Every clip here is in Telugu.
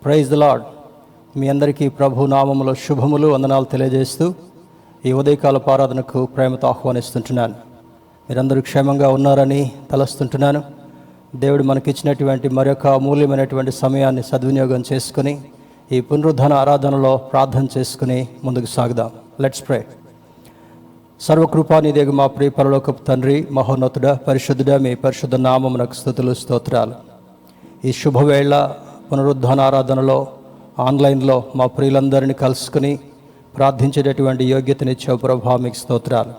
Praise the lord. మీ అందరికీ ప్రభు నామములో శుభములు వందనాలు తెలియజేస్తూ ఈ ఉదయకాల ఆరాధనకు ప్రేమతో ఆహ్వానిస్తుంటున్నాను. మీరందరూ క్షేమంగా ఉన్నారని తలస్తుంటున్నాను. దేవుడు మనకిచ్చినటువంటి మరొక అమూల్యమైనటువంటి సమయాన్ని సద్వినియోగం చేసుకుని ఈ పునరుద్ధాన ఆరాధనలో ప్రార్థన చేసుకుని ముందుకు సాగుదాం. Let's pray. సర్వకృపానిధియగు మా ప్రియ పరలోకపు తండ్రి, మహోన్నతుడా, పరిశుద్ధుడా, మీ పరిశుద్ధ నామమునకు స్తుతులు స్తోత్రాలు. ఈ శుభవేళ పునరుద్ధాన ఆరాధనలో ఆన్లైన్లో మా ప్రియులందరినీ కలుసుకుని ప్రార్థించేటటువంటి యోగ్యతనిచ్చావు ప్రభా, మీకు స్తోత్రాలు.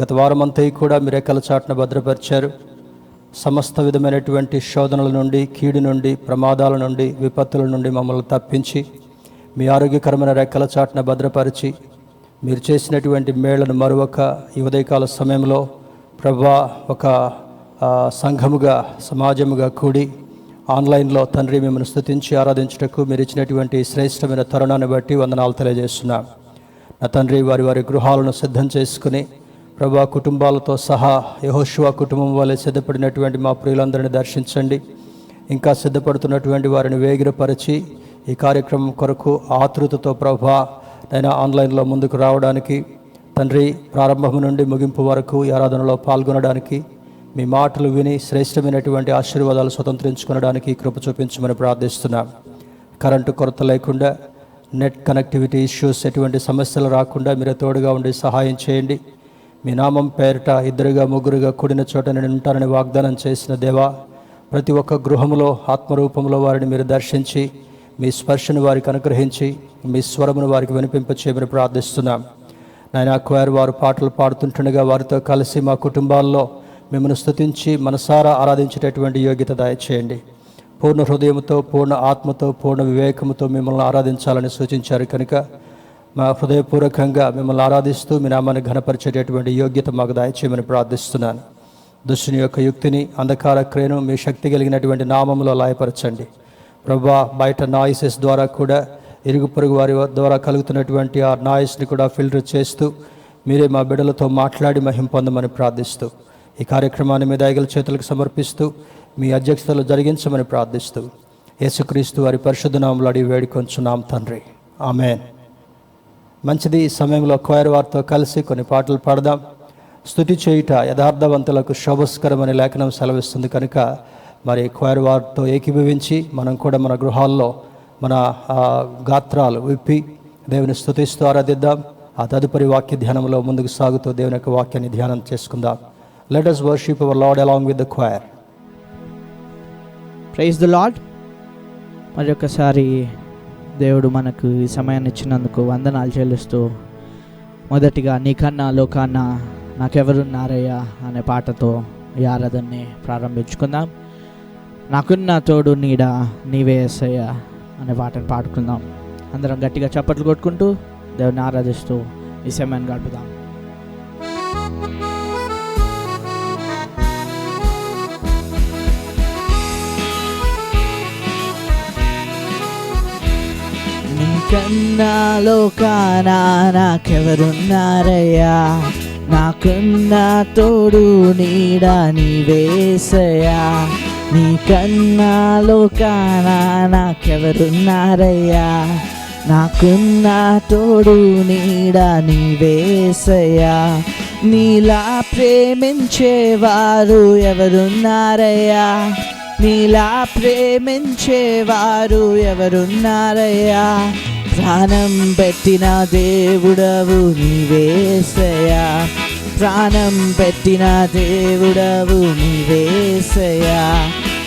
గత వారమంతా కూడా మీ రెక్కల చాటున భద్రపరిచారు. సమస్త విధమైనటువంటి శోధనల నుండి, కీడు నుండి, ప్రమాదాల నుండి, విపత్తుల నుండి మమ్మల్ని తప్పించి మీ ఆరోగ్యకరమైన రెక్కల చాటున భద్రపరిచి మీరు చేసినటువంటి మేళ్లను మరొక ఈ ఉదయకాల సమయంలో ప్రభా ఒక సంఘముగా, సమాజముగా కూడి ఆన్లైన్లో తండ్రి మిమ్మల్ని స్తుతించి ఆరాధించుటకు మీరు ఇచ్చినటువంటి శ్రేష్టమైన తరుణాన్ని బట్టి వందనాలు తెలియజేస్తున్నాను. నా తండ్రి, వారి గృహాలను సిద్ధం చేసుకుని ప్రభా కుటుంబాలతో సహా యెహోషువ కుటుంబం వలె సిద్ధపడినటువంటి మా ప్రియులందరినీ దర్శించండి. ఇంకా సిద్ధపడుతున్నటువంటి వారిని వేగిరపరిచి ఈ కార్యక్రమం కొరకు ఆతృతతో ప్రభా నేను ఆన్లైన్లో ముందుకు రావడానికి, తండ్రి ప్రారంభం నుండి ముగింపు వరకు ఈ ఆరాధనలో పాల్గొనడానికి, మీ మాటలు విని శ్రేష్టమైనటువంటి ఆశీర్వాదాలు స్వతంత్రించుకోవడానికి కృప చూపించమని ప్రార్థిస్తున్నాం. కరెంటు కొరత లేకుండా, నెట్ కనెక్టివిటీ ఇష్యూస్, ఎటువంటి సమస్యలు రాకుండా మీరే తోడుగా ఉండి సహాయం చేయండి. మీ నామం పేరిట ఇద్దరుగా ముగ్గురుగా కూడిన చోట నేను ఉంటానని వాగ్దానం చేసిన దేవా, ప్రతి ఒక్క గృహములో ఆత్మరూపంలో వారిని మీరు దర్శించి మీ స్పర్శను వారికి అనుగ్రహించి మీ స్వరమును వారికి వినిపింపచేయమని ప్రార్థిస్తున్నాం. నాయనా, క్వైర్ వారు పాటలు పాడుతుంటుండగా వారితో కలిసి మా కుటుంబాల్లో మిమ్మల్ని స్తుతించి మనసారా ఆరాధించేటటువంటి యోగ్యత దయచేయండి. పూర్ణ హృదయంతో, పూర్ణ ఆత్మతో, పూర్ణ వివేకముతో మిమ్మల్ని ఆరాధించాలని సూచించారు కనుక మా హృదయపూర్వకంగా మిమ్మల్ని ఆరాధిస్తూ మీ నామాన్ని ఘనపరిచేటటువంటి యోగ్యత మాకు దయచేయమని ప్రార్థిస్తున్నాను. దుష్టుని యొక్క యుక్తిని, అంధకార క్రియను మీ శక్తి కలిగినటువంటి నామములో లయపరచండి ప్రభా. బయట నాయిసెస్ ద్వారా కూడా, ఇరుగు పొరుగు వారి ద్వారా కలుగుతున్నటువంటి ఆ నాయిస్ని కూడా ఫిల్టర్ చేస్తూ మీరే మా బిడ్డలతో మాట్లాడి మహిమ పొందమని ప్రార్థిస్తూ ఈ కార్యక్రమాన్ని మీ దయగల చేతులకు సమర్పిస్తూ మీ అధ్యక్షతలో జరిగించమని ప్రార్థిస్తూ యేసుక్రీస్తు వారి పరిశుద్ధ నామములో అడిగి వేడుకొంచున్నాం తండ్రి, ఆమేన్. మంచిది. ఈ సమయంలో క్వైర్ వారితో కలిసి కొన్ని పాటలు పాడదాం. స్తుతి చేయుట యథార్థవంతులకు శోభస్కరమని లేఖనం సెలవిస్తుంది కనుక మరి క్వైర్ వారితో ఏకీభవించి మనం కూడా మన గృహాల్లో మన గాత్రాలు విప్పి దేవుని స్తుతిస్తూ ఆరాధిద్దాం. ఆ తదుపరి వాక్య ధ్యానంలో ముందుకు సాగుతూ దేవుని యొక్క వాక్యాన్ని ధ్యానం చేసుకుందాం. Let us worship our Lord along with the choir. Praise the Lord. మరి ఒకసారి దేవుడు మనకు ఈ సమయాన్ని ఇచ్చినందుకు వందనాలు చెల్లిస్తూ మొదటిగా నీకన్నా లోకాన్న నాకెవరున్నారయ్యా అనే పాటతో ఈ ఆరాధనని ప్రారంభించుకుందాం. నాకున్న తోడు నీడ నీవే యేసయ్యా అనే పాటను పాడుకుందాం. అందరం గట్టిగా చప్పట్లు కొట్టుకుంటూ దేవుని ఆరాధిస్తూ ఈ సమయాన్ని గడుపుదాం. నీకన్నా లోకాన నాకెవరున్నారయ్యా, నాకున్న తోడు నీడ నీవేసయ్యా. నీకన్నా లోకాన నాకెవరున్నారయ్యా, నాకున్న తోడు నీడ నీవేసయ్యా. నీలా ప్రేమించేవారు ఎవరున్నారయ్యా, నీలా ప్రేమించేవారు ఎవరున్నారయ్యా. ప్రాణం పెట్టిన దేవుడవు నీవేసయ్యా, ప్రాణం పెట్టిన దేవుడవు నీవేసయ్యా.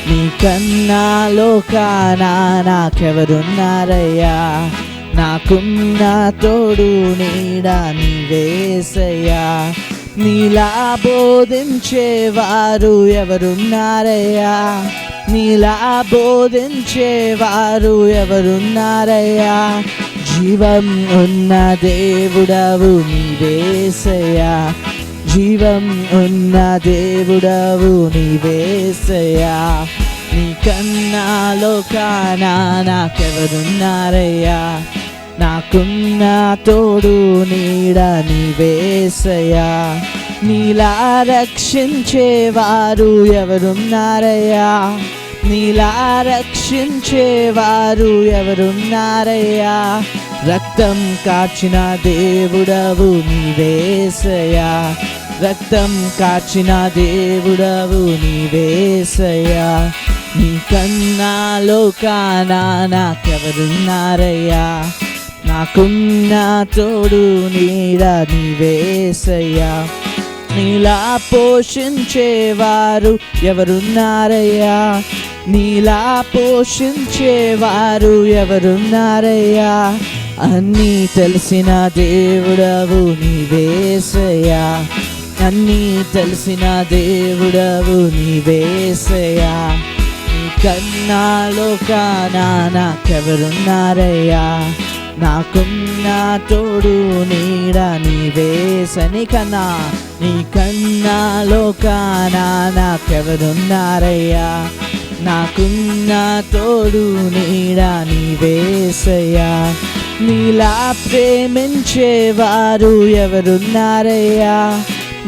నీకన్నా లోకాన నాకెవరున్నారయ్యా, నాకున్న తోడు నీడ నీవేసయ్యా. నీలా బోధించేవారు ఎవరున్నారయ్యా, నీలా బోధించేవారు ఎవరున్నారయ్యా. జీవం ఉన్న దేవుడవు నీవేసయ్యా, జీవం ఉన్న దేవుడవు నీవేసయ్యా. నీకన్నా లోకాన నాకెవరున్నారయ్యా, నాకున్న తోడు నీడ నీవేసయ్యా. నీలా రక్షించేవారు ఎవరున్నారయ్యా, నీలా రక్షించేవారు ఎవరున్నారయ్యా? రక్తం కార్చిన దేవుడవు నీవేసయ్యా, రక్తం కార్చిన దేవుడవు నీవేసయ్యా. నీ కన్నా లోకాన నాకెవరున్నారయ్యా? నాకున్న తోడు నీడ నీవేసయ్యా. నీలా పోషించేవారు ఎవరున్నారయ్యా? నీలా పోషించేవారు ఎవరున్నారయ్యా? అన్నీ తెలిసిన దేవుడవు నీవేసయ్యా, అన్నీ తెలిసిన దేవుడవు నీవేసయ్యా. నీ కన్నా లోకాన నాకెవరున్నారయ్యా? నాకున్న తోడు నీడ నీవేసని కన్నా, నీ కన్నా లోకాన నాకెవరున్నారయ్యా? నాకున్న తోడు నీడ నీవేసయ్యా. నీలా ప్రేమించేవారు ఎవరున్నారయ్యా?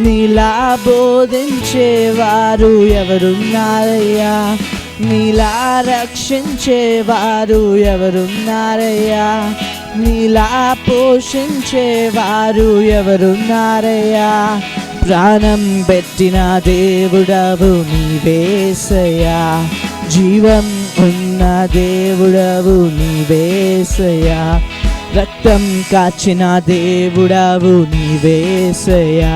నీలా బోధించేవారు ఎవరున్నారయ్యా? నీలా రక్షించేవారు ఎవరున్నారయ్యా? నీలా పోషించేవారు ఎవరున్నారయ్యా? ప్రాణం పెట్టిన దేవుడవు నీవేసయ్యా, జీవం ఉన్న దేవుడవు నీవేసయ్యా. రక్తం కాచిన దేవుడవు నీవేసయ్యా,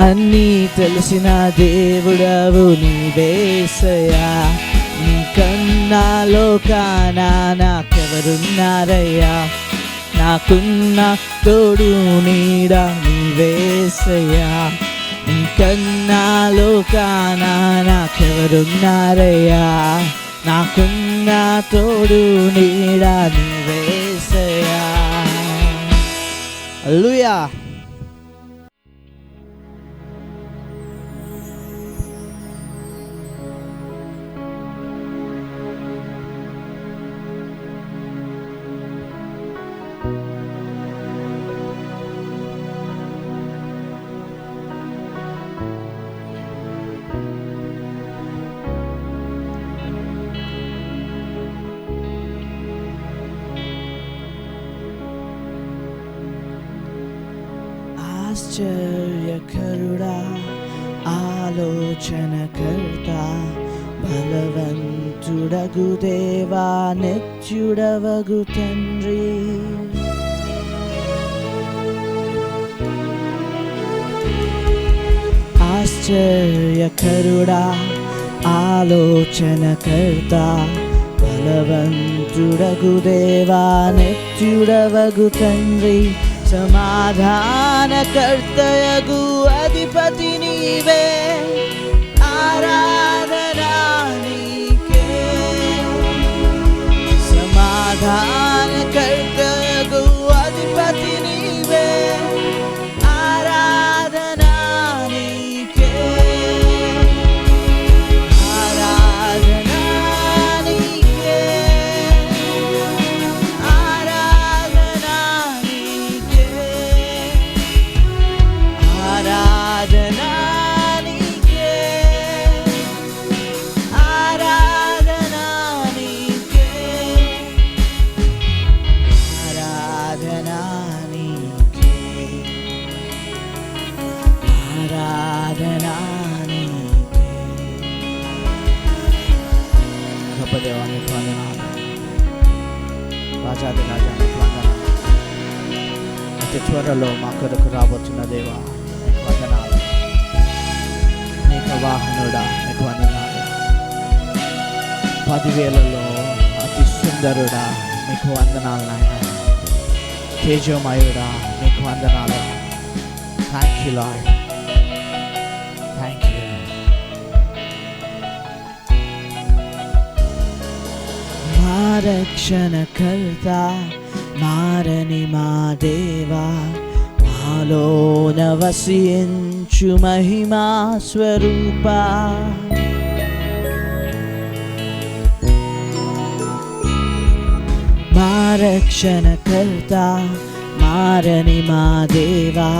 అన్నీ తెలిసిన దేవుడవు నీవేసయ్యా. నీ కన్నా లోకాన నాకెవరున్నారయ్యా? నాకున్న తోడు నీడ నీవేసయ్యా. నీ కన్నా లోకాన నాకెవరున్నారయ్యా? నాకున్న తోడు నీడ నీవేసయ్యా. హల్లెలూయా. ఆశ్చర్యకరుడా, ఆలోచనకర్త, బలవంతుడగు దేవా, నిత్యుడవగు తండ్రి. ఆశ్చర్యకరుడా, ఆలోచనకర్త, బలవంతుడగు దేవా, నిత్యుడవగు తండ్రి. సమాధానకర్తయగు అధిపతి నీవే, ఆరాధనా నీకే. సమాధానకర్తయగు అధిపతి నీవే, ఆరాధనా నీకే. ఆరాధనా నీకే, ఆరాధనా నీకే, ఆరాధనా నీకే, ఆరాధనా నీకే, ఆరాధనా నీకే, ఆరాధనా నీకే. గొప్ప దేవా నీకు వందనాలు, రాజాది రాజా నీకు వందనాలు. అతి త్వరలో మా కొరకు రాబోతున్న దేవా నీకు వందనాలు. నీకు వాహనుడా నీకు వందనాలు. 10,000లో అతి సుందరుడా నీకు వందనాలు నాయన. తేజోమయుడా నీకు వందనాలు. Thank you Lord, thank you. మా రక్షణకర్త, మారని మా దేవా, మాలోన వసించు మహిమా స్వరూపా. మా రక్షణకర్త, మారని మా దేవా,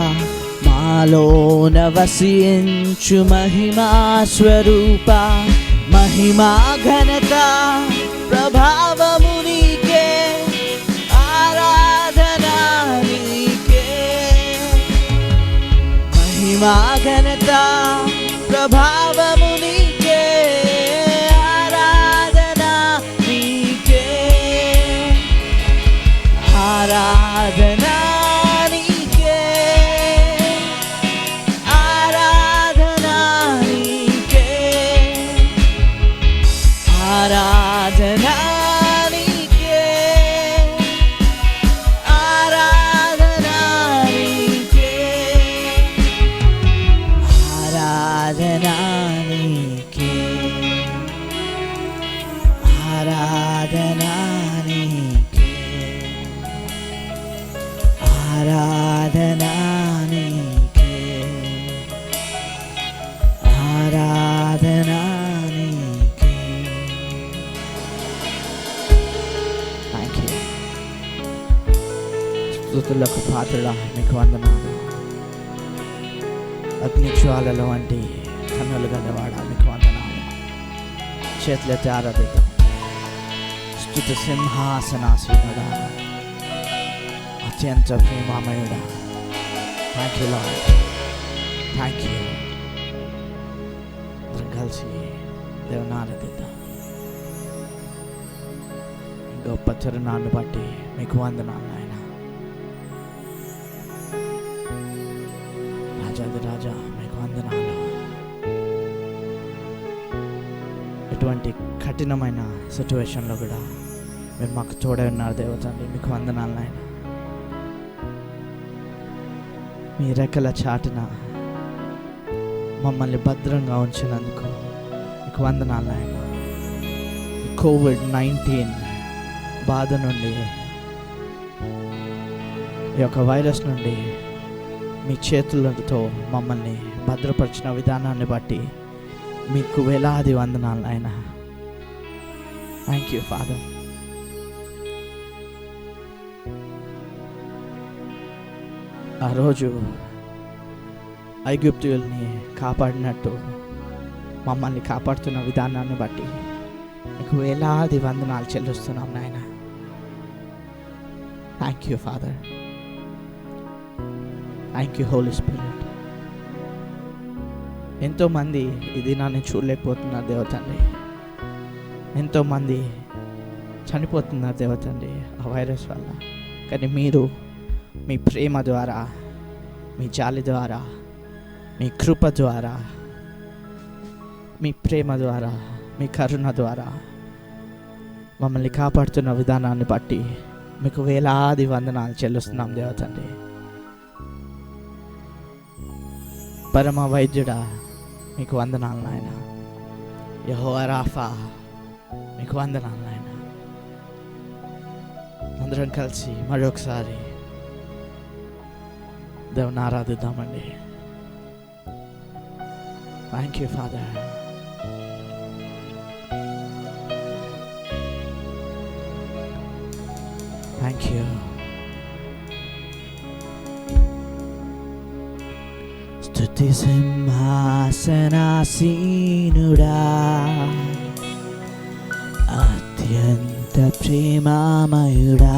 మాలోన వసించు మహిమా స్వరూపా. మహిమా ఘనత ప్రభావము నీకే, ఆరాధన నీకే. మహిమా ఘనత ప్రభావము నీకే, ఆరాధన నీకే. ఆరాధన నీకే, ఆరాధన నీకే. ఆరాధన నీకే, ఆరాధన నీకే. ఆరాధన నీకే, ఆరాధన నీకే. ఆరాధన నీకే, ఆరాధన నీకే. Thank you. స్తుతులకు పాత్రడా మీకు వందనాలు. అగ్నిజ్వాలల వంటి కన్నులు గలవాడా మీకు వందనాలు. చేతులెత్తి ఆరాధిద్దాం. స్తుతి సింహాసనాసీనుడా, అత్యంత ప్రేమామయుడా. Thank you Lord, thank you. అందరం కలిసి దేవుని ఆరాధిద్దాం. గొప్ప తరుణాన్ని బట్టి మీకు వందనాలు నాయన. రాజాది రాజా మీకు వందనాలు. ఎటువంటి కఠినమైన సిచ్యువేషన్లో కూడా మీరు మాకు తోడై ఉన్నారు దేవతండి. మీకు వందనాలు నాయన. మీ రెక్కల చాటున మమ్మల్ని భద్రంగా ఉంచినందుకు మీకు వందనాలు నాయన. కోవిడ్-19 బాధ నుండి, ఈ యొక్క వైరస్ నుండి మీ చేతులతో మమ్మల్ని భద్రపరిచిన విధానాన్ని బట్టి మీకు వేలాది వందనాలు నాయన. Thank you father. ఆ రోజు ఐగుప్తుల్ని కాపాడినట్టు మమ్మల్ని కాపాడుతున్న విధానాన్ని బట్టి మీకు వేలాది వందనాలు చెల్లిస్తున్నాం నాయన. Thank you father. Thank you holy spirit. ఎంతోమంది ఈ దినాన్ని చూడలేకపోతున్నారు దేవతండి. ఎంతోమంది చనిపోతున్నారు దేవతండి ఆ వైరస్ వల్ల. కానీ మీరు మీ ప్రేమ ద్వారా, మీ జాలి ద్వారా, మీ కృప ద్వారా, మీ ప్రేమ ద్వారా, మీ కరుణ ద్వారా మమ్మల్ని కాపాడుతున్న విధానాన్ని బట్టి మీకు వేలాది వందనాలు చెల్లిస్తున్నాం దేవతండి. పరమ వైద్యుడా మీకు వందనాలు నాయన. యెహోవా రాఫా మీకు వందనాలు నాయన. అందరం కలిసి మరొకసారి దేవుని ఆరాధిద్దామండి. Thank you father. Thank you. స్తుతి సింహాసనాసీనుడా, అత్యంత ప్రేమామయుడా.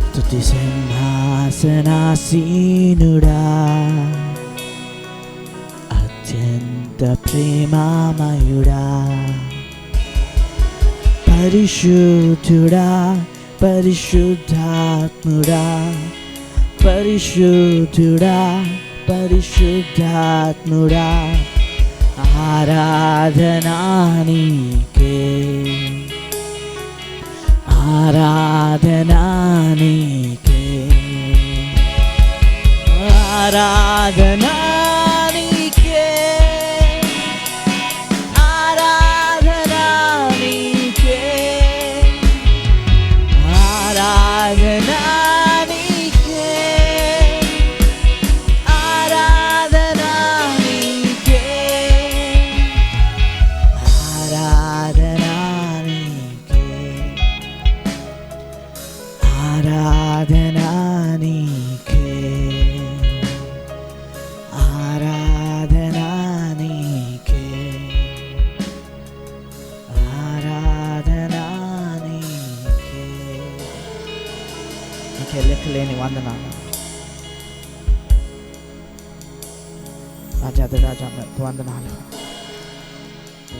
స్తుతి సింహాసనాసీనుడా, అత్యంత ప్రేమామయుడా. పరిశుద్ధుడా, పరిశుద్ధాత్ముడా, పరిశుద్ధుడా, పరిశుద్ధాత్ముడా. ఆరాధనా నీకే, ఆరాధనా నీకే. ఆరాధనా నీకే, ఆరాధనా నీకే. ఆరాధనా నీకే, ఆరాధనా నీకే. ఆరాధనా నీకే, ఆరాధనా నీకే. నీకే లెక్కలేని వందనాలు. రాజాది రాజా వందనాలు.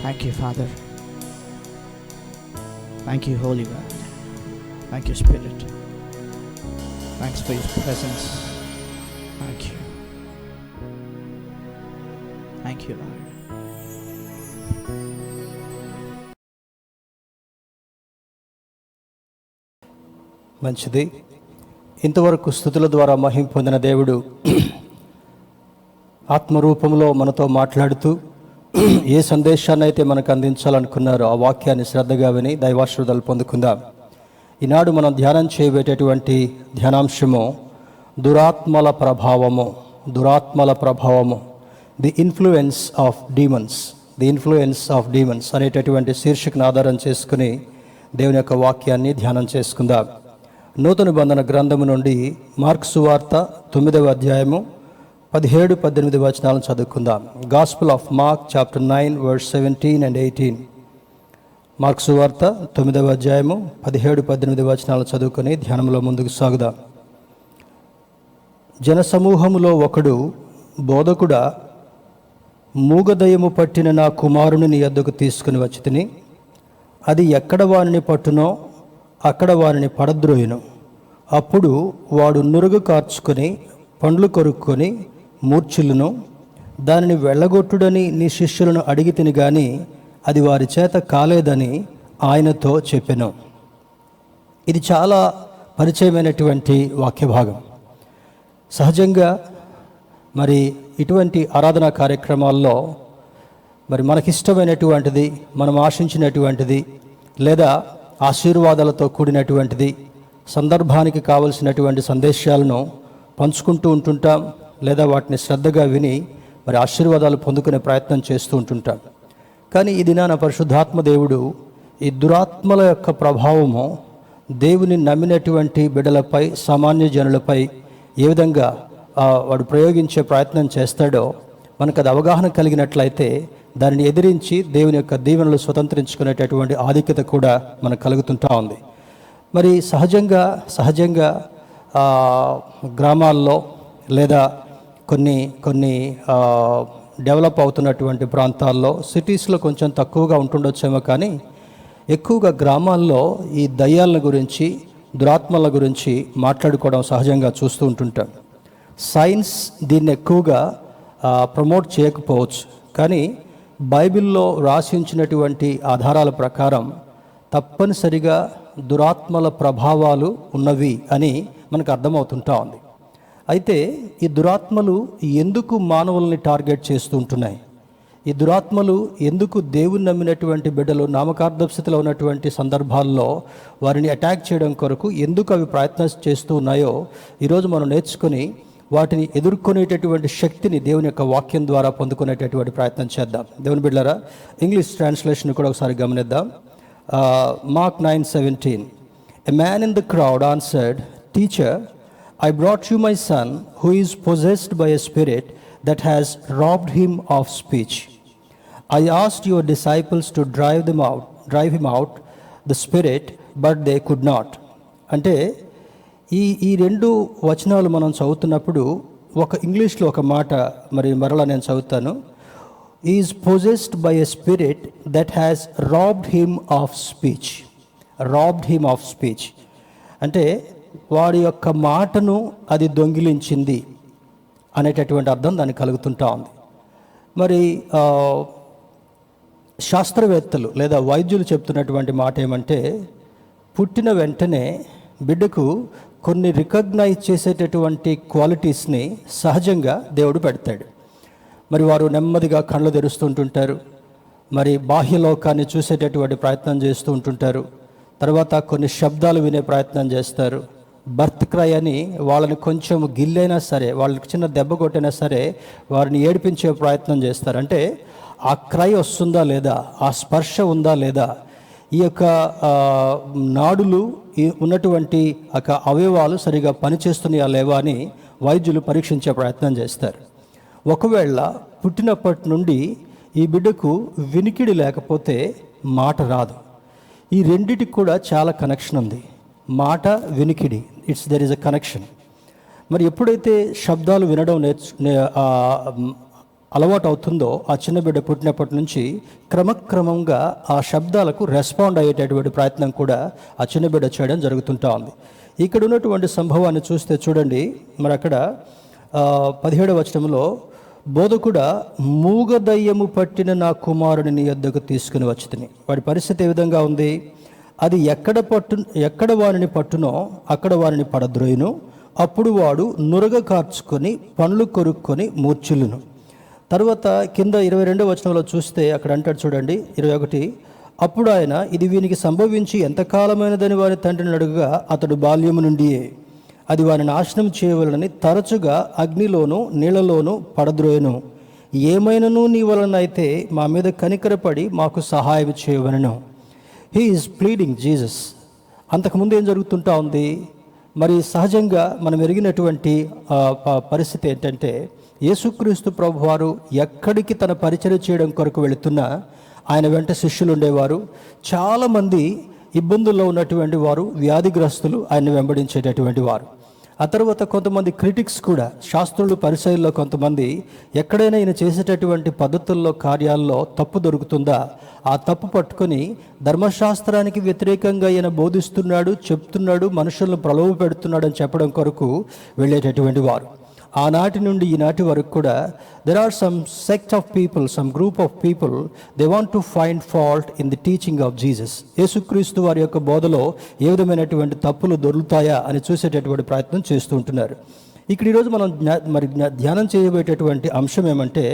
Thank you father. Thank you Holi God. Thank you spirit. Thanks for your presence. Thank you. Thank you lord. మంచిది. ఇంతవరకు స్తుతుల ద్వారా మహిమ పొందిన దేవుడు ఆత్మరూపంలో మనతో మాట్లాడుతూ ఏ సందేశాన్ని అయితే మనకు అందించాలనుకున్నారో ఆ వాక్యాన్ని శ్రద్ధగా విని దైవాశీర్వాదాలు పొందుకుందాం. ఈనాడు మనం ధ్యానం చేయబోయేటటువంటి ధ్యానాంశము దురాత్మల ప్రభావము. దురాత్మల ప్రభావము, the influence of demons. The influence of demons అనేటటువంటి శీర్షికను ఆధారం చేసుకుని దేవుని యొక్క వాక్యాన్ని ధ్యానం చేసుకుందాం. నూతన నిబంధన గ్రంథము నుండి మార్కు సువార్త 9వ అధ్యాయము 17-18 వచనాలను చదువుకుందాం. Gospel of Mark chapter 9 verse 17 and 18. Mark సువార్త 9వ అధ్యాయము 17-18 వచనాలను చదువుకొని ధ్యానంలో ముందుకు సాగుదాం. జనసమూహములో ఒకడు, బోధకుడా, మూగదయము పట్టిన నా కుమారుని నీ యొద్దకు తీసుకుని వచ్చి తిని, అది ఎక్కడ వారిని పట్టునో అక్కడ వారిని పడద్రోయును. అప్పుడు వాడు నురుగు కార్చుకొని పండ్లు కొరుక్కొని మూర్ఛిల్లును. దానిని వెళ్ళగొట్టుడని నీ శిష్యులను అడిగి తిని గాని అది వారి చేత కాలేదని ఆయనతో చెప్పెను. ఇది చాలా పరిచయమైనటువంటి వాక్య భాగం. సహజంగా మరి ఇటువంటి ఆరాధనా కార్యక్రమాల్లో మరి మనకిష్టమైనటువంటిది, మనం ఆశించినటువంటిది లేదా ఆశీర్వాదాలతో కూడినటువంటిది, సందర్భానికి కావలసినటువంటి సందేశాలను పంచుకుంటూ ఉంటుంటాం, లేదా వాటిని శ్రద్ధగా విని మరి ఆశీర్వాదాలు పొందుకునే ప్రయత్నం చేస్తూ ఉంటుంటాం. కానీ ఈ దినాన పరిశుద్ధాత్మ దేవుడు ఈ దురాత్మల యొక్క ప్రభావము దేవుని నమ్మినటువంటి బిడ్డలపై, సామాన్య జనులపై ఏ విధంగా వాడు ప్రయోగించే ప్రయత్నం చేస్తాడో మనకు అది అవగాహన కలిగినట్లయితే దానిని ఎదిరించి దేవుని యొక్క దీవెనలు స్వతంత్రించుకునేటటువంటి ఆధిక్యత కూడా మనకు కలుగుతుంటా ఉంది. మరి సహజంగా గ్రామాల్లో లేదా కొన్ని డెవలప్ అవుతున్నటువంటి ప్రాంతాల్లో, సిటీస్లో కొంచెం తక్కువగా ఉంటుండొచ్చేమో, కానీ ఎక్కువగా గ్రామాల్లో ఈ దయ్యాల గురించి, దురాత్మల గురించి మాట్లాడుకోవడం సహజంగా చూస్తూ ఉంటుంటాం. సైన్స్ దీన్ని ఎక్కువగా ప్రమోట్ చేయకపోవచ్చు, కానీ బైబిల్లో రాసి ఉంచినటువంటి ఆధారాల ప్రకారం తప్పనిసరిగా దురాత్మల ప్రభావాలు ఉన్నవి అని మనకు అర్థమవుతుంటా ఉంది. అయితే ఈ దురాత్మలు ఎందుకు మానవుల్ని టార్గెట్ చేస్తూ ఉంటున్నాయి? ఈ దురాత్మలు ఎందుకు దేవుని నమ్మినటువంటి బిడ్డలు నామకార్థ స్థితిలో ఉన్నటువంటి సందర్భాల్లో వారిని అటాక్ చేయడం కొరకు ఎందుకు అవి ప్రయత్నం చేస్తూ ఉన్నాయో ఈరోజు మనం నేర్చుకుని వాటిని ఎదుర్కొనేటటువంటి శక్తిని దేవుని యొక్క వాక్యం ద్వారా పొందుకునేటటువంటి ప్రయత్నం చేద్దాం. దేవుని బిడ్డలారా, ఇంగ్లీష్ ట్రాన్స్లేషన్ కూడా ఒకసారి గమనిద్దాం. Mark 9:17. A man in the crowd answered, "Teacher, I brought you my son who is possessed by a spirit that has robbed him of speech. I asked your disciples to drive him out, the spirit, but they could not." అంటే ఈ రెండు వచనాలు మనం చదువుతున్నప్పుడు ఇంగ్లీష్లో ఒక మాట మరలా నేను చదువుతాను. Is possessed by a spirit that has robbed him of speech. Robbed him of speech అంటే వాడి యొక్క మాటను అది దొంగిలించింది అనేటటువంటి అర్థం దానికి కలుగుతుంటా ఉంది. మరి శాస్త్రవేత్తలు లేదా వైద్యులు చెప్తున్నటువంటి మాట ఏమంటే, పుట్టిన వెంటనే బిడ్డకు కొన్ని రికగ్నైజ్ చేసేటటువంటి క్వాలిటీస్ని సహజంగా దేవుడు పెడతాడు. మరి వారు నెమ్మదిగా కళ్ళు తెరుస్తుంటుంటారు, మరి బాహ్యలోకాన్ని చూసేటటువంటి ప్రయత్నం చేస్తూ ఉంటుంటారు. తర్వాత కొన్ని శబ్దాలు వినే ప్రయత్నం చేస్తారు. బర్త్ క్రై అని వాళ్ళని కొంచెం గిల్లైనా సరే, వాళ్ళకి చిన్న దెబ్బ కొట్టినా సరే వారిని ఏడిపించే ప్రయత్నం చేస్తారు. అంటే ఆ క్రై వస్తుందా లేదా, ఆ స్పర్శ ఉందా లేదా, ఈ యొక్క నాడులు ఉన్నటువంటి అవయవాలు సరిగా పనిచేస్తున్నాయా లేవా అని వైద్యులు పరీక్షించే ప్రయత్నం చేస్తారు. ఒకవేళ పుట్టినప్పటి నుండి ఈ బిడ్డకు వినికిడి లేకపోతే మాట రాదు. ఈ రెండిటికి కూడా చాలా కనెక్షన్ ఉంది. మాట, వినికిడి దెర్ ఈజ్ అ కనెక్షన్. మరి ఎప్పుడైతే శబ్దాలు వినడం అలవాటు అవుతుందో ఆ చిన్న బిడ్డ పుట్టినప్పటి నుంచి క్రమక్రమంగా ఆ శబ్దాలకు రెస్పాండ్ అయ్యేటటువంటి ప్రయత్నం కూడా ఆ చిన్న బిడ్డ చేయడం జరుగుతుంటా ఉంది. ఇక్కడ ఉన్నటువంటి సంభవాన్ని చూస్తే చూడండి, మరి అక్కడ 17వ వచనంలో, బోధకుడా, మూగదయ్యము పట్టిన నా కుమారుని నీ యొద్దకు తీసుకుని వచ్చితిని. వాడి పరిస్థితి ఏ విధంగా ఉంది? అది ఎక్కడ వారిని పట్టునో అక్కడ వారిని పడద్రోయును, అప్పుడు వాడు నురగ కార్చుకొని పండ్లు కొరుక్కొని మూర్ఛిల్లును. తర్వాత కింద 22వ వచనంలో చూస్తే అక్కడ అంటాడు చూడండి, 21, అప్పుడు ఆయన, ఇది వీనికి సంభవించి ఎంతకాలమైనదని వారి తండ్రిని అడుగుగా, అతడు బాల్యము నుండియే అది వారిని నాశనం చేయవలనని తరచుగా అగ్నిలోను నీళ్లలోనూ పడద్రోయను. ఏమైనను నీ వలన అయితే మా మీద కనికరపడి మాకు సహాయం చేయవలను. He is pleading Jesus. అంతకుముందు ఏం జరుగుతుంటా ఉంది? మరి సహజంగా మనం ఎరిగినటువంటి పరిస్థితి ఏంటంటే, యేసుక్రీస్తు ప్రభువారు ఎక్కడికి తన పరిచర్య చేయడం కొరకు వెళుతున్నా ఆయన వెంట శిష్యులు ఉండేవారు. చాలామంది ఇబ్బందుల్లో ఉన్నటువంటి వారు, వ్యాధిగ్రస్తులు ఆయన వెంబడించేటటువంటి వారు. ఆ తర్వాత కొంతమంది క్రిటిక్స్ కూడా, శాస్త్రులు పరిచర్యల్లో కొంతమంది, ఎక్కడైనా ఈయన చేసేటటువంటి పద్ధతుల్లో కార్యాల్లో తప్పు దొరుకుతుందా, ఆ తప్పు పట్టుకొని ధర్మశాస్త్రానికి వ్యతిరేకంగా ఈయన బోధిస్తున్నాడు, చెప్తున్నాడు, మనుషులను ప్రలోభ పెడుతున్నాడు అని చెప్పడం కొరకు వెళ్ళేటటువంటి వారు. ఆనాటి నుండి ఈనాటి వరకు కూడా there are some sect of people, some group of people, they want to find fault in the teaching of Jesus. యేసుక్రీస్తు వారి యొక్క బోధలో ఏ విధమైనటువంటి తప్పులు దొరుకుతాయా అని చూసేటటువంటి ప్రయత్నం చేస్తూ ఉంటున్నారు. ఇక్కడ ఈరోజు మనం ధ్యానం చేయబోయేటటువంటి అంశం ఏమంటే,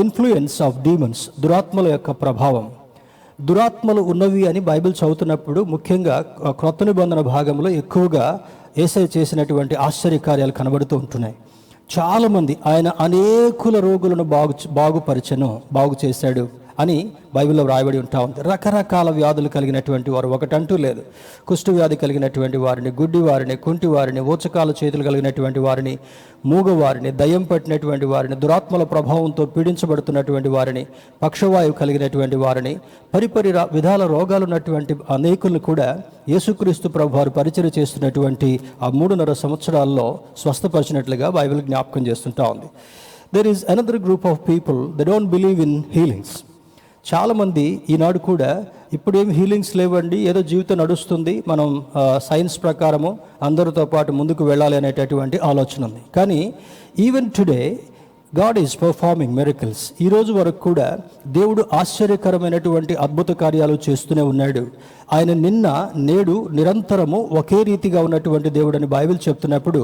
ఇన్ఫ్లుయెన్స్ ఆఫ్ డీమన్స్, దురాత్మల యొక్క ప్రభావం. దురాత్మలు ఉన్నవి అని బైబిల్ చదువుతున్నప్పుడు ముఖ్యంగా క్రొత్త నిబంధన భాగంలో ఎక్కువగా యేసయ్య చేసినటువంటి ఆశ్చర్యకార్యాలు కనబడుతూ ఉంటున్నాయి. చాలామంది ఆయన అనేకుల రోగులను బాగు చేశాడు అని బైబిల్లో వ్రాయబడి ఉంటా ఉంది. రకరకాల వ్యాధులు కలిగినటువంటి వారు, ఒకటంటూ లేదు. కుష్టు వ్యాధి కలిగినటువంటి వారిని, గుడ్డి వారిని, కుంటి వారిని, ఊచకాల చేతులు కలిగినటువంటి వారిని, మూగవారిని, దయ్యం పట్టినటువంటి వారిని, దురాత్మల ప్రభావంతో పీడించబడుతున్నటువంటి వారిని, పక్షవాయువు కలిగినటువంటి వారిని, పరిపరి విధాల రోగాలు ఉన్నటువంటి అనేకులను కూడా యేసుక్రీస్తు ప్రభు వారు పరిచర్య చేస్తున్నటువంటి ఆ 3.5 సంవత్సరాల్లో స్వస్థపరిచినట్లుగా బైబిల్ జ్ఞాపకం చేస్తుంటా ఉంది. There is another group of people, they don't believe in healings. చాలామంది ఈనాడు కూడా ఇప్పుడేం హీలింగ్స్ లేవండి, ఏదో జీవితం నడుస్తుంది, మనం సైన్స్ ప్రకారము అందరితో పాటు ముందుకు వెళ్ళాలి అనేటటువంటి ఆలోచన ఉంది. కానీ even today God is performing miracles. ఈరోజు వరకు కూడా దేవుడు ఆశ్చర్యకరమైనటువంటి అద్భుత కార్యాలు చేస్తూనే ఉన్నాడు. ఆయన నిన్న, నేడు, నిరంతరము ఒకే రీతిగా ఉన్నటువంటి దేవుడు అని బైబిల్ చెప్తున్నప్పుడు,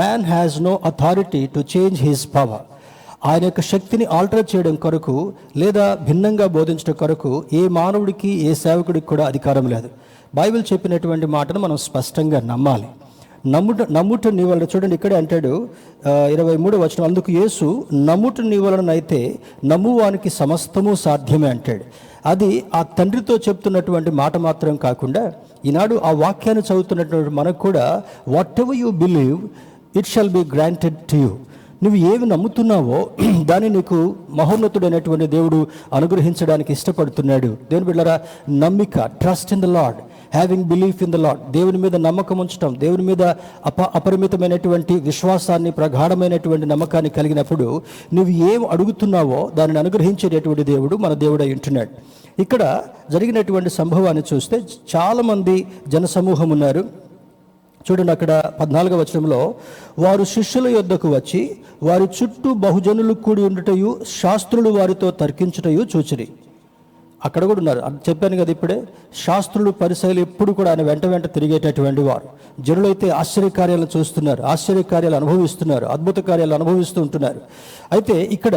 man has no authority to change his power. ఆయన యొక్క శక్తిని ఆల్టర్ చేయడం కొరకు లేదా భిన్నంగా బోధించడం కొరకు ఏ మానవుడికి, ఏ సేవకుడికి కూడా అధికారం లేదు. బైబిల్ చెప్పినటువంటి మాటను మనం స్పష్టంగా నమ్మాలి. నమ్ముట నీ వలన. చూడండి ఇక్కడే అంటాడు 23వ వచనం, అందుకు యేసు, నమ్ముట నీ వలనైతే నమ్మువానికి సమస్తము సాధ్యమే అంటాడు. అది ఆ తండ్రితో చెప్తున్నటువంటి మాట మాత్రం కాకుండా, ఈనాడు ఆ వాక్యాన్ని చదువుతున్నటువంటి మనకు కూడా, what ever you believe it shall be granted to you. నువ్వు ఏమి నమ్ముతున్నావో దాన్ని నీకు మహోన్నతుడైనటువంటి దేవుడు అనుగ్రహించడానికి ఇష్టపడుతున్నాడు. దేవుని బిడ్డలారా, నమ్మిక, trust in the lord, having belief in the lord, దేవుని మీద నమ్మకం ఉంచడం, దేవుని మీద అపరిమితమైనటువంటి విశ్వాసాన్ని, ప్రగాఢమైనటువంటి నమ్మకాన్ని కలిగినప్పుడు నువ్వు ఏం అడుగుతున్నావో దానిని అనుగ్రహించేటటువంటి దేవుడు మన దేవుడు అయి ఉంటున్నాడు. ఇక్కడ జరిగినటువంటి సంభవాన్ని చూస్తే చాలామంది జనసమూహం ఉన్నారు. చూడండి అక్కడ 14వ వచనంలో, వారు శిష్యుల యొద్దకు వచ్చి వారి చుట్టూ బహుజనులు కూడి ఉండుటయు శాస్త్రులు వారితో తర్కించుటయు చూచిరి. అక్కడ కూడా ఉన్నారు. చెప్పాను కదా ఇప్పుడే, శాస్త్రులు, పరిసయ్యులు ఎప్పుడు కూడా ఆయన వెంట తిరిగేటటువంటి వారు. జనులైతే ఆశ్చర్యకార్యాలను చూస్తున్నారు, ఆశ్చర్యకార్యాలు అనుభవిస్తున్నారు, అద్భుత కార్యాలు అనుభవిస్తూ ఉంటున్నారు. అయితే ఇక్కడ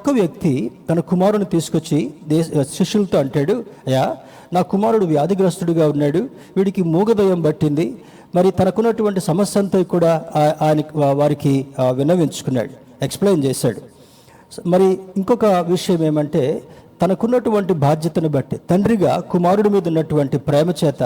ఒక వ్యక్తి తన కుమారుని తీసుకొచ్చి శిష్యులతో అంటాడు, అయ్యా, నా కుమారుడు వ్యాధిగ్రస్తుడిగా ఉన్నాడు, వీడికి మూగదయం పట్టింది. మరి తనకున్నటువంటి సమస్య అంతా కూడా వారికి విన్నవించుకున్నాడు, ఎక్స్ప్లెయిన్ చేశాడు. మరి ఇంకొక విషయం ఏమంటే, తనకున్నటువంటి బాధ్యతను బట్టి తండ్రిగా కుమారుడి మీద ఉన్నటువంటి ప్రేమ చేత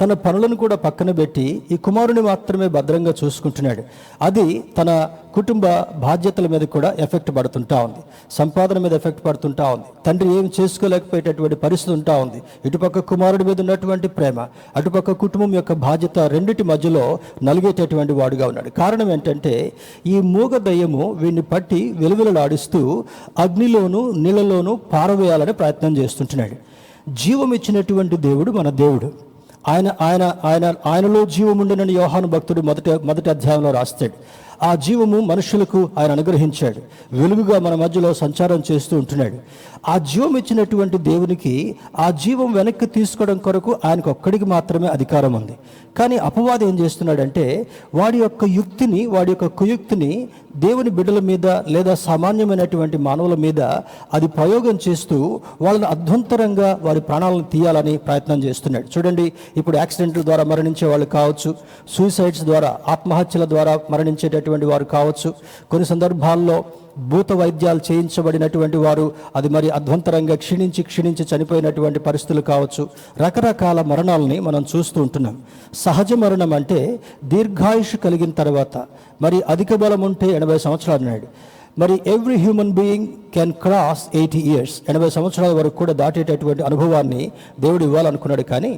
తన పనులను కూడా పక్కన పెట్టి ఈ కుమారుని మాత్రమే భద్రంగా చూసుకుంటున్నాడు. అది తన కుటుంబ బాధ్యతల మీద కూడా ఎఫెక్ట్ పడుతుంటా ఉంది, సంపాదన మీద ఎఫెక్ట్ పడుతుంటా ఉంది. తండ్రి ఏం చేసుకోలేకపోయేటటువంటి పరిస్థితి ఉంటా ఉంది. ఇటుపక్క కుమారుడి మీద ఉన్నటువంటి ప్రేమ, అటుపక్క కుటుంబం యొక్క బాధ్యత, రెండిటి మధ్యలో నలిగేటటువంటి వాడుగా ఉన్నాడు. కారణం ఏంటంటే ఈ మూగ దయ్యము వీడిని పట్టి వెలువెలలాడిస్తూ అగ్నిలోను నీళ్ళలోనూ పారవేయాలని ప్రయత్నం చేస్తుంటున్నాడు. జీవం ఇచ్చినటువంటి దేవుడు మన దేవుడు. ఆయనలో జీవం ఉండనని యోహాను భక్తుడు మొదటి అధ్యాయంలో రాస్తాడు. ఆ జీవము మనుషులకు ఆయన అనుగ్రహించాడు, వెలుగుగా మన మధ్యలో సంచారం చేస్తూ ఉంటున్నాడు. ఆ జీవం ఇచ్చినటువంటి దేవునికి ఆ జీవం వెనక్కి తీసుకోవడం కొరకు ఆయనకు ఒక్కడికి మాత్రమే అధికారం ఉంది. కానీ అపవాది ఏం చేస్తున్నాడంటే వాడి యొక్క యుక్తిని, వాడి యొక్క కుయుక్తిని దేవుని బిడ్డల మీద లేదా సామాన్యమైనటువంటి మానవుల మీద అది ప్రయోగం చేస్తూ వాళ్ళని అధ్వంతరంగా వారి ప్రాణాలను తీయాలని ప్రయత్నం చేస్తున్నాడు. చూడండి, ఇప్పుడు యాక్సిడెంట్ల ద్వారా మరణించే వాళ్ళు కావచ్చు, సూసైడ్స్ ద్వారా, ఆత్మహత్యల ద్వారా మరణించేటటువంటి వారు కావచ్చు, కొన్ని సందర్భాల్లో భూత వైద్యాలు చేయించబడినటువంటి వారు అది మరి అధ్వంతరంగా క్షీణించి చనిపోయినటువంటి పరిస్థితులు కావచ్చు. రకరకాల మరణాలని మనం చూస్తూ ఉంటున్నాం. సహజ మరణం అంటే దీర్ఘాయుష్ కలిగిన తర్వాత, మరి అధిక బలం ఉంటే 80 సంవత్సరాలు అన్నాడు. మరి every human being can cross 80 years, 80 సంవత్సరాల వరకు కూడా దాటేటటువంటి అనుభవాన్ని దేవుడు ఇవ్వాలనుకున్నాడు. కానీ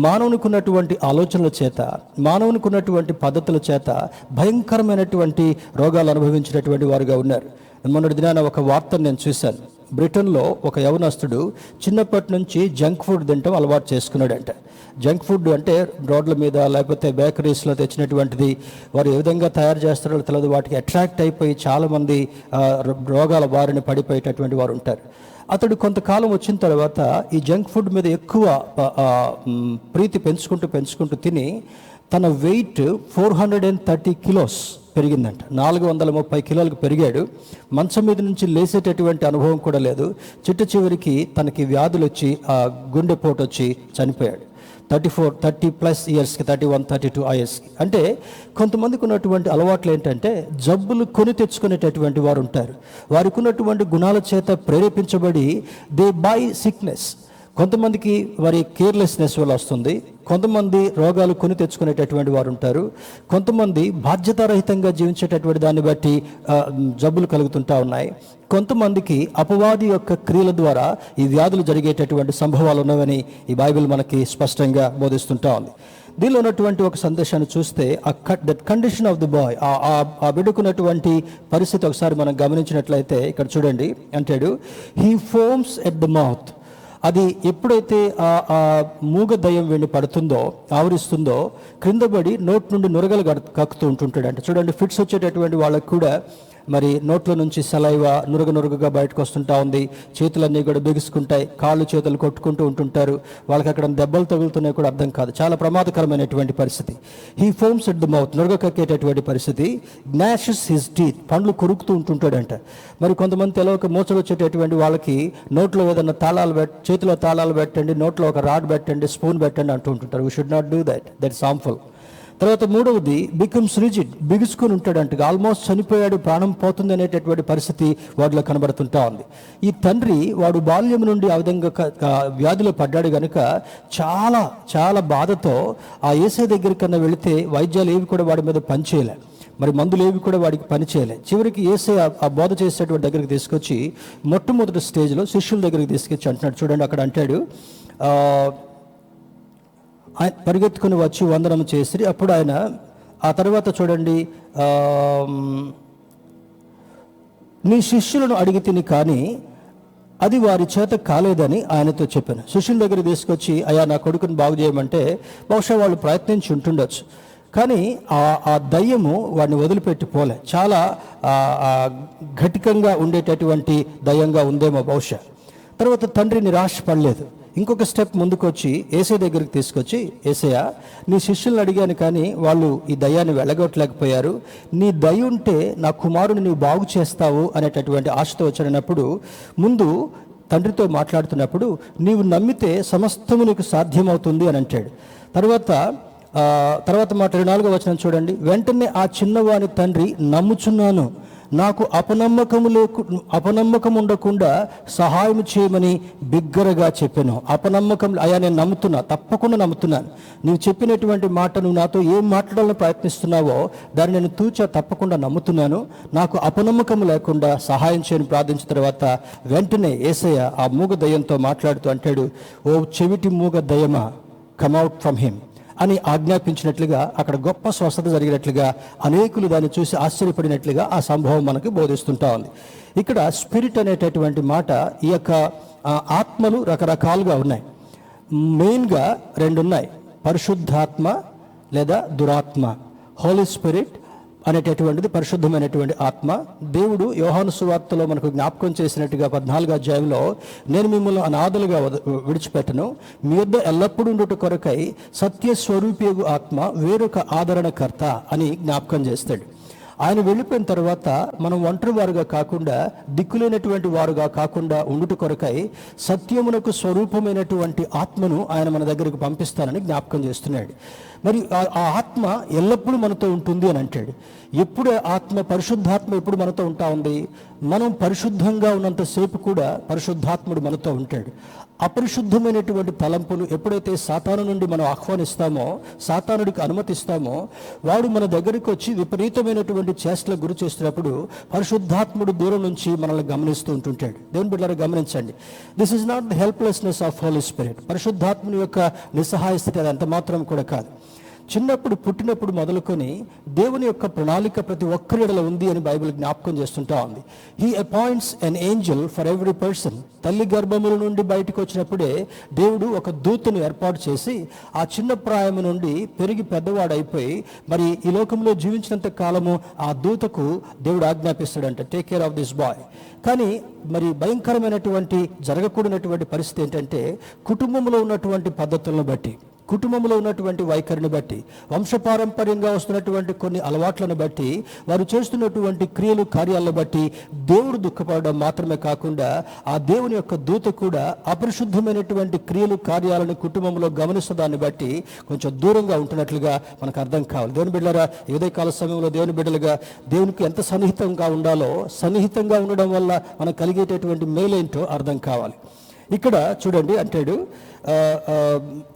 మానవునికి ఉన్నటువంటి ఆలోచనల చేత, మానవునికి ఉన్నటువంటి పద్ధతుల చేత భయంకరమైనటువంటి రోగాలు అనుభవించినటువంటి వారుగా ఉన్నారు. మొన్నటి దినాన ఒక వార్తను నేను చూశాను. బ్రిటన్లో ఒక యవనస్తుడు చిన్నప్పటి నుంచి జంక్ ఫుడ్ తినటం అలవాటు చేసుకున్నాడంట. జంక్ ఫుడ్ అంటే రోడ్ల మీద లేకపోతే బేకరీస్లో తెచ్చినటువంటిది. వారు ఏ విధంగా తయారు చేస్తారో తెలియదు, వాటికి అట్రాక్ట్ అయిపోయి చాలామంది రోగాల బారిన పడిపోయేటటువంటి వారు ఉంటారు. అతడు కొంతకాలం వచ్చిన తర్వాత ఈ జంక్ ఫుడ్ మీద ఎక్కువ ప్రీతి పెంచుకుంటూ తిని తన వెయిట్ 430 kilos పెరిగిందంట. 430 కిలోలకు పెరిగాడు. మంచం మీద నుంచి లేసేటటువంటి అనుభవం కూడా లేదు. చివరికి తనకి వ్యాధులు వచ్చి గుండెపోటు వచ్చి చనిపోయాడు. 30+ yearsకి, 31-32 yearsకి. అంటే కొంతమందికి ఉన్నటువంటి అలవాట్లు ఏంటంటే జబ్బులు కొని తెచ్చుకునేటటువంటి వారు ఉంటారు. వారికి ఉన్నటువంటి గుణాల చేత ప్రేరేపించబడి దే బై సిక్నెస్. కొంతమందికి వారి కేర్లెస్నెస్ వల్ల వస్తుంది, కొంతమంది రోగాలు కొని తెచ్చుకునేటటువంటి వారు ఉంటారు, కొంతమంది బాధ్యతారహితంగా జీవించేటటువంటి దాన్ని బట్టి జబ్బులు కలుగుతుంటా ఉన్నాయి. కొంతమందికి అపవాది యొక్క క్రియల ద్వారా ఈ వ్యాధులు జరిగేటటువంటి సంభవాలు ఉన్నవని ఈ బైబిల్ మనకి స్పష్టంగా బోధిస్తుంటా ఉంది. దీనిలో ఉన్నటువంటి ఒక సందేశాన్ని చూస్తే that condition of the bye, ఆ బిడ్డకున్నటువంటి పరిస్థితి ఒకసారి మనం గమనించినట్లయితే ఇక్కడ చూడండి, అంటాడు he foams at the mouth. అది ఎప్పుడైతే ఆ మూగ దయ్యం వీడిని పడుతుందో, ఆవరిస్తుందో, క్రిందపడి నోటి నుండి నురగలు కక్కుతూ ఉంటుంటాడు. అంటే చూడండి, ఫిట్స్ వచ్చేటటువంటి వాళ్ళకు కూడా మరి నోట్లో నుంచి సలైవా నురగగా బయటకు వస్తుంటా ఉంది. చేతులన్నీ కూడా బిగుసుకుంటాయి, కాళ్ళు చేతులు కొట్టుకుంటూ ఉంటుంటారు. వాళ్ళకి అక్కడ దెబ్బలు తగులుతున్నాయి కూడా అర్థం కాదు. చాలా ప్రమాదకరమైనటువంటి పరిస్థితి. He foams at the mouth, నురగ కక్కేటటువంటి పరిస్థితి. gnashes his teeth, పండ్లు కొరుకుతూ ఉంటుంటాడంట. మరి కొంతమంది తెలవక మోచలు వచ్చేటటువంటి వాళ్ళకి నోట్లో ఏదైనా చేతిలో తాళాలు పెట్టండి, నోట్లో ఒక రాడ్ పెట్టండి, స్పూన్ పెట్టండి అంటూ ఉంటుంటారు. We should not do that's harmful. తర్వాత మూడవది బికమ్స్ రిజిడ్, బిగుసుకొని ఉంటాడంట. ఆల్మోస్ట్ చనిపోయాడు, ప్రాణం పోతుంది అనేటటువంటి పరిస్థితి వాడిలో కనబడుతుంటా ఉంది. ఈ తండ్రి వాడు బాల్యం నుండి ఆ విధంగా వ్యాధిలో పడ్డాడు కనుక చాలా చాలా బాధతో ఆ యేసయ్య దగ్గరికి కన్నా వెళితే వైద్యాలు ఏవి కూడా వాడి మీద పనిచేయలే, మరి మందులు ఏవి కూడా వాడికి పనిచేయలే. చివరికి యేసయ్య ఆ బోధ చేసేటువంటి దగ్గరికి తీసుకొచ్చి మొట్టమొదటి స్టేజ్లో శిష్యుల దగ్గరికి తీసుకొచ్చి అంటున్నాడు. చూడండి, అక్కడ అంటాడు, ఆయన పరిగెత్తుకుని వచ్చి వందనం చేసి, అప్పుడు ఆయన ఆ తర్వాత చూడండి, నీ శిష్యులను అడిగి తిని కానీ అది వారి చేత కాలేదని ఆయనతో చెప్పాను. శిష్యుల దగ్గర తీసుకొచ్చి, అయ్యా నా కొడుకుని బాగు చేయమంటే బహుశా వాళ్ళు ప్రయత్నించి ఉంటుండొచ్చు, కానీ ఆ దయ్యము వాడిని వదిలిపెట్టి పోలే. చాలా ఘటికంగా ఉండేటటువంటి దయ్యంగా ఉందేమో బహుశా. తర్వాత తండ్రి నిరాశపడలేదు. ఇంకొక స్టెప్ ముందుకు వచ్చి యేసయ్య దగ్గరికి తీసుకొచ్చి, యేసయ్య నీ శిష్యులను అడిగాను కానీ వాళ్ళు ఈ దయ్యాన్ని వెళ్ళగొట్టలేకపోయారు, నీ దయ ఉంటే నా కుమారుని నీవు బాగు చేస్తావు అనేటటువంటి ఆశతో వచ్చినప్పుడు ముందు తండ్రితో మాట్లాడుతున్నప్పుడు నీవు నమ్మితే సమస్తము నీకు సాధ్యమవుతుంది అని అంటాడు. తర్వాత మాట 24వ వచనం చూడండి, వెంటనే ఆ చిన్నవాని తండ్రి నమ్ముచున్నాను, నాకు అపనమ్మకం ఉండకుండా సహాయం చేయమని బిగ్గరగా చెప్పాను. అపనమ్మకం అయ్యా, నేను నమ్ముతున్నా, తప్పకుండా నమ్ముతున్నాను. నువ్వు చెప్పినటువంటి మాట, నువ్వు నాతో ఏం మాట్లాడాలని ప్రయత్నిస్తున్నావో దాన్ని నేను తూచా తప్పకుండా నమ్ముతున్నాను. నాకు అపనమ్మకం లేకుండా సహాయం చేయని ప్రార్థించిన తర్వాత వెంటనే యేసయ్య ఆ మూగ దయ్యంతో మాట్లాడుతూ అంటాడు, ఓ చెవిటి మూగ దయ్యమా, కమ్అవుట్ ఫ్రమ్ హిమ్ అని ఆజ్ఞాపించినట్లుగా అక్కడ గొప్ప స్వస్థత జరిగినట్లుగా, అనేకులు దాన్ని చూసి ఆశ్చర్యపడినట్లుగా ఆ సంభవం మనకు బోధిస్తుంటా ఉంది. ఇక్కడ స్పిరిట్ అనేటటువంటి మాట, ఈ యొక్క ఆత్మలు రకరకాలుగా ఉన్నాయి. మెయిన్గా రెండు ఉన్నాయి, పరిశుద్ధాత్మ లేదా దురాత్మ. హోలీ స్పిరిట్ అనేటటువంటిది పరిశుద్ధమైనటువంటి ఆత్మ. దేవుడు యోహాను సువార్తలో మనకు జ్ఞాపకం చేసినట్టుగా 14వ అధ్యాయంలో, నేను మిమ్మల్ని అనాథలుగా విడిచిపెట్టను, మీ యొద్ద ఎల్లప్పుడూ ఉండుట కొరకై సత్యస్వరూపియగు ఆత్మ వేరొక ఆదరణకర్త అని జ్ఞాపకం చేస్తాడు. ఆయన వెళ్ళిపోయిన తర్వాత మనం ఒంటరి వారుగా కాకుండా, దిక్కులేనటువంటి వారుగా కాకుండా ఉండుట కొరకై సత్యమునకు స్వరూపమైనటువంటి ఆత్మను ఆయన మన దగ్గరకు పంపిస్తానని జ్ఞాపకం చేస్తున్నాడు. మరి ఆ ఆత్మ ఎల్లప్పుడూ మనతో ఉంటుంది అని అంటాడు. ఎప్పుడు ఆత్మ, పరిశుద్ధాత్మ ఎప్పుడు మనతో ఉంటా ఉంది? మనం పరిశుద్ధంగా ఉన్నంతసేపు కూడా పరిశుద్ధాత్ముడు మనతో ఉంటాడు. అపరిశుద్ధమైనటువంటి తలంపులు ఎప్పుడైతే సాతాను నుండి మనం ఆహ్వానిస్తామో, సాతానుడికి అనుమతిస్తామో, వాడు మన దగ్గరికి వచ్చి విపరీతమైనటువంటి చేష్టలకు గురి చేస్తున్నప్పుడు పరిశుద్ధాత్ముడు దూరం నుంచి మనల్ని గమనిస్తూ ఉంటుంటాడు. దేవుని బిడ్డలారా గమనించండి, this is not the helplessness of Holy Spirit. పరిశుద్ధాత్ముని యొక్క నిస్సహాయ స్థితి అది అంత మాత్రం కూడా కాదు. చిన్నప్పుడు పుట్టినప్పుడు మొదలుకొని దేవుని యొక్క ప్రణాళిక ప్రతి ఒక్కరి ఎడల ఉంది అని బైబిల్ జ్ఞాపకం చేస్తుంటా ఉంది. He appoints N Angel for every person. తల్లి గర్భముల నుండి బయటకు వచ్చినప్పుడే దేవుడు ఒక దూతను ఏర్పాటు చేసి, ఆ చిన్న ప్రాయము నుండి పెరిగి పెద్దవాడైపోయి మరి ఈ లోకంలో జీవించినంత కాలము ఆ దూతకు దేవుడు ఆజ్ఞాపిస్తాడంట, take care of this boy. కానీ మరి భయంకరమైనటువంటి జరగకూడనటువంటి పరిస్థితి ఏంటంటే, కుటుంబంలో ఉన్నటువంటి పద్ధతులను బట్టి, కుటుంబంలో ఉన్నటువంటి వైఖరిని బట్టి, వంశపారంపర్యంగా వస్తున్నటువంటి కొన్ని అలవాట్లను బట్టి, వారు చేస్తున్నటువంటి క్రియలు కార్యాలను బట్టి దేవుడు దుఃఖపడడం మాత్రమే కాకుండా ఆ దేవుని యొక్క దూత కూడా అపరిశుద్ధమైనటువంటి క్రియలు కార్యాలను కుటుంబంలో గమనిస్తున్న బట్టి కొంచెం దూరంగా ఉంటున్నట్లుగా మనకు అర్థం కావాలి. దేవుని బిడ్డలారా, ఉదయ కాల సమయంలో దేవుని బిడ్డలుగా దేవునికి ఎంత సన్నిహితంగా ఉండాలో, సన్నిహితంగా ఉండడం వల్ల మనకు కలిగేటటువంటి మేలేంటో అర్థం కావాలి. ఇక్కడ చూడండి అంటాడు,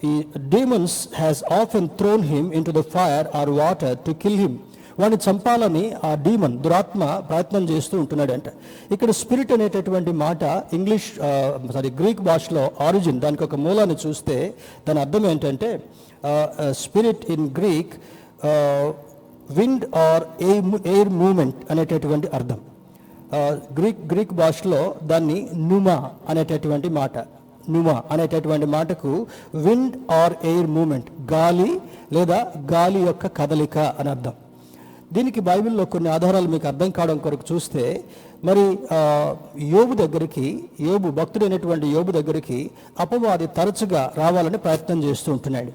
ఈ demons has often thrown him into the fire or water to kill him. వాడిని చంపాలని ఆ డీమన్, దురాత్మ ప్రయత్నం చేస్తూ ఉంటున్నాడంట. ఇక్కడ స్పిరిట్ అనేటటువంటి మాట గ్రీక్ భాషలో ఆరిజిన్, దానికి ఒక మూలాన్ని చూస్తే దాని అర్థం ఏంటంటే, spirit in Greek wind or air movement అనేటటువంటి అర్థం. గ్రీక్ భాషలో దాన్ని నుమా అనేటటువంటి మాట, నుమా అనేటటువంటి మాటకు విండ్ ఆర్ ఎయిర్ మూమెంట్, గాలి లేదా గాలి యొక్క కదలిక అని అర్థం. దీనికి బైబిల్లో కొన్ని ఆధారాలు మీకు అర్థం కావడం కొరకు చూస్తే, మరి యోబు భక్తుడైనటువంటి యోబు దగ్గరికి అపవాది తరచుగా రావాలని ప్రయత్నం చేస్తూ ఉంటున్నాడు.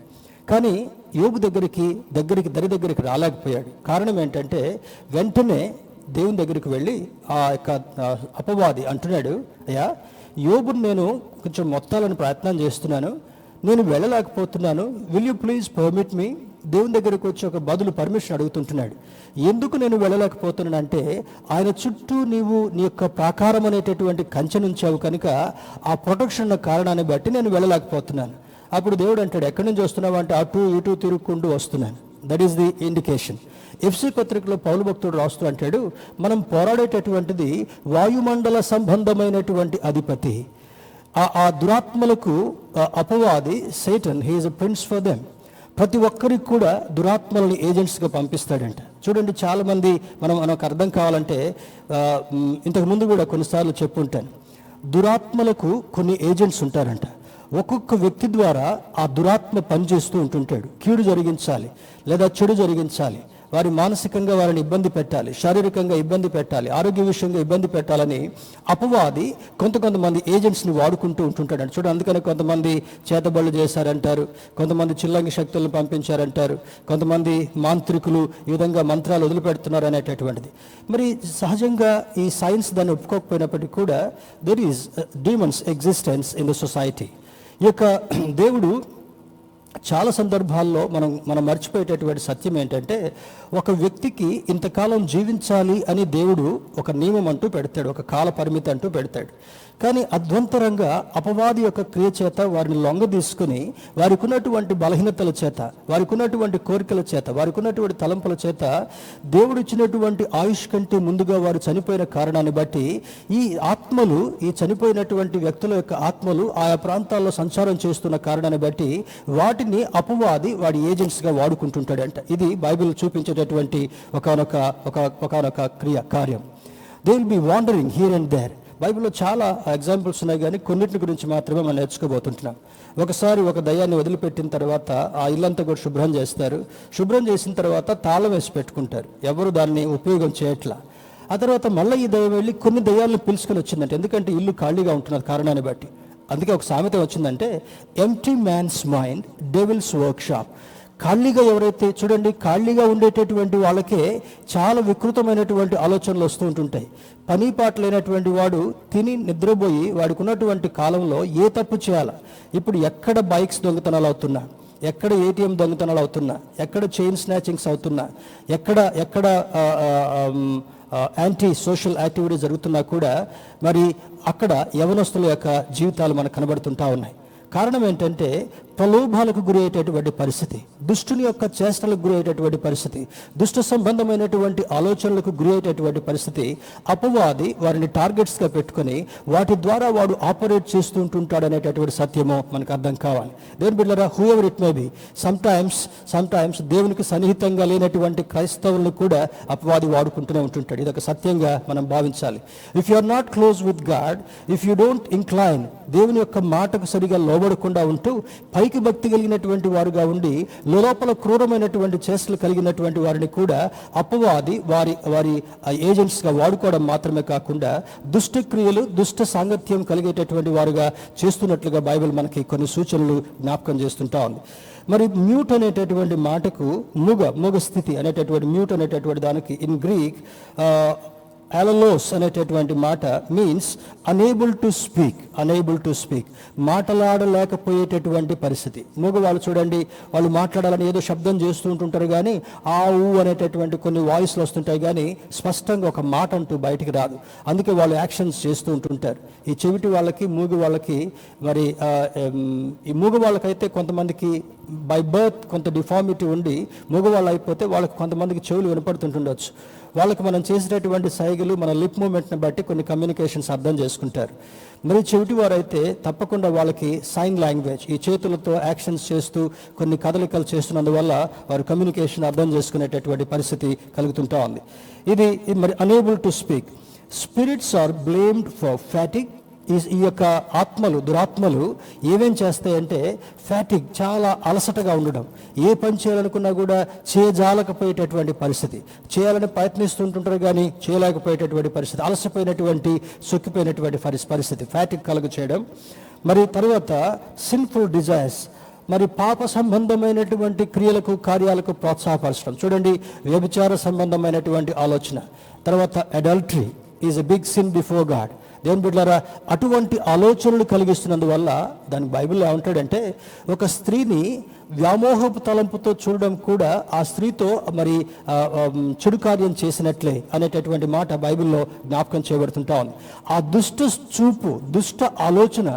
కానీ యోబు దగ్గరికి దగ్గరికి రాలేకపోయాడు. కారణం ఏంటంటే, వెంటనే దేవుని దగ్గరికి వెళ్ళి ఆ యొక్క అపవాది అంటున్నాడు, అయ్యా యోబుని నేను కొంచెం మొత్తాలని ప్రయత్నం చేస్తున్నాను, నేను వెళ్ళలేకపోతున్నాను, will you please permit me. దేవుని దగ్గరికి వచ్చి ఒక బదులు పర్మిషన్ అడుగుతుంటున్నాడు. ఎందుకు నేను వెళ్ళలేకపోతున్నానంటే, ఆయన చుట్టూ నీవు నీ యొక్క ప్రాకారం అనేటటువంటి కంచె నుంచావు కనుక ఆ ప్రొటెక్షన్ కారణాన్ని బట్టి నేను వెళ్ళలేకపోతున్నాను. అప్పుడు దేవుడు అంటాడు, ఎక్కడి నుంచి వస్తున్నావు అంటే, అటు ఇటు తిరుగుకుంటూ వస్తున్నాను. That is the indication. FC పత్రికలో పౌలు భక్తుడు రాస్తూ అంటాడు, మనం పోరాడేటటువంటిది వాయుమండల సంబంధమైనటువంటి అధిపతి. ఆ దురాత్మలకు అపవాది సైటన్, he is a prince for them. ప్రతి ఒక్కరికి కూడా దురాత్మలని ఏజెంట్స్గా పంపిస్తాడంట. చూడండి, చాలామంది మనకు అర్థం కావాలంటే, ఇంతకుముందు కూడా కొన్నిసార్లు చెప్పుంటాను, దురాత్మలకు కొన్ని ఏజెంట్స్ ఉంటారంట. ఒక్కొక్క వ్యక్తి ద్వారా ఆ దురాత్మ పనిచేస్తూ ఉంటుంటాడు. కీడు జరిగించాలి లేదా చెడు జరిగించాలి, వారి మానసికంగా వారిని ఇబ్బంది పెట్టాలి, శారీరకంగా ఇబ్బంది పెట్టాలి, ఆరోగ్య విషయంగా ఇబ్బంది పెట్టాలని అపవాది కొంతమంది ఏజెంట్స్ని వాడుకుంటూ ఉంటుంటాడు. చూడండి, అందుకని కొంతమంది చేతబళ్ళు చేశారంటారు, కొంతమంది చిల్లంగి శక్తులను పంపించారంటారు, కొంతమంది మాంత్రికులు ఈ విధంగా మంత్రాలు వదిలిపెడుతున్నారు అనేటటువంటిది. మరి సహజంగా ఈ సైన్స్ దాన్ని ఒప్పుకోకపోయినప్పటికీ కూడా there is demons existence in the society. ఈ యొక్క దేవుడు చాలా సందర్భాల్లో మనం మర్చిపోయేటటువంటి సత్యం ఏంటంటే, ఒక వ్యక్తికి ఇంతకాలం జీవించాలి అని దేవుడు ఒక నియమం అంటూ పెడతాడు, ఒక కాల పరిమితి అంటూ పెడతాడు. కానీ అధ్వంతరంగా అపవాది యొక్క క్రియ చేత వారిని లొంగ తీసుకుని, వారికి ఉన్నటువంటి బలహీనతల చేత, వారికి ఉన్నటువంటి కోరికల చేత, వారికి ఉన్నటువంటి తలంపుల చేత దేవుడు ఇచ్చినటువంటి ఆయుష్ కంటే ముందుగా వారు చనిపోయిన కారణాన్ని బట్టి ఈ ఆత్మలు, ఈ చనిపోయినటువంటి వ్యక్తుల యొక్క ఆత్మలు ఆయా ప్రాంతాల్లో సంచారం చేస్తున్న కారణాన్ని బట్టి వాటిని అపవాది వాడి ఏజెంట్స్గా వాడుకుంటుంటాడంట. ఇది బైబిల్ చూపించేటటువంటి ఒకనొక కార్యం. They will be wandering here and there. బైబిల్లో చాలా ఎగ్జాంపుల్స్ ఉన్నాయి, కానీ కొన్నింటి గురించి మాత్రమే మనం నేర్చుకోబోతుంటున్నాం. ఒకసారి ఒక దయ్యాన్ని వదిలిపెట్టిన తర్వాత ఆ ఇల్లంతా కూడా శుభ్రం చేస్తారు. శుభ్రం చేసిన తర్వాత తాళం వేసి పెట్టుకుంటారు, ఎవరు దాన్ని ఉపయోగం చేయట్లా. ఆ తర్వాత మళ్ళీ ఈ దయ్యం వెళ్ళి కొన్ని దయ్యాలను పిలుచుకొని వచ్చిందంటే, ఎందుకంటే ఇల్లు ఖాళీగా ఉంటున్నది కారణాన్ని బట్టి. అందుకే ఒక సామెత వచ్చిందంటే, empty man's mind devil's workshop. ఖాళీగా ఎవరైతే, చూడండి, ఖాళీగా ఉండేటటువంటి వాళ్ళకే చాలా వికృతమైనటువంటి ఆలోచనలు వస్తూ ఉంటుంటాయి. పని పాట లేనటువంటి వాడు తిని నిద్రపోయి వాడికి ఉన్నటువంటి కాలంలో ఏ తప్పు చేయాలా, ఇప్పుడు ఎక్కడ బైక్స్ దొంగతనాలు అవుతున్నా, ఎక్కడ ఏటీఎం దొంగతనాలు అవుతున్నా, ఎక్కడ చైన్ స్నాచింగ్స్ అవుతున్నా, ఎక్కడ యాంటీ సోషల్ యాక్టివిటీ జరుగుతున్నా కూడా మరి అక్కడ యవనస్తుల యొక్క జీవితాలు మనకు కనబడుతుంటా ఉన్నాయి. కారణం ఏంటంటే, ప్రలోభాలకు గురయ్యేటటువంటి పరిస్థితి, దుష్టుని యొక్క చేష్టలకు గురయ్యేటటువంటి పరిస్థితి, దుష్ట సంబంధమైనటువంటి ఆలోచనలకు గురయ్యేటటువంటి పరిస్థితి. అపవాది వారిని టార్గెట్స్గా పెట్టుకొని వాటి ద్వారా వాడు ఆపరేట్ చేస్తూ ఉంటుంటాడు అనేటటువంటి సత్యమో మనకు అర్థం కావాలి. దేవుని బిడ్డలారా, who ever it may be, sometimes దేవునికి సన్నిహితంగా లేనటువంటి క్రైస్తవులను కూడా అపవాది వాడుకుంటూనే ఉంటుంటాడు. ఇది ఒక సత్యంగా మనం భావించాలి. If you are not close with God, if you don't incline, దేవుని యొక్క మాటకు సరిగా లోబడకుండా ఉంటూ పైకి భక్తి కలిగినటువంటి వారుగా ఉండి లోపల క్రూరమైనటువంటి చేష్టలు కలిగినటువంటి వారిని కూడా అపవాది వారి ఏజెంట్స్గా వాడుకోవడం మాత్రమే కాకుండా దుష్ట క్రియలు, దుష్ట సాంగత్యం కలిగేటటువంటి వారుగా చేస్తున్నట్లుగా బైబిల్ మనకి కొన్ని సూచనలు జ్ఞాపకం చేస్తుంటా ఉంది. మరి మ్యూట్ అనేటటువంటి మాటకు మూగ స్థితి అనేటటువంటి, మ్యూట్ అనేటటువంటి దానికి ఇన్ గ్రీక్ అలలోస్ అనేటటువంటి మాట మీన్స్ అనేబుల్ టు స్పీక్, మాట్లాడలేకపోయేటటువంటి పరిస్థితి. మూగవాళ్ళు చూడండి, వాళ్ళు మాట్లాడాలని ఏదో శబ్దం చేస్తూ ఉంటుంటారు, కానీ ఆ ఊ అనేటటువంటి కొన్ని వాయిస్లు వస్తుంటాయి, కానీ స్పష్టంగా ఒక మాట అంటూ బయటికి రాదు. అందుకే వాళ్ళు యాక్షన్స్ చేస్తూ ఉంటుంటారు. ఈ చెవిటి వాళ్ళకి, మూగ వాళ్ళకి, మరి ఈ మూగ వాళ్ళకైతే కొంతమందికి బై బర్త్ కొంత డిఫార్మిటీ ఉండి మూగవాళ్ళు అయిపోతే వాళ్ళకి కొంతమందికి చెవులు వినపడుతుంటుండొచ్చు. వాళ్ళకి మనం చేసేటటువంటి సైగలు, మన లిప్ మూమెంట్ని బట్టి కొన్ని కమ్యూనికేషన్స్ అర్థం చేసుకుంటారు. మరి చెవిటి వారైతే తప్పకుండా వాళ్ళకి సైన్ లాంగ్వేజ్, ఈ చేతులతో యాక్షన్స్ చేస్తూ కొన్ని కదలికలు చేస్తున్నందువల్ల వారు కమ్యూనికేషన్ అర్థం చేసుకునేటటువంటి పరిస్థితి కలుగుతుంటా ఉంది. ఇది మరి unable to speak. Spirits are blamed for fatigue. ఈ యొక్క ఆత్మలు, దురాత్మలు ఏమేం చేస్తాయంటే, ఫ్యాటిగ్, చాలా అలసటగా ఉండడం, ఏ పని చేయాలనుకున్నా కూడా చేయజాలకపోయేటటువంటి పరిస్థితి, చేయాలని ప్రయత్నిస్తుంటుంటారు కానీ చేయలేకపోయేటటువంటి పరిస్థితి, అలసిపోయినటువంటి, సొక్కిపోయినటువంటి పరిస్థితి, ఫ్యాటిగ్ కలుగు చేయడం. మరి తర్వాత సిన్ఫుల్ డిజైర్స్, మరి పాప సంబంధమైనటువంటి క్రియలకు, కార్యాలకు ప్రోత్సాహపరచడం. చూడండి, వ్యభిచార సంబంధమైనటువంటి ఆలోచన. తర్వాత adultery is a big sin before God. దేవుని బిడ్డలారా, అటువంటి ఆలోచనలు కలిగిస్తున్నందువల్ల దానికి బైబిల్లో ఏమంటాడంటే, ఒక స్త్రీని వ్యామోహపు తలంపుతో చూడడం కూడా ఆ స్త్రీతో మరి చెడు కార్యం చేసినట్లే అనేటటువంటి మాట బైబిల్లో జ్ఞాపకం చేయబడుతుంటా ఉంది. ఆ దుష్ట చూపు, దుష్ట ఆలోచన,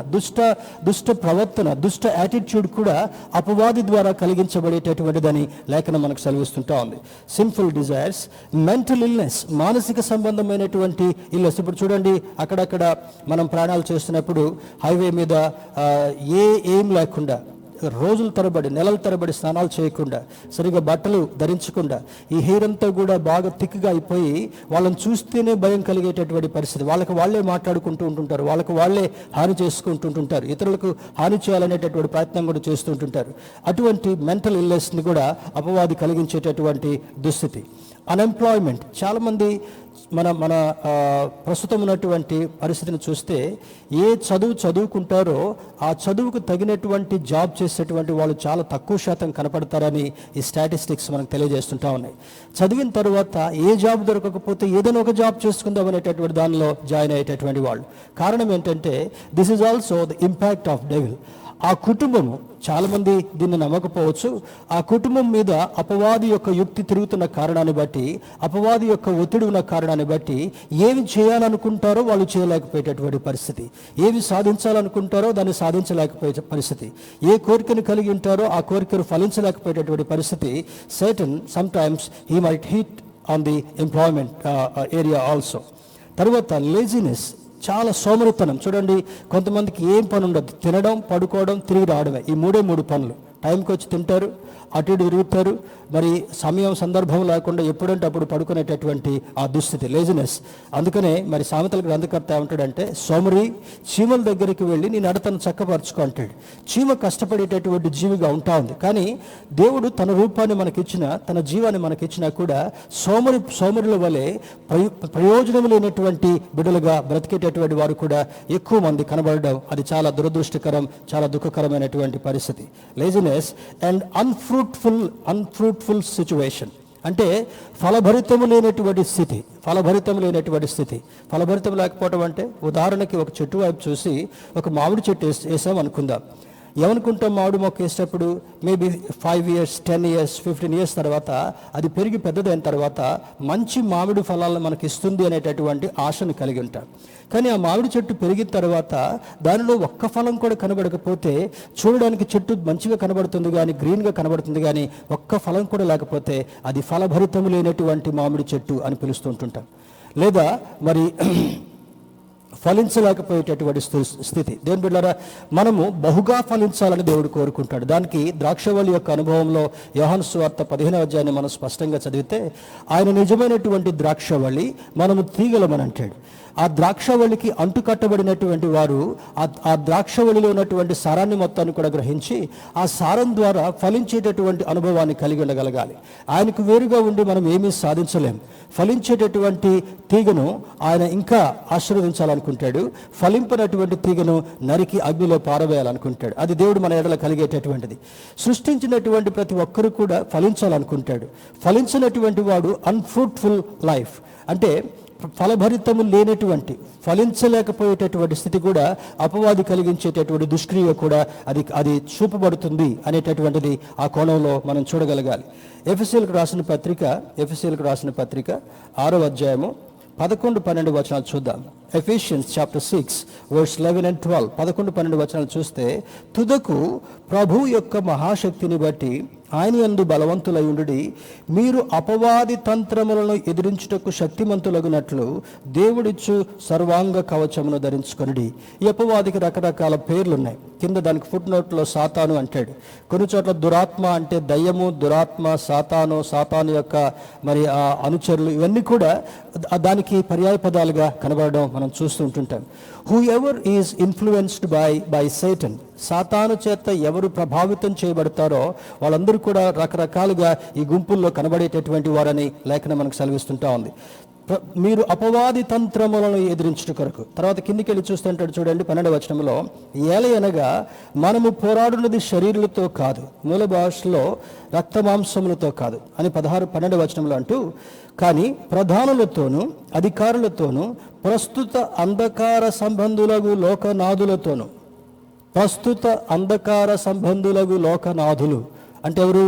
దుష్ట ప్రవర్తన, దుష్ట యాటిట్యూడ్ కూడా అపవాది ద్వారా కలిగించబడేటటువంటిదని లేఖనం మనకు సెలవిస్తుంటా ఉంది. సిన్ఫుల్ డిజైర్స్, మెంటల్ ఇల్నెస్, మానసిక సంబంధమైనటువంటి ఇల్నెస్. ఇప్పుడు చూడండి, అక్కడక్కడ మనం ప్రయాణాలు చేస్తున్నప్పుడు హైవే మీద ఏం లేకుండా, రోజుల తరబడి, నెలల తరబడి స్నానాలు చేయకుండా, సరిగా బట్టలు ధరించకుండా, ఈ హెయిర్ అంతా కూడా బాగా థిక్గా అయిపోయి వాళ్ళని చూస్తేనే భయం కలిగేటటువంటి పరిస్థితి. వాళ్ళకి వాళ్ళే మాట్లాడుకుంటూ ఉంటుంటారు, వాళ్ళకి వాళ్ళే హాని చేసుకుంటుంటుంటారు, ఇతరులకు హాని చేయాలనేటటువంటి ప్రయత్నం కూడా చేస్తూ ఉంటుంటారు. అటువంటి మెంటల్ ఇల్నెస్ని కూడా అపవాది కలిగించేటటువంటి దుస్థితి. అన్ఎంప్లాయ్మెంట్, చాలామంది మన ప్రస్తుతం ఉన్నటువంటి పరిస్థితిని చూస్తే, ఏ చదువుకుంటారో ఆ చదువుకు తగినటువంటి జాబ్ చేసేటువంటి వాళ్ళు చాలా తక్కువ శాతం కనపడతారని ఈ స్టాటిస్టిక్స్ మనకు తెలియజేస్తుంటా ఉన్నాయి. చదివిన తర్వాత ఏ జాబ్ దొరకకపోతే ఏదైనా ఒక జాబ్ చేసుకుందాం అనేటటువంటి దానిలో జాయిన్ అయ్యేటటువంటి వాళ్ళు. కారణం ఏంటంటే, this is also the impact of devil. ఆ కుటుంబము, చాలామంది దీన్ని నమ్మకపోవచ్చు, ఆ కుటుంబం మీద అపవాది యొక్క యుక్తి తిరుగుతున్న కారణాన్ని బట్టి, అపవాది యొక్క ఒత్తిడి ఉన్న కారణాన్ని బట్టి ఏమి చేయాలనుకుంటారో వాళ్ళు చేయలేకపోయేటటువంటి పరిస్థితి, ఏమి సాధించాలనుకుంటారో దాన్ని సాధించలేకపోయే పరిస్థితి, ఏ కోరికను కలిగి ఉంటారో ఆ కోరికను ఫలించలేకపోయేటటువంటి పరిస్థితి. Satan sometimes he might hit on the employment area also. తర్వాత లేజినెస్, చాలా సోమరితనం. చూడండి, కొంతమందికి ఏం పని ఉండదు, తినడం, పడుకోవడం, తిరిగి రావడమే. ఈ మూడు పనులు. టైంకి వచ్చి తింటారు, అటు ఇటు తిరుగుతారు, మరి సమయం సందర్భం లేకుండా ఎప్పుడంటే అప్పుడు పడుకునేటటువంటి ఆ దుస్థితి, లేజినెస్. అందుకనే మరి సామెతల గ్రంథకర్త ఏమంటాడంటే, సోమరి చీమల దగ్గరికి వెళ్ళి నీ నడతను చక్కపరచుకో అంటాడు. చీమ కష్టపడేటటువంటి జీవిగా ఉంటా ఉంది, కానీ దేవుడు తన రూపాన్ని మనకిచ్చిన, తన జీవాన్ని మనకిచ్చినా కూడా సోమరుల వలె ప్రయోజనం లేనటువంటి బిడ్డలుగా బ్రతికేటటువంటి వారు కూడా ఎక్కువ మంది కనబడడం, అది చాలా దురదృష్టకరం, చాలా దుఃఖకరమైనటువంటి పరిస్థితి. లేజినెస్ అండ్ అన్ఫ్రూట్ఫుల్ సిచ్యువేషన్, అంటే ఫలభరితము లేనటువంటి స్థితి. ఫలభరితం లేకపోవడం అంటే, ఉదాహరణకి ఒక చెట్టు వైపు చూసి ఒక మామిడి చెట్టు వేసాం అనుకుందాం. ఏమనుకుంటాం, మామిడి మొక్క వేసేటప్పుడు మేబీ 5 years, 10 years, 15 years తర్వాత అది పెరిగి పెద్దదైన తర్వాత మంచి మామిడి ఫలాలను మనకి ఇస్తుంది అనేటటువంటి ఆశను కలిగి ఉంటాం. కానీ ఆ మామిడి చెట్టు పెరిగిన తర్వాత దానిలో ఒక్క ఫలం కూడా కనబడకపోతే, చూడడానికి చెట్టు మంచిగా కనబడుతుంది కానీ, గ్రీన్గా కనబడుతుంది కానీ, ఒక్క ఫలం కూడా లేకపోతే అది ఫలభరితం లేనటువంటి మామిడి చెట్టు అని పిలుస్తుంటుంటాం. లేదా మరి ఫలించలేకపోయేటటువంటి స్థితి. దేవుని బిడ్డలారా, మనము బహుగా ఫలించాలని దేవుడు కోరుకుంటాడు. దానికి ద్రాక్షవల్లి యొక్క అనుభవంలో యోహాను సువార్త 15వ అధ్యాయాన్ని మనం స్పష్టంగా చదివితే, ఆయన నిజమైనటువంటి ద్రాక్షవల్లి, మనము తీగలమని అంటాడు. ఆ ద్రాక్షవల్లికి అంటుకట్టబడినటువంటి వారు ఆ ద్రాక్షవల్లిలో ఉన్నటువంటి సారాన్ని మొత్తాన్ని కూడా గ్రహించి ఆ సారం ద్వారా ఫలించేటటువంటి అనుభవాన్ని కలిగి ఉండగలగాలి. ఆయనకు వేరుగా ఉండి మనం ఏమీ సాధించలేం. ఫలించేటటువంటి తీగను ఆయన ఇంకా ఆశీర్వదించాలనుకుంటాడు, ఫలింపనటువంటి తీగను నరికి అగ్నిలో పారవేయాలనుకుంటాడు. అది దేవుడు మన ఎడల కలిగేటటువంటిది. సృష్టించినటువంటి ప్రతి ఒక్కరు కూడా ఫలించాలనుకుంటాడు. ఫలించినటువంటి వాడు అన్ఫ్రూట్ఫుల్ లైఫ్, అంటే ఫలభరితము లేనటువంటి, ఫలించలేకపోయేటటువంటి స్థితి కూడా అపవాది కలిగించేటటువంటి దుష్క్రియ కూడా అది చూపబడుతుంది అనేటటువంటిది ఆ కోణంలో మనం చూడగలగాలి. ఎఫెసీయులకు రాసిన పత్రిక 6వ అధ్యాయము 11-12 వచనాలు చూద్దాం. Ephesians chapter 6 verse 11 and 12. 11-12 వచనాలు చూస్తే, తుదకు ప్రభు యొక్క మహాశక్తిని బట్టి ఆయన యందు బలవంతులై ఉండుడి, మీరు అపవాది తంత్రములను ఎదిరించుటకు శక్తిమంతులగునట్లు దేవుడిచ్చు సర్వాంగ కవచమును ధరించుకొనుడి. ఈ అపవాదికి రకరకాల పేర్లున్నాయి. కింద దానికి ఫుట్ నోట్లో సాతాను అంటాడు. కొన్ని చోట్ల దురాత్మ అంటే దయ్యము, దురాత్మ, సాతాను యొక్క మరి ఆ అనుచరులు, ఇవన్నీ కూడా దానికి పర్యాయ పదాలుగా కనబడడం మనం చూస్తూ ఉంటుంటాం. Whoever is influenced by Satan, సాతాను చేత ఎవరు ప్రభావితం చేయబడతారో వాళ్ళందరూ కూడా రకరకాలుగా ఈ గుంపుల్లో కనబడేటటువంటి వారని లేఖనం మనకు సెలవిస్తుంటా ఉంది. మీరు అపవాది తంత్రములను ఎదిరించుట కొరకు. తర్వాత కిందికి వెళ్ళి చూస్తుంటాడు చూడండి 12వ వచనంలో, ఏలయనగా మనము పోరాడున్నది శరీరులతో కాదు, మూల భాషలో రక్తమాంసములతో కాదు అని 12వ వచనంలో అంటూ, కానీ ప్రధానులతోనూ అధికారులతోనూ ప్రస్తుత అంధకార సంబంధులకు లోకనాథులు అంటే ఎవరు?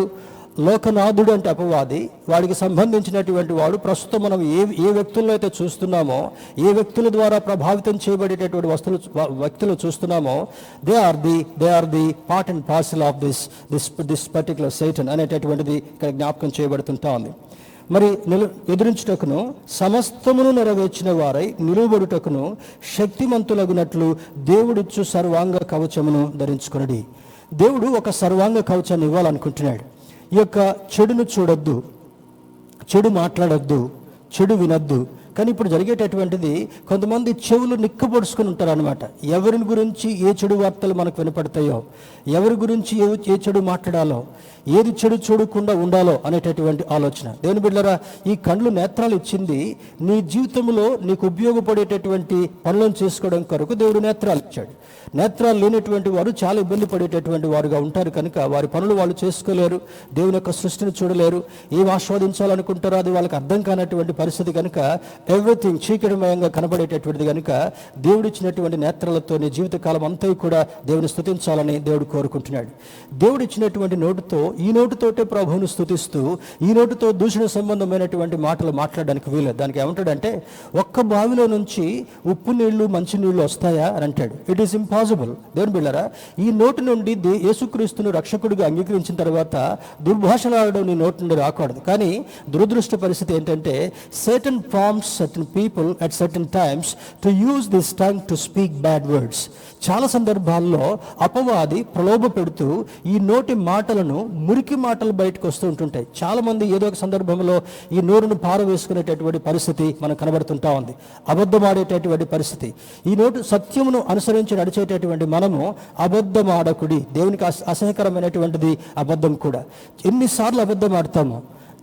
లోకనాథుడు అంటే అపవాది. వాడికి సంబంధించినటువంటి వాడు ప్రస్తుతం మనం ఏ వ్యక్తుల్లో అయితే చూస్తున్నామో, ఏ వ్యక్తుల ద్వారా ప్రభావితం చేయబడేటటువంటి వ్యక్తులు చూస్తున్నామో, they are the part and parcel of this particular Satan అనేటటువంటిది ఇక్కడ జ్ఞాపకం చేయబడుతుంటా ఉంది. మరి ఎదురించుటకును సమస్తమును నెరవేర్చిన వారై నిలువబడుటకును శక్తిమంతులగునట్లు దేవుడిచ్చు సర్వాంగ కవచమును ధరించుకొనుడి. దేవుడు ఒక సర్వాంగ కవచాన్ని ఇవ్వాలనుకుంటున్నాడు. ఈ యొక్క చెడును చూడొద్దు, చెడు మాట్లాడొద్దు, చెడు వినొద్దు. కానీ ఇప్పుడు జరిగేటటువంటిది, కొంతమంది చెవులు నిక్కబొడుచుకుని ఉంటారు అనమాట. ఎవరి గురించి ఏ చెడు వార్తలు మనకు వినపడతాయో, ఎవరి గురించి ఏ చెడు మాట్లాడాలో, ఏది చెడు చూడకుండా ఉండాలో అనేటటువంటి ఆలోచన. దేవుని బిడ్డలారా, ఈ కండ్లు నేత్రాలు ఇచ్చింది నీ జీవితంలో నీకు ఉపయోగపడేటటువంటి పనులను చేసుకోవడం కొరకు దేవుడు నేత్రాలు ఇచ్చాడు. నేత్రాలు లేనటువంటి వారు చాలా ఇబ్బంది పడేటటువంటి వారుగా ఉంటారు కనుక వారి పనులు వాళ్ళు చేసుకోలేరు, దేవుని యొక్క సృష్టిని చూడలేరు, ఏం ఆస్వాదించాలనుకుంటారో అది వాళ్ళకి అర్థం కానటువంటి పరిస్థితి కనుక ఎవ్రీథింగ్ చీకటిమయంగా కనబడేటటువంటిది కనుక దేవుడిచ్చినటువంటి నేత్రాలతో నీ జీవితకాలం అంతా కూడా దేవుని స్తుతించాలని దేవుడు కోరుకుంటున్నాడు. దేవుడిచ్చినటువంటి నోటితో, ఈ నోటితోటే ప్రభువును స్తుతిస్తూ ఈ నోటితో దూషణ సంబంధమైనటువంటి మాటలు మాట్లాడడానికి వీలేదు. దానికి ఏమంటాడంటే, ఒక్క బావిలో నుంచి ఉప్పు నీళ్లు మంచి నీళ్లు వస్తాయా అని అంటాడు. It is impossible. దేవుని బిళ్ళరా, ఈ నోటి నుండి యేసుక్రీస్తును రక్షకుడిగా అంగీకరించిన తర్వాత దుర్భాషలాడడం నీ నోటి నుండి రాకూడదు. కానీ దురదృష్ట పరిస్థితి ఏంటంటే, Satan prompts certain people at certain times to use this tongue to speak bad words. చాలా సందర్భాల్లో అపవాది ప్రలోభ పెడుతూ ఈ నోటి మాటలను, మురికి మాటలు బయటకు వస్తూ ఉంటుంటాయి. చాలా మంది ఏదో ఒక సందర్భంలో ఈ నోరును పారవేసుకునేటటువంటి పరిస్థితి మనకు కనబడుతుంటా ఉంది. అబద్ధమాడేటటువంటి పరిస్థితి. ఈ నోటు సత్యమును అనుసరించి నడిచేటటువంటి మనము అబద్ధమాడకుడి. దేవునికి అసహ్యకరమైనటువంటిది అబద్ధం కూడా. ఎన్నిసార్లు అబద్ధం ఆడతాము?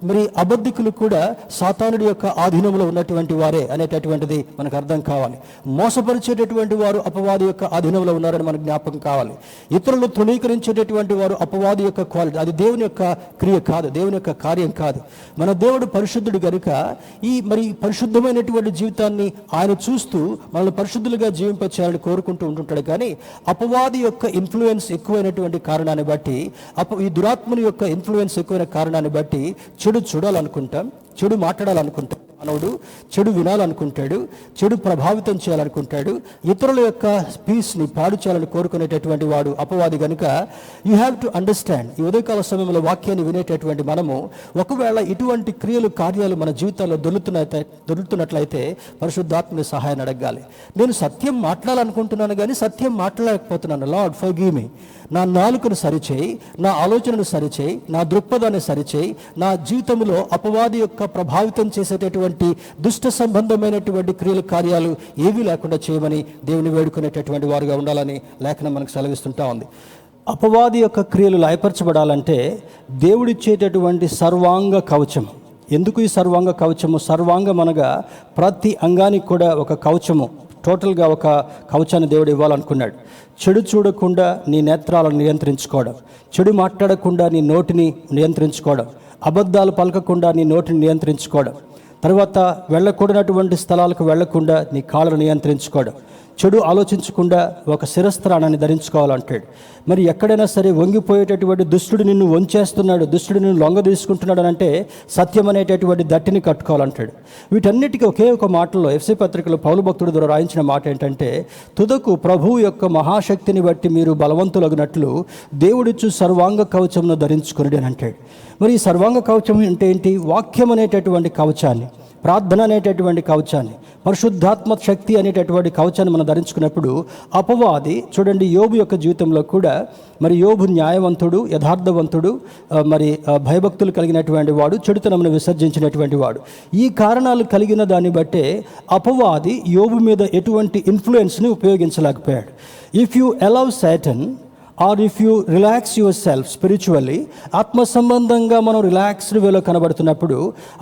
మరి అబద్ధికులు కూడా సాతానుడి యొక్క ఆధీనంలో ఉన్నటువంటి వారే అనేటటువంటిది మనకు అర్థం కావాలి. మోసపరిచేటటువంటి వారు అపవాది యొక్క ఆధీనంలో ఉన్నారని మనకు జ్ఞాపకం కావాలి. ఇతరులు తృణీకరించేటటువంటి వారు అపవాది యొక్క క్వాలిటీ. అది దేవుని యొక్క క్రియ కాదు, దేవుని యొక్క కార్యం కాదు. మన దేవుడు పరిశుద్ధుడు కనుక ఈ పరిశుద్ధమైనటువంటి జీవితాన్ని ఆయన చూస్తూ మనల్ని పరిశుద్ధులుగా జీవింపచేయాలని కోరుకుంటూ ఉంటుంటాడు. కానీ అపవాది యొక్క ఇన్ఫ్లుయెన్స్ ఎక్కువైనటువంటి కారణాన్ని బట్టి, ఈ దురాత్మని యొక్క ఇన్ఫ్లుయెన్స్ ఎక్కువైన కారణాన్ని బట్టి చెడు చూడాలనుకుంటాం, చెడు మాట్లాడాలనుకుంటాం. మానవుడు చెడు వినాలనుకుంటాడు, చెడు ప్రభావితం చేయాలనుకుంటాడు, ఇతరుల యొక్క పీస్ని పాడు చేయాలని కోరుకునేటటువంటి వాడు అపవాది కనుక యూ హ్యావ్ టు అండర్స్టాండ్. ఈ ఉదయకాల సమయంలో వాక్యాన్ని వినేటటువంటి మనము ఒకవేళ ఇటువంటి క్రియలు, కార్యాలు మన జీవితాల్లో దొరుకుతున్నట్లయితే పరిశుద్ధాత్మని సహాయాన్ని అడగాలి. నేను సత్యం మాట్లాడాలనుకుంటున్నాను కానీ సత్యం మాట్లాడలేకపోతున్నాను. Lord forgive me. నా నాలుకను సరిచేయి, నా ఆలోచనను సరిచేయి, నా దృక్పథాన్ని సరిచేయి, నా జీవితంలో అపవాది యొక్క ప్రభావితం చేసేటటువంటి దుష్ట సంబంధమైనటువంటి క్రియలు, కార్యాలు ఏవీ లేకుండా చేయమని దేవుని వేడుకునేటటువంటి వారుగా ఉండాలని లేఖనం మనకు సెలవిస్తుంటా ఉంది. అపవాది యొక్క క్రియలు లయపరచబడాలంటే దేవుడిచ్చేటటువంటి సర్వాంగ కవచం. ఎందుకు ఈ సర్వాంగ కవచము? సర్వాంగం అనగా ప్రతి అంగానికి కూడా ఒక కవచము, టోటల్గా ఒక కవచాన్ని దేవుడు ఇవ్వాలనుకున్నాడు. చెడు చూడకుండా నీ నేత్రాలను నియంత్రించుకోవడం, చెడు మాట్లాడకుండా నీ నోటిని నియంత్రించుకోవడం, అబద్ధాలు పలకకుండా నీ నోటిని నియంత్రించుకోవడం, తర్వాత వెళ్ళకూడనటువంటి స్థలాలకు వెళ్లకుండా నీ కాళ్ళను నియంత్రించుకోవడం, చెడు ఆలోచించకుండా ఒక శిరస్త్రాణాన్ని ధరించుకోవాలంటాడు. మరి ఎక్కడైనా సరే వంగిపోయేటటువంటి దుష్టుడు నిన్ను వంచేస్తున్నాడు, దుష్టుడు నిన్ను లొంగ తీసుకుంటున్నాడు అని అంటే సత్యం అనేటటువంటి దట్టిని కట్టుకోవాలంటాడు. వీటన్నిటికీ ఒకే ఒక మాటలో ఎఫ్సీ పత్రికలో పౌలు భక్తుడి ద్వారా రాయించిన మాట ఏంటంటే, తుదకు ప్రభువు యొక్క మహాశక్తిని బట్టి మీరు బలవంతులగినట్లు దేవుడిచ్చు సర్వాంగ కవచమును ధరించుకుని అని అంటాడు. మరి ఈ సర్వాంగ కవచం అంటే ఏంటి? వాక్యం అనేటటువంటి కవచాన్ని, ప్రార్థన అనేటటువంటి కవచాన్ని, పరిశుద్ధాత్మ శక్తి అనేటటువంటి కవచాన్ని మనం ధరించుకున్నప్పుడు అపవాది చూడండి, యోబు యొక్క జీవితంలో కూడా మరి యోబు న్యాయవంతుడు, యథార్థవంతుడు, మరి భయభక్తులు కలిగినటువంటి వాడు, చెడుతనమును విసర్జించినటువంటి వాడు. ఈ కారణాలు కలిగిన దాన్ని బట్టే అపవాది యోబు మీద ఎటువంటి ఇన్ఫ్లుయెన్స్ని ఉపయోగించలేకపోయాడు. If you allow Satan or if you relax yourself spiritually, ఆత్మ సంబంధంగా మనం రిలాక్స్డ్ వేలో కనబడుతున్నప్పుడు,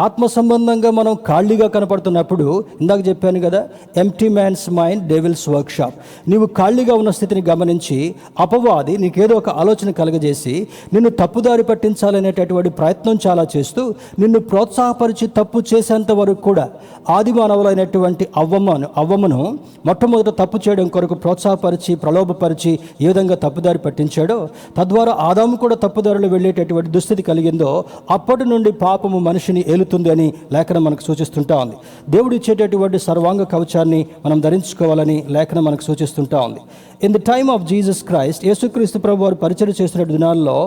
ఆత్మ సంబంధంగా మనం ఖాళీగా కనపడుతున్నప్పుడు, ఇందాక చెప్పాను కదా, empty man's mind devil's workshop. నీవు ఖాళీగా ఉన్న స్థితిని గమనించి అపవాది నీకేదో ఒక ఆలోచన కలగజేసి నిన్ను తప్పుదారి పట్టించాలనేటటువంటి ప్రయత్నం చాలా చేస్తూ నిన్ను ప్రోత్సాహపరిచి తప్పు చేసేంత వరకు కూడా ఆది మానవులైనటువంటి అవ్వమును మొట్టమొదట తప్పు చేయడం కొరకు ప్రోత్సాహపరిచి, ప్రలోభపరిచి ఏ విధంగా తప్పుదారి పట్టించాడో, తద్వారా ఆదాము కూడా తప్పుదారులు వెళ్ళేటటువంటి దుస్థితి కలిగిందో, అప్పటి నుండి పాపము మనిషిని ఏలుతుంది అని లేఖనం మనకు సూచిస్తుంటా ఉంది. దేవుడు ఇచ్చేటటువంటి సర్వాంగ కవచాన్ని మనం ధరించుకోవాలని లేఖనం మనకు సూచిస్తుంటా ఉంది. In the time of Jesus Christ, యేసుక్రీస్తు ప్రభు వారు పరిచయం చేసిన దినాల్లో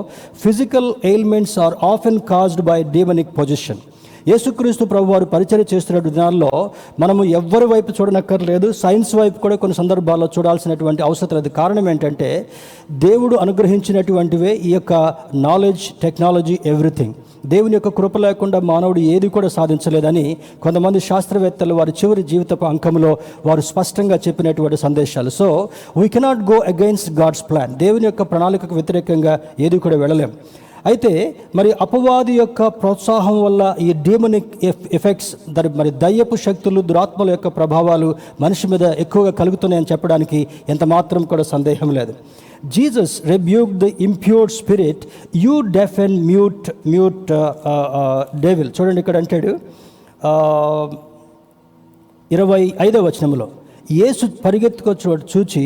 physical ailments are often caused by demonic position. యేసుక్రీస్తు ప్రభు వారు పరిచయం చేస్తున్న దినాల్లో మనము ఎవ్వరి వైపు చూడనక్కర్లేదు, సైన్స్ వైపు కూడా కొన్ని సందర్భాల్లో చూడాల్సినటువంటి అవసరం లేదు. కారణం ఏంటంటే దేవుడు అనుగ్రహించినటువంటివే ఈ యొక్క నాలెడ్జ్, టెక్నాలజీ, ఎవ్రీథింగ్. దేవుని యొక్క కృప లేకుండా మానవుడు ఏది కూడా సాధించలేదని కొంతమంది శాస్త్రవేత్తలు వారి చివరి జీవితపు అంకంలో వారు స్పష్టంగా చెప్పినటువంటి సందేశాలు. So we cannot go against God's plan. దేవుని యొక్క ప్రణాళికకు వ్యతిరేకంగా ఏది కూడా వెళ్ళలేం. అయితే మరి అపవాది యొక్క ప్రోత్సాహం వల్ల ఈ డీమనిక్ ఎఫెక్ట్స్, మరి దయ్యపు శక్తులు, దురాత్మల యొక్క ప్రభావాలు మనిషి మీద ఎక్కువగా కలుగుతున్నాయని చెప్పడానికి ఎంత మాత్రం కూడా సందేహం లేదు. Jesus rebuked the impure spirit, you deaf and mute devil. చూడండి, ఇక్కడ అంటాడు, 25వ వచనంలో యేసు పరిగెత్తుకొచ్చి చూచి,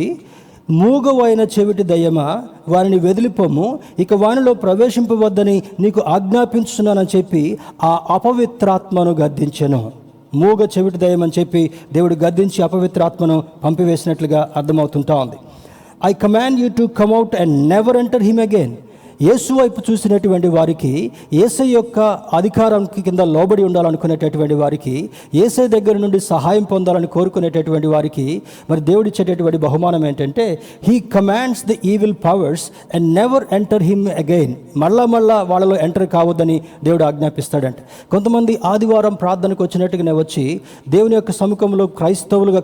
మూగవైన చెవిటి దయ్యమా వారిని వెదిలిపోము, ఇక వానిలో ప్రవేశింపవద్దని నీకు ఆజ్ఞాపించున్నానని చెప్పి ఆ అపవిత్రాత్మను గద్దించెను. మూగ చెవిటి దయ్యం అని చెప్పి దేవుడు గద్దించి అపవిత్రాత్మను పంపివేసినట్లుగా అర్థమవుతుంటా ఉంది. I command you to come out and never enter him again. యేసు వైపు చూసినటువంటి వారికి, యేసై యొక్క అధికారం కింద లోబడి ఉండాలనుకునేటటువంటి వారికి, యేసై దగ్గర నుండి సహాయం పొందాలని కోరుకునేటటువంటి వారికి మరి దేవుడిచ్చేటటువంటి బహుమానం ఏంటంటే, he commands the evil powers and never enter him again. మళ్ళా వాళ్ళలో ఎంటర్ కావద్దని దేవుడు ఆజ్ఞాపిస్తాడంట. కొంతమంది ఆదివారం ప్రార్థనకు వచ్చినట్టుగానే వచ్చి దేవుని యొక్క సముఖంలో క్రైస్తవులుగా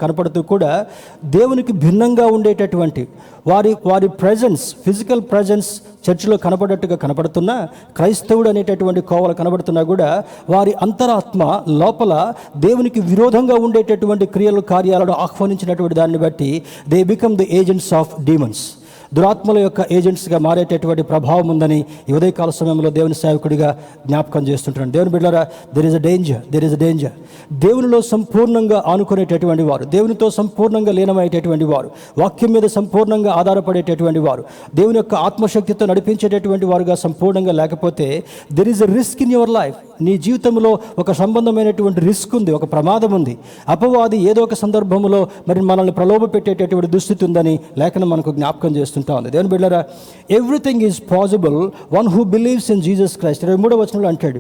కనపడుతూ కూడా దేవునికి భిన్నంగా ఉండేటటువంటి వారి ప్రజెన్స్, ఫిజికల్ ప్రజెన్స్ చర్చిలో కనపడట్టుగా కనపడుతున్నా, క్రైస్తవుడు అనేటటువంటి కోవలు కనబడుతున్నా కూడా వారి అంతరాత్మ లోపల దేవునికి విరోధంగా ఉండేటటువంటి క్రియలు, కార్యాలను ఆహ్వానించినటువంటి దాన్ని బట్టి they become the agents of demons. దురాత్మల యొక్క ఏజెంట్స్గా మారేటటువంటి ప్రభావం ఉందని ఈ ఉదయకాల సమయంలో దేవుని సేవకుడిగా జ్ఞాపకం చేస్తుంటున్నాను. దేవుని బిడ్డలారా, దెర్ ఇస్ అ డేంజర్. దేవునిలో సంపూర్ణంగా ఆనుకునేటటువంటి వారు, దేవునితో సంపూర్ణంగా లీనమయ్యేటటువంటి వారు, వాక్యం మీద సంపూర్ణంగా ఆధారపడేటటువంటి వారు, దేవుని యొక్క ఆత్మశక్తితో నడిపించేటటువంటి వారుగా సంపూర్ణంగా లేకపోతే there is a risk in your life. నీ జీవితంలో ఒక సంబంధమైనటువంటి రిస్క్ ఉంది, ఒక ప్రమాదం ఉంది. అపవాది ఏదో ఒక సందర్భంలో మరి మనల్ని ప్రలోభ పెట్టేటటువంటి దుస్థితి ఉందని లేఖనం మనకు జ్ఞాపకం చేస్తుంటా ఉంది. దేవుని బిడ్డలారా, everything is possible one who believes in Jesus Christ. 23వ వచనంలో అంటాడు,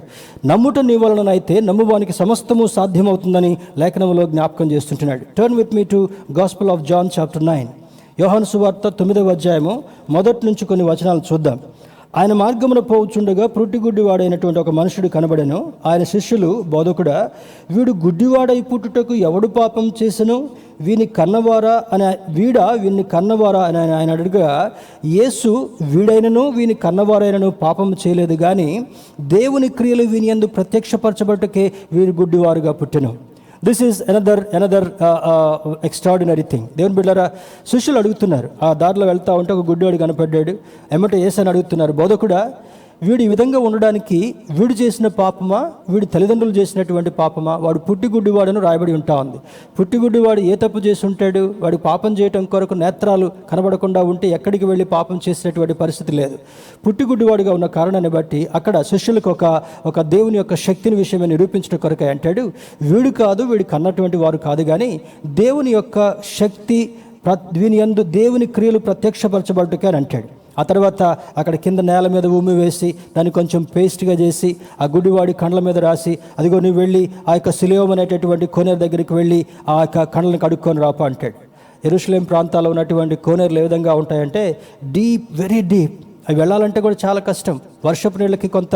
నమ్ముట నీ వలనైతే నమ్మువానికి సమస్తము సాధ్యమవుతుందని లేఖనంలో జ్ఞాపకం చేస్తుంటున్నాడు. Turn with me to gospel of John chapter 9. యోహాను సువార్త 9వ అధ్యాయము మొదటి నుంచి కొన్ని వచనాలు చూద్దాం. ఆయన మార్గమున పోవుచుండగా పుట్టిగుడ్డి వాడైనటువంటి ఒక మనుషుడు కనబడెను. ఆయన శిష్యులు, బోధకుడా, వీడు గుడ్డివాడై పుట్టుటకు ఎవడు పాపం చేసెను? వీని కన్నవారా అని ఆయన అడుగుగా, యేసు, వీడైనను వీని కన్నవారైనను పాపం చేయలేదు, కానీ దేవుని క్రియలు వీని యందు ప్రత్యక్షపరచబట్టుకే వీరు గుడ్డివారుగా పుట్టెను. This is another extraordinary thing. దేవుని బిడ్డలారా, శిష్యులు అడుగుతున్నారు, ఆ దారిలో వెళ్తా ఉంటే ఒక గుడ్డివాడు కనపడ్డాడు. ఎమ్మటే యేసని అడుగుతున్నారు, బోధకుడా, వీడు ఈ విధంగా ఉండడానికి వీడు చేసిన పాపమా, వీడి తల్లిదండ్రులు చేసినటువంటి పాపమా? వాడు పుట్టిగుడ్డివాడని రాయబడి ఉంటా ఉంది. పుట్టిగుడ్డివాడు ఏ తప్పు చేసి ఉంటాడు? వాడు పాపం చేయటం కొరకు నేత్రాలు కనబడకుండా ఉంటే ఎక్కడికి వెళ్ళి పాపం చేసేటువంటి పరిస్థితి లేదు. పుట్టిగుడ్డివాడుగా ఉన్న కారణాన్ని బట్టి అక్కడ శిష్యులకు ఒక దేవుని యొక్క శక్తిని విషయమే నిరూపించడం కొరకే అంటాడు, వీడు కాదు, వీడు కన్నటువంటి వారు కాదు, కానీ దేవుని యొక్క శక్తి వీని యందు దేవుని క్రియలు ప్రత్యక్షపరచబడ్డకే అని అంటాడు. ఆ తర్వాత అక్కడ కింద నేల మీద ఉమ్మి వేసి దాన్ని కొంచెం పేస్ట్గా చేసి ఆ గుడ్డివాడి కండ్ల మీద రాసి, అదిగో నువ్వు వెళ్ళి ఆ యొక్క సిలోం అనేటటువంటి కోనేరు దగ్గరికి వెళ్ళి ఆ యొక్క కండ్లను కడుక్కొని రాపా అంటాడు. యెరూషలేం ప్రాంతాల్లో ఉన్నటువంటి కోనేరులు ఏ విధంగా ఉంటాయంటే డీప్, వెరీ డీప్. అవి వెళ్ళాలంటే కూడా చాలా కష్టం. వర్షపు నీళ్ళకి కొంత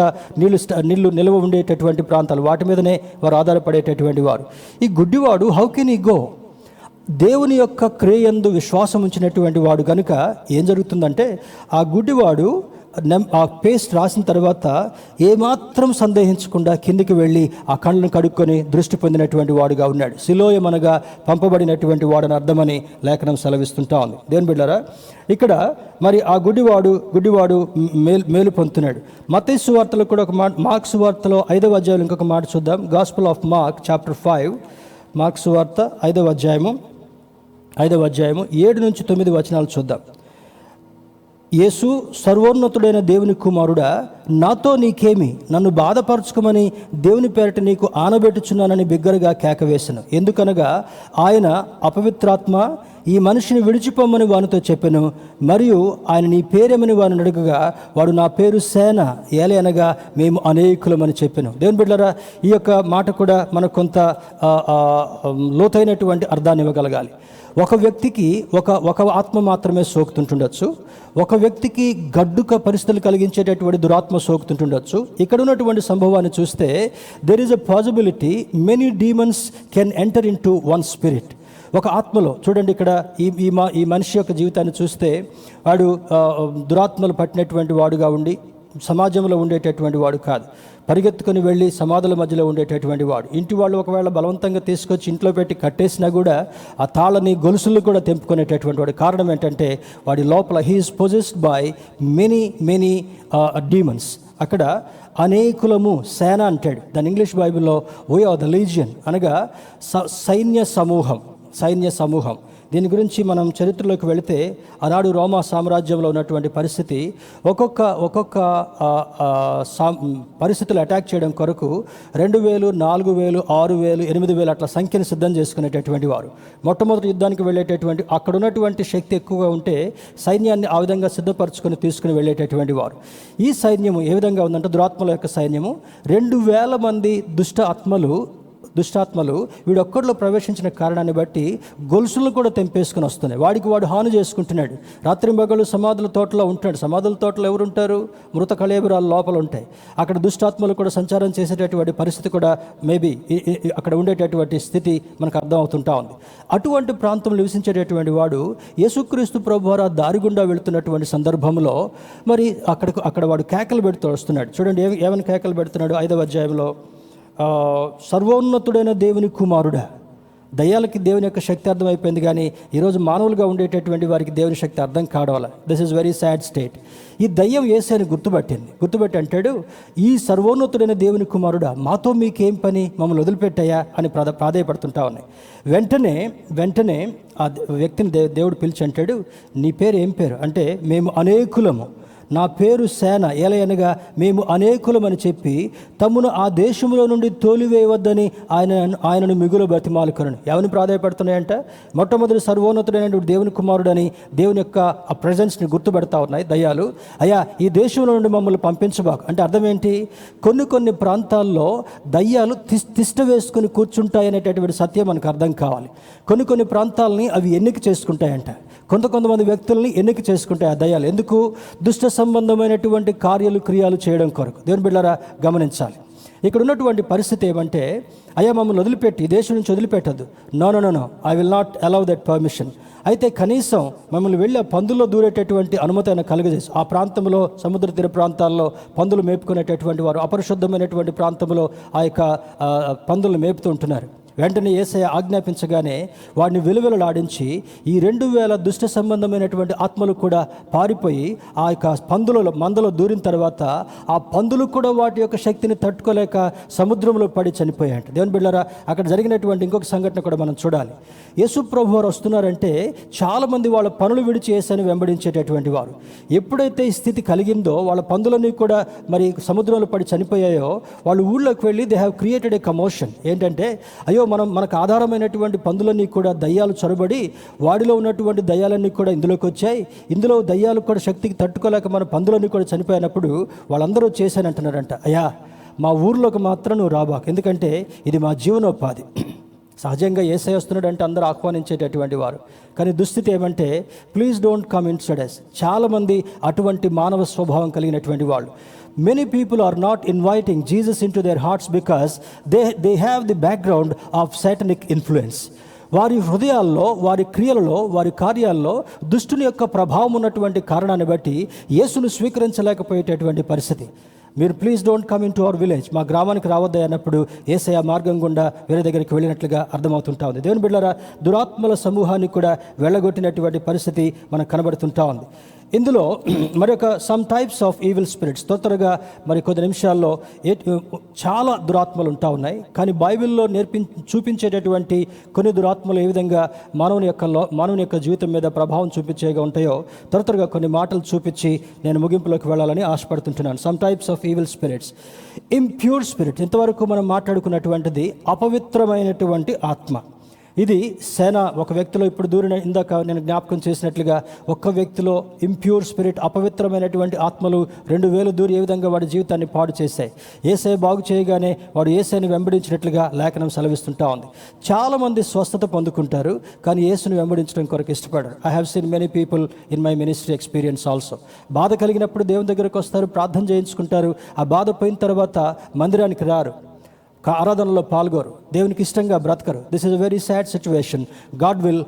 నీళ్లు నిల్వ ఉండేటటువంటి ప్రాంతాలు, వాటి మీదనే వారు ఆధారపడేటటువంటి వారు. ఈ గుడ్డివాడు హౌ కెన్ ఈ గో? దేవుని యొక్క క్రియయందు విశ్వాసం ఉంచినటువంటి వాడు కనుక ఏం జరుగుతుందంటే, ఆ గుడ్డివాడు ఆ పేస్ట్ రాసిన తర్వాత ఏమాత్రం సందేహించకుండా కిందికి వెళ్ళి ఆ కళ్ళను కడుక్కొని దృష్టి పొందినటువంటి వాడుగా ఉన్నాడు. సిలోయం అనగా పంపబడినటువంటి వాడని అర్థమని లేఖనం సెలవిస్తుంటా ఉంది. దేవుని బిడ్డలారా, ఇక్కడ మరి ఆ గుడ్డివాడు మేలు పొందుతున్నాడు. మత్తయి సువార్తలో కూడా ఒక మాట, మార్క్ సువార్తలో 5వ అధ్యాయంలో ఇంకొక మాట చూద్దాం. Gospel of Mark chapter 5, mark సువార్త 5వ అధ్యాయము 7 నుంచి 9 వచనాలు చూద్దాం. యేసు, సర్వోన్నతుడైన దేవుని కుమారుడా, నాతో నీకేమి? నన్ను బాధపరచుకోమని దేవుని పేరిట నీకు ఆనబెట్టుచున్నానని బిగ్గరగా కేకవేశాను. ఎందుకనగా ఆయన, అపవిత్రాత్మ, ఈ మనిషిని విడిచిపోమని వానితో చెప్పెను. మరియు ఆయన, నీ పేరేమని వారిని అడగగా, వాడు, నా పేరు సేన, ఏలే అనగా మేము అనేకులమని చెప్పెను. దేవుని బిడ్డలారా, ఈ యొక్క మాట కూడా మనకు కొంత లోతైనటువంటి అర్థాన్ని ఇవ్వగలగాలి. ఒక వ్యక్తికి ఒక ఆత్మ మాత్రమే సోకుతుంటుండొచ్చు. ఒక వ్యక్తికి గడ్డుక పరిస్థితులు కలిగించేటటువంటి దురాత్మ సోకుతుంటుండొచ్చు. ఇక్కడ ఉన్నటువంటి సంభవాన్ని చూస్తే there is a possibility many demons can enter in to one spirit. ఒక ఆత్మలో చూడండి, ఇక్కడ ఈ మనిషి యొక్క జీవితాన్ని చూస్తే వాడు దురాత్మలు పట్టినటువంటి వాడుగా ఉండి సమాజంలో ఉండేటటువంటి వాడు కాదు. పరిగెత్తుకొని వెళ్ళి సమాధుల మధ్యలో ఉండేటటువంటి వాడు. ఇంటి వాళ్ళు ఒకవేళ బలవంతంగా తీసుకొచ్చి ఇంట్లో పెట్టి కట్టేసినా కూడా ఆ తాళని, గొలుసులు కూడా తెంపుకునేటటువంటి వాడు. కారణం ఏంటంటే వాడి లోపల he is possessed by many demons. అక్కడ అనేకులము సేన అంటాడు. దాని ఇంగ్లీష్ బైబిల్లో వీ ఆర్ ద లీజియన్ అనగా సైన్య సమూహం. దీని గురించి మనం చరిత్రలోకి వెళితే ఆనాడు రోమా సామ్రాజ్యంలో ఉన్నటువంటి పరిస్థితి ఒక్కొక్క పరిస్థితులు అటాక్ చేయడం కొరకు 2000, 4000, 6000, 8000 అట్లా సంఖ్యను సిద్ధం చేసుకునేటటువంటి వారు. మొట్టమొదటి యుద్ధానికి వెళ్ళేటటువంటి అక్కడ ఉన్నటువంటి శక్తి ఎక్కువగా ఉంటే సైన్యాన్ని ఆ విధంగా సిద్ధపరచుకొని తీసుకుని వెళ్ళేటటువంటి వారు. ఈ సైన్యము ఏ విధంగా ఉందంటే దురాత్మల యొక్క సైన్యము 2000 మంది దుష్టాత్మలు వీడొక్కడిలో ప్రవేశించిన కారణాన్ని బట్టి గొలుసులను కూడా తెంపేసుకుని వస్తున్నాయి. వాడికి వాడు హాని చేసుకుంటున్నాడు. రాత్రింబగళ్ళు సమాధుల తోటలో ఉంటాడు. సమాధుల తోటలో ఎవరుంటారు? మృత కళేబరాలు లోపల ఉంటాయి. అక్కడ దుష్టాత్మలు కూడా సంచారం చేసేటటువంటి పరిస్థితి కూడా మేబీ అక్కడ ఉండేటటువంటి స్థితి మనకు అర్థమవుతుంటా ఉంది. అటువంటి ప్రాంతంలో నివసించేటటువంటి వాడు యేసుక్రీస్తు ప్రభువారు ఆ దారి గుండా వెళుతున్నటువంటి సందర్భంలో మరి అక్కడ వాడు కేకలు పెడుతూ వస్తున్నాడు. చూడండి ఏమని కేకలు పెడుతున్నాడు 5వ అధ్యాయంలో. సర్వోన్నతుడైన దేవుని కుమారుడా. దయ్యాలకి దేవుని యొక్క శక్తి అర్థమైపోయింది, కానీ ఈరోజు మానవులుగా ఉండేటటువంటి వారికి దేవుని శక్తి అర్థం కావడం. This is very sad state. ఈ దయ్యం యేసుని గుర్తుపెట్టి అంటాడు, ఈ సర్వోన్నతుడైన దేవుని కుమారుడా, మాతో మీకేం పని, మమ్మల్ని వదిలిపెట్టాయా అని ప్రాధేయపడుతుంటా ఉన్నాయి. వెంటనే ఆ వ్యక్తిని దేవుడు పిలిచి అంటాడు, నీ పేరు ఏం పేరు అంటే, మేము అనేకులము, నా పేరు సేన, ఏలయనగా మేము అనేకులమని చెప్పి తమ్మును ఆ దేశంలో నుండి తోలివేయవద్దని ఆయనను మిగులు బ్రతిమాలుకొనను. ఎవరిని ప్రాధాయపడుతున్నాయంట? మొట్టమొదటి సర్వోన్నతుడైన దేవుని కుమారుడని దేవుని యొక్క ఆ ప్రజెన్స్ని గుర్తుపెడతా ఉన్నాయి దయ్యాలు. అయ్యా, ఈ దేశంలో నుండి మమ్మల్ని పంపించబాకు అంటే అర్థం ఏంటి? కొన్ని ప్రాంతాల్లో దయ్యాలు తిష్ట వేసుకుని కూర్చుంటాయనేటటువంటి సత్యం మనకు అర్థం కావాలి. కొన్ని ప్రాంతాలని అవి ఎన్నిక చేసుకుంటాయంట. కొంతమంది వ్యక్తుల్ని ఎన్నిక చేసుకుంటాయి ఆ దయ్యాలు. ఎందుకు? దుష్ట సంబంధమైనటువంటి క్రియలు చేయడం కొరకు. దేవుని బిడ్డలారా గమనించాలి. ఇక్కడ ఉన్నటువంటి పరిస్థితి ఏమంటే, అయ్యా మమ్మల్ని వదిలిపెట్టి, ఈ దేశం నుంచి వదిలిపెట్టద్దు. No, I will not allow that permission. అయితే కనీసం మమ్మల్ని వెళ్ళి ఆ పందుల్లో దూరేటటువంటి అనుమతి అయినా కలుగజేసి, ఆ ప్రాంతంలో సముద్ర తీర ప్రాంతాల్లో పందులు మేపుకునేటటువంటి వారు అపరిశుద్ధమైనటువంటి ప్రాంతంలో ఆ యొక్క పందులను మేపుతూ ఉంటున్నారు. వెంటనే యేసయ్య ఆజ్ఞాపించగానే వాడిని వెలువెలలాడించి ఈ 2000 దుష్ట సంబంధమైనటువంటి ఆత్మలు కూడా పారిపోయి ఆ యొక్క మందలో దూరిన తర్వాత ఆ పందులు కూడా వాటి యొక్క శక్తిని తట్టుకోలేక సముద్రంలో పడి చనిపోయాయంట. దేవుని బిడ్డలారా, అక్కడ జరిగినటువంటి ఇంకొక సంఘటన కూడా మనం చూడాలి. యేసు ప్రభు వారు వస్తున్నారంటే చాలామంది వాళ్ళ పనులు విడిచి యేసుని వెంబడించేటటువంటి వారు. ఎప్పుడైతే ఈ స్థితి కలిగిందో వాళ్ళ పందులన్నీ కూడా మరి సముద్రంలో పడి చనిపోయాయో, వాళ్ళు ఊళ్ళోకి వెళ్ళి they have created a commotion. ఏంటంటే, అయ్యో మనకు ఆధారమైనటువంటి పందులన్నీ కూడా దయ్యాలు చొరబడి వాడిలో ఉన్నటువంటి దయ్యాలన్నీ కూడా ఇందులోకి వచ్చాయి. ఇందులో దయ్యాలు కూడా శక్తికి తట్టుకోలేక మన పందులన్నీ కూడా చనిపోయినప్పుడు వాళ్ళందరూ చేశానంటున్నారంట, అయ్యా మా ఊర్లోకి మాత్రం నువ్వు రాబాకు, ఎందుకంటే ఇది మా జీవనోపాధి. సహజంగా యేసయ్య వస్తున్నాడు అంటే అందరూ ఆహ్వానించేటటువంటి వారు. కానీ దుస్థితి ఏమంటే, please don't come inside us. చాలామంది అటువంటి మానవ స్వభావం కలిగినటువంటి వాళ్ళు. Many people are not inviting Jesus into their hearts because they have the background of satanic influence. వారి హృదయాల్లో, వారి క్రియలలో, వారి కార్యాల్లో దుష్టుని యొక్క ప్రభావం ఉన్నటువంటి కారణాన్ని బట్టి యేసును స్వీకరించలేకపోయేటటువంటి పరిస్థితి. మీరు please don't come in to our village, మా గ్రామానికి రావద్దా అన్నప్పుడు యేసయ్య మార్గం గుండా వేరే దగ్గరికి వెళ్ళినట్లుగా అర్థమవుతుంటా ఉంది. దేవుని బిడ్డలారా, దురాత్మల సమూహాన్ని కూడా వెళ్ళగొట్టినటువంటి పరిస్థితి మనకు కనబడుతుంటా ఉంది. ఇందులో మరొక some types of evil spirits త్వరగా మరి కొద్ది నిమిషాల్లో చాలా దురాత్మలు ఉంటా ఉన్నాయి. కానీ బైబిల్లో చూపించేటటువంటి కొన్ని దురాత్మలు ఏ విధంగా మానవుని యొక్క జీవితం మీద ప్రభావం చూపించేగా ఉంటాయో త్వరగా కొన్ని మాటలు చూపించి నేను ముగింపులోకి వెళ్ళాలని ఆశపడుతుంటున్నాను. Some types of evil spirits. Impure spirit, ఇంతవరకు మనం మాట్లాడుకున్నటువంటిది అపవిత్రమైనటువంటి ఆత్మ. ఇది సేన ఒక వ్యక్తిలో ఇప్పుడు దూరిన, ఇందాక నేను జ్ఞాపకం చేసినట్లుగా ఒక్క వ్యక్తిలో ఇంప్యూర్ స్పిరిట్, అపవిత్రమైనటువంటి ఆత్మలు 2000 దూరి ఏ విధంగా వాడి జీవితాన్ని పాడు చేశాయి. యేసయ్య బాగు చేయగానే వాడు యేసయ్యని వెంబడించినట్లుగా లేఖనం సెలవిస్తుంటా ఉంది. చాలామంది స్వస్థత పొందుకుంటారు, కానీ యేసుని వెంబడించడం కొరకు ఇష్టపడరు. I have seen many people in my ministry experience also. బాధ కలిగినప్పుడు దేవుని దగ్గరకు వస్తారు, ప్రార్థన చేయించుకుంటారు. ఆ బాధ పోయిన తర్వాత మందిరానికి రారు, ఆరాధనలో పాల్గొరు, దేవునికి ఇష్టంగా బ్రతకరు. This is a very sad situation. God will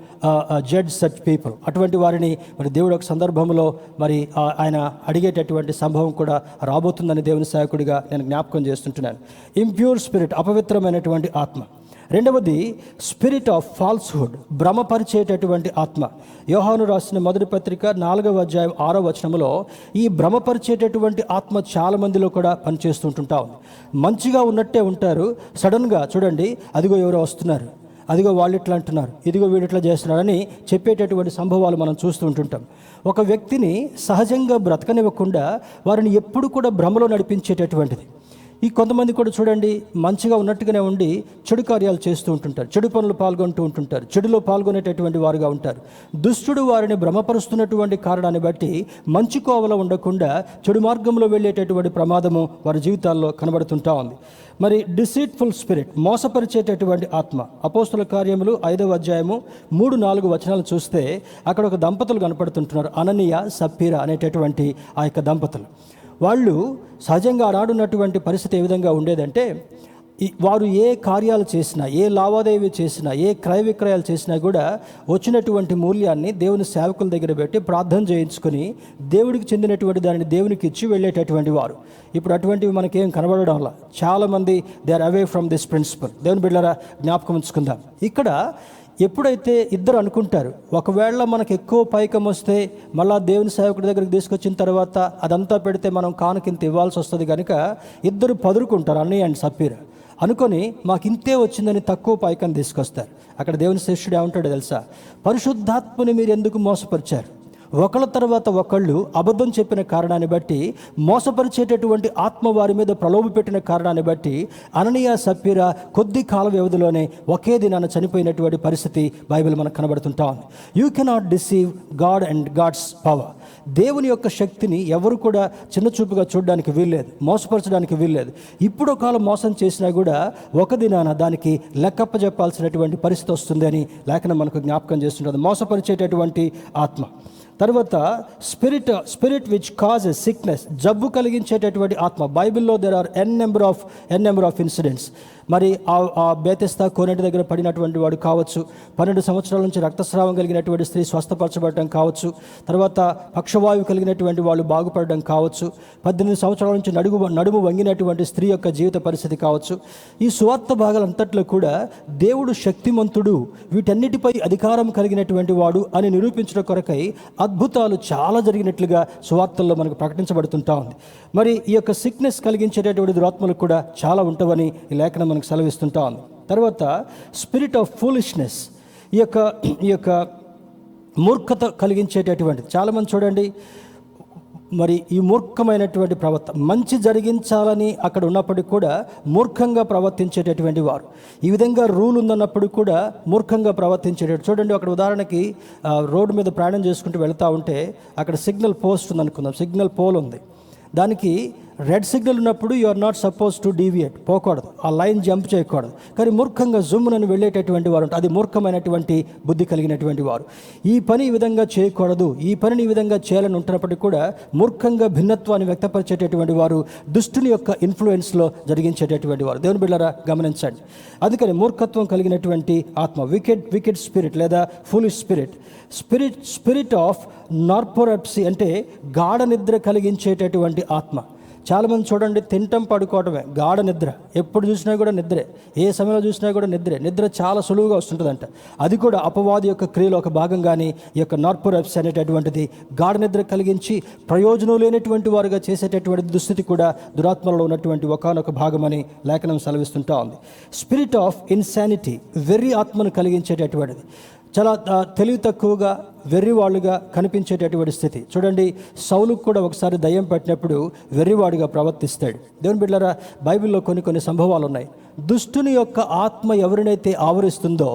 judge such people. అటువంటి వారిని మరి దేవుడు ఒక సందర్భంలో మరి ఆయన అడిగేటటువంటి సంభవం కూడా రాబోతుందని దేవుని సేవకుడిగా నేను జ్ఞాపకం చేస్తుంటున్నాను. ఇంప్యూర్ స్పిరిట్, అపవిత్రమైనటువంటి ఆత్మ. రెండవది స్పిరిట్ ఆఫ్ ఫాల్స్హుడ్, భ్రమపరిచేటటువంటి ఆత్మ. యోహాను రాసిన మొదటి పత్రిక 4వ అధ్యాయం 6వ వచనంలో ఈ భ్రమపరిచేటటువంటి ఆత్మ చాలా మందిలో కూడా పనిచేస్తుంటుంటా ఉంది. మంచిగా ఉన్నట్టే ఉంటారు, సడన్గా చూడండి అదిగో ఎవరో వస్తున్నారు, అదిగో వాళ్ళు ఇట్లా అంటున్నారు, ఇదిగో వీడు ఇట్లా చేస్తున్నారని చెప్పేటటువంటి సంభవాలు మనం చూస్తూ ఉంటుంటాం. ఒక వ్యక్తిని సహజంగా బ్రతకనివ్వకుండా వారిని ఎప్పుడు కూడా భ్రమలో నడిపించేటటువంటిది. ఈ కొంతమంది కూడా చూడండి మంచిగా ఉన్నట్టుగానే ఉండి చెడు కార్యాలు చేస్తూ ఉంటుంటారు, చెడు పనులు పాల్గొంటూ ఉంటుంటారు, చెడులో పాల్గొనేటటువంటి వారుగా ఉంటారు. దుష్టుడు వారిని భ్రమపరుస్తున్నటువంటి కారణాన్ని బట్టి మంచి కోవలో ఉండకుండా చెడు మార్గంలో వెళ్ళేటటువంటి ప్రమాదము వారి జీవితాల్లో కనబడుతుంటా ఉంది. మరి డిసీట్ఫుల్ స్పిరిట్, మోసపరిచేటటువంటి ఆత్మ. అపోస్తుల కార్యములు 5వ అధ్యాయము 3-4 వచనాలు చూస్తే అక్కడ ఒక దంపతులు కనపడుతుంటున్నారు, అననీయ సప్పీరా అనేటటువంటి ఆ యొక్క దంపతులు. వాళ్ళు సహజంగా ఆనాడున్నటువంటి పరిస్థితి ఏ విధంగా ఉండేదంటే, వారు ఏ కార్యాలు చేసినా, ఏ లావాదేవీ చేసినా, ఏ క్రయ విక్రయాలు చేసినా కూడా వచ్చినటువంటి మూల్యాన్ని దేవుని సేవకుల దగ్గర పెట్టి ప్రార్థన చేయించుకొని దేవుడికి చెందినటువంటి దానిని దేవునికి ఇచ్చి వెళ్ళేటటువంటి వారు. ఇప్పుడు అటువంటివి మనకేం కనబడడం వల్ల చాలామంది they are away from this principle. దేవుని బిడ్డలారా జ్ఞాపకం ఉంచుకుందాం. ఇక్కడ ఎప్పుడైతే ఇద్దరు అనుకుంటారు, ఒకవేళ మనకు ఎక్కువ పైకం వస్తే మళ్ళా దేవుని సేవకుడి దగ్గరికి తీసుకొచ్చిన తర్వాత అదంతా పెడితే మనం కానుకింత ఇవ్వాల్సి వస్తుంది కనుక ఇద్దరు పదురుకుంటారు, అన్నయ్య అండ్ సప్పీర అనుకొని మాకు ఇంతే వచ్చిందని తక్కువ పైకం తీసుకొస్తారు. అక్కడ దేవుని శిష్యుడు ఏమంటాడో తెలుసా? పరిశుద్ధాత్మని మీరు ఎందుకు మోసపరిచారు? ఒకళ్ళ తర్వాత ఒకళ్ళు అబద్ధం చెప్పిన కారణాన్ని బట్టి, మోసపరిచేటటువంటి ఆత్మ వారి మీద ప్రలోభ పెట్టిన కారణాన్ని బట్టి అననీయ సప్పీరా కొద్ది కాల వ్యవధిలోనే ఒకే దినాన చనిపోయినటువంటి పరిస్థితి బైబిల్ మనకు కనబడుతుంటా ఉంది. You cannot deceive God and God's power. దేవుని యొక్క శక్తిని ఎవరు కూడా చిన్న చూపుగా చూడడానికి వీల్లేదు, మోసపరచడానికి వీల్లేదు. ఇప్పుడు కాలం మోసం చేసినా కూడా ఒక దినాన దానికి లెక్కప్ప చెప్పాల్సినటువంటి పరిస్థితి వస్తుంది అని లేఖనం మనకు జ్ఞాపకం చేస్తుంటుంది. మోసపరిచేటటువంటి ఆత్మ. తర్వాత స్పిరిట్ విచ్ కాజెస్ సిక్నెస్, జబ్బు కలిగించేటటువంటి ఆత్మ. బైబిల్లో there are n number of incidents. మరి ఆ బేతెస్తా కోనేటి దగ్గర పడినటువంటి వాడు కావచ్చు, 12 సంవత్సరాల నుంచి రక్తస్రావం కలిగినటువంటి స్త్రీ స్వస్థపరచబడడం కావచ్చు, తర్వాత పక్షవాయువు కలిగినటువంటి వాళ్ళు బాగుపడడం కావచ్చు, 18 సంవత్సరాల నుంచి నడుము వంగినటువంటి స్త్రీ యొక్క జీవిత పరిస్థితి కావచ్చు. ఈ సువార్త భాగాలంతట్లో కూడా దేవుడు శక్తిమంతుడు, వీటన్నిటిపై అధికారం కలిగినటువంటి వాడు అని నిరూపించడం కొరకై అద్భుతాలు చాలా జరిగినట్లుగా సువార్తల్లో మనకు ప్రకటించబడుతుంటా ఉంది. మరి ఈ యొక్క సిక్నెస్ కలిగించేటటువంటి దురాత్మలు కూడా చాలా ఉంటావని ఈ లేఖనం మనకు సెలవిస్తుంటా ఉంది. తర్వాత స్పిరిట్ ఆఫ్ ఫూలిష్నెస్, ఈ యొక్క మూర్ఖత కలిగించేటటువంటిది. చాలామంది చూడండి, మరి ఈ మూర్ఖమైనటువంటి ప్రవర్తన, మంచి జరిగించాలని అక్కడ ఉన్నప్పటికీ కూడా మూర్ఖంగా ప్రవర్తించేటటువంటి వారు. ఈ విధంగా రూల్ ఉందన్నప్పుడు కూడా మూర్ఖంగా ప్రవర్తించేటట్టు. చూడండి, అక్కడ ఉదాహరణకి రోడ్డు మీద ప్రయాణం చేసుకుంటూ వెళ్తూ ఉంటే అక్కడ సిగ్నల్ పోస్ట్ ఉందనుకుందాం, సిగ్నల్ పోల్ ఉంది. దానికి రెడ్ సిగ్నల్ ఉన్నప్పుడు you are not suppose to deviate, పోకూడదు, ఆ లైన్ జంప్ చేయకూడదు. కానీ మూర్ఖంగా జుమ్మునని వెళ్ళేటటువంటి వారు ఉంటారు. అది మూర్ఖమైనటువంటి బుద్ధి కలిగినటువంటి వారు. ఈ పని ఈ విధంగా చేయకూడదు, ఈ పనిని ఈ విధంగా చేయాలని ఉంటున్నప్పటికీ కూడా మూర్ఖంగా భిన్నత్వాన్ని వ్యక్తపరిచేటటువంటి వారు, దుష్టుని యొక్క ఇన్ఫ్లుయెన్స్లో జరిగించేటటువంటి వారు. దేవుని బిడ్డలారా గమనించండి. అందుకని మూర్ఖత్వం కలిగినటువంటి ఆత్మ, వికెడ్ స్పిరిట్ లేదా ఫూలిష్ స్పిరిట్ ఆఫ్ నార్పోరెప్సీ అంటే గాఢ నిద్ర కలిగించేటటువంటి ఆత్మ. చాలామంది చూడండి, తింటం పడుకోవటమే గాఢ నిద్ర, ఎప్పుడు చూసినా కూడా నిద్రే, ఏ సమయంలో చూసినా కూడా నిద్ర చాలా సులువుగా వస్తుంటుందంట. అది కూడా అపవాది యొక్క క్రియలో ఒక భాగంగానే ఈ యొక్క నార్పోరెప్సీ అనేటటువంటిది గాఢ నిద్ర కలిగించి ప్రయోజనం లేనటువంటి వారుగా చేసేటటువంటి దుస్థితి కూడా దురాత్మలో ఉన్నటువంటి ఒకానొక భాగమని లేఖనం సెలవిస్తుంటా ఉంది. స్పిరిట్ ఆఫ్ ఇన్సానిటీ, వెర్రి ఆత్మను కలిగించేటటువంటిది. చాలా తెలివి తక్కువగా వెర్రివాళ్ళుగా కనిపించేటటువంటి స్థితి. చూడండి, సౌలుకు కూడా ఒకసారి దయ్యం పట్టినప్పుడు వెర్రివాడుగా ప్రవర్తిస్తాడు. దేవుని బిడ్డలారా, బైబిల్లో కొన్ని సంభవాలు ఉన్నాయి. దుష్టుని యొక్క ఆత్మ ఎవరినైతే ఆవరిస్తుందో,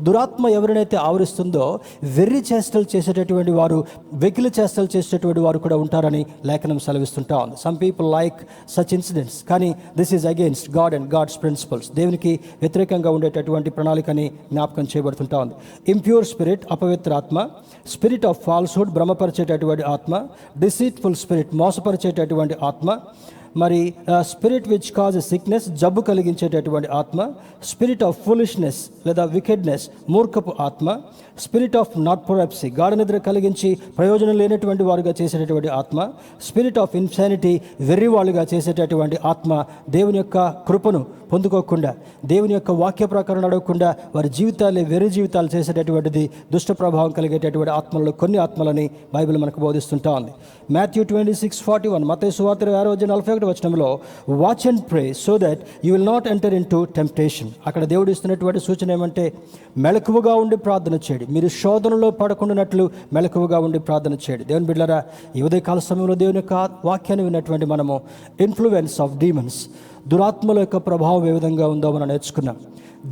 దురాత్మ ఎవరినైతే ఆవరిస్తుందో, వెర్రి చేష్టలు చేసేటటువంటి వారు, వెకిలి చేష్టలు చేసేటటువంటి వారు కూడా ఉంటారని లేఖనం సెలవిస్తుంటా ఉంది. Some people like such incidents, కానీ this is against God and God's principles. దేవునికి వ్యతిరేకంగా ఉండేటటువంటి ప్రణాళికని జ్ఞాపకం చేయబడుతుంటా ఉంది. ఇంప్యూర్ స్పిరిట్, అపవిత్ర ఆత్మ. స్పిరిట్ ఆఫ్ ఫాల్స్హుడ్, భ్రమపరిచేటటువంటి ఆత్మ. డిసీట్ఫుల్ స్పిరిట్, మోసపరిచేటటువంటి ఆత్మ. మరి స్పిరిట్ విచ్ కాజ్ సిక్నెస్, జబ్బు కలిగించేటటువంటి ఆత్మ. స్పిరిట్ ఆఫ్ ఫులిష్నెస్ లేదా వికెడ్నెస్, మూర్ఖపు ఆత్మ. స్పిరిట్ ఆఫ్ నార్కోలెప్సీ, గాఢ నిద్ర కలిగించి ప్రయోజనం లేనటువంటి వారుగా చేసేటటువంటి ఆత్మ, స్పిరిట్ ఆఫ్ ఇన్సానిటీ, వెర్రి వాళ్ళుగా చేసేటటువంటి ఆత్మ, దేవుని యొక్క కృపను పొందుకోకుండా, దేవుని యొక్క వాక్య ప్రకారం నడవకుండా వారి జీవితాలే వెర్రి జీవితాలు చేసేటటువంటిది దుష్ట ప్రభావం కలిగేటటువంటి ఆత్మలలో కొన్ని ఆత్మలని బైబిల్ మనకు బోధిస్తుంటా ఉంది. మాథ్యూ 26:41, మత్తయి సువార్త 6:41 వచనంలో watch and pray so that you will not enter in to temptation. అక్కడ దేవుడు ఇస్తున్నటువంటి సూచన ఏమంటే మెలకువగా ఉండి ప్రార్థన చేయండి, మీరు శోధనలో పడకుండానట్లు మెలకువగా ఉండి ప్రార్థన చేయండి. దేవుని బిడ్డలారా, ఈ ఉదయకాల సమయంలో దేవుని యొక్క వాక్యాన్ని విన్నటువంటి మనము ఇన్ఫ్లుయెన్స్ ఆఫ్ డీమన్స్, దురాత్మల యొక్క ప్రభావం ఏ విధంగా ఉందో మనం నేర్చుకున్నాం.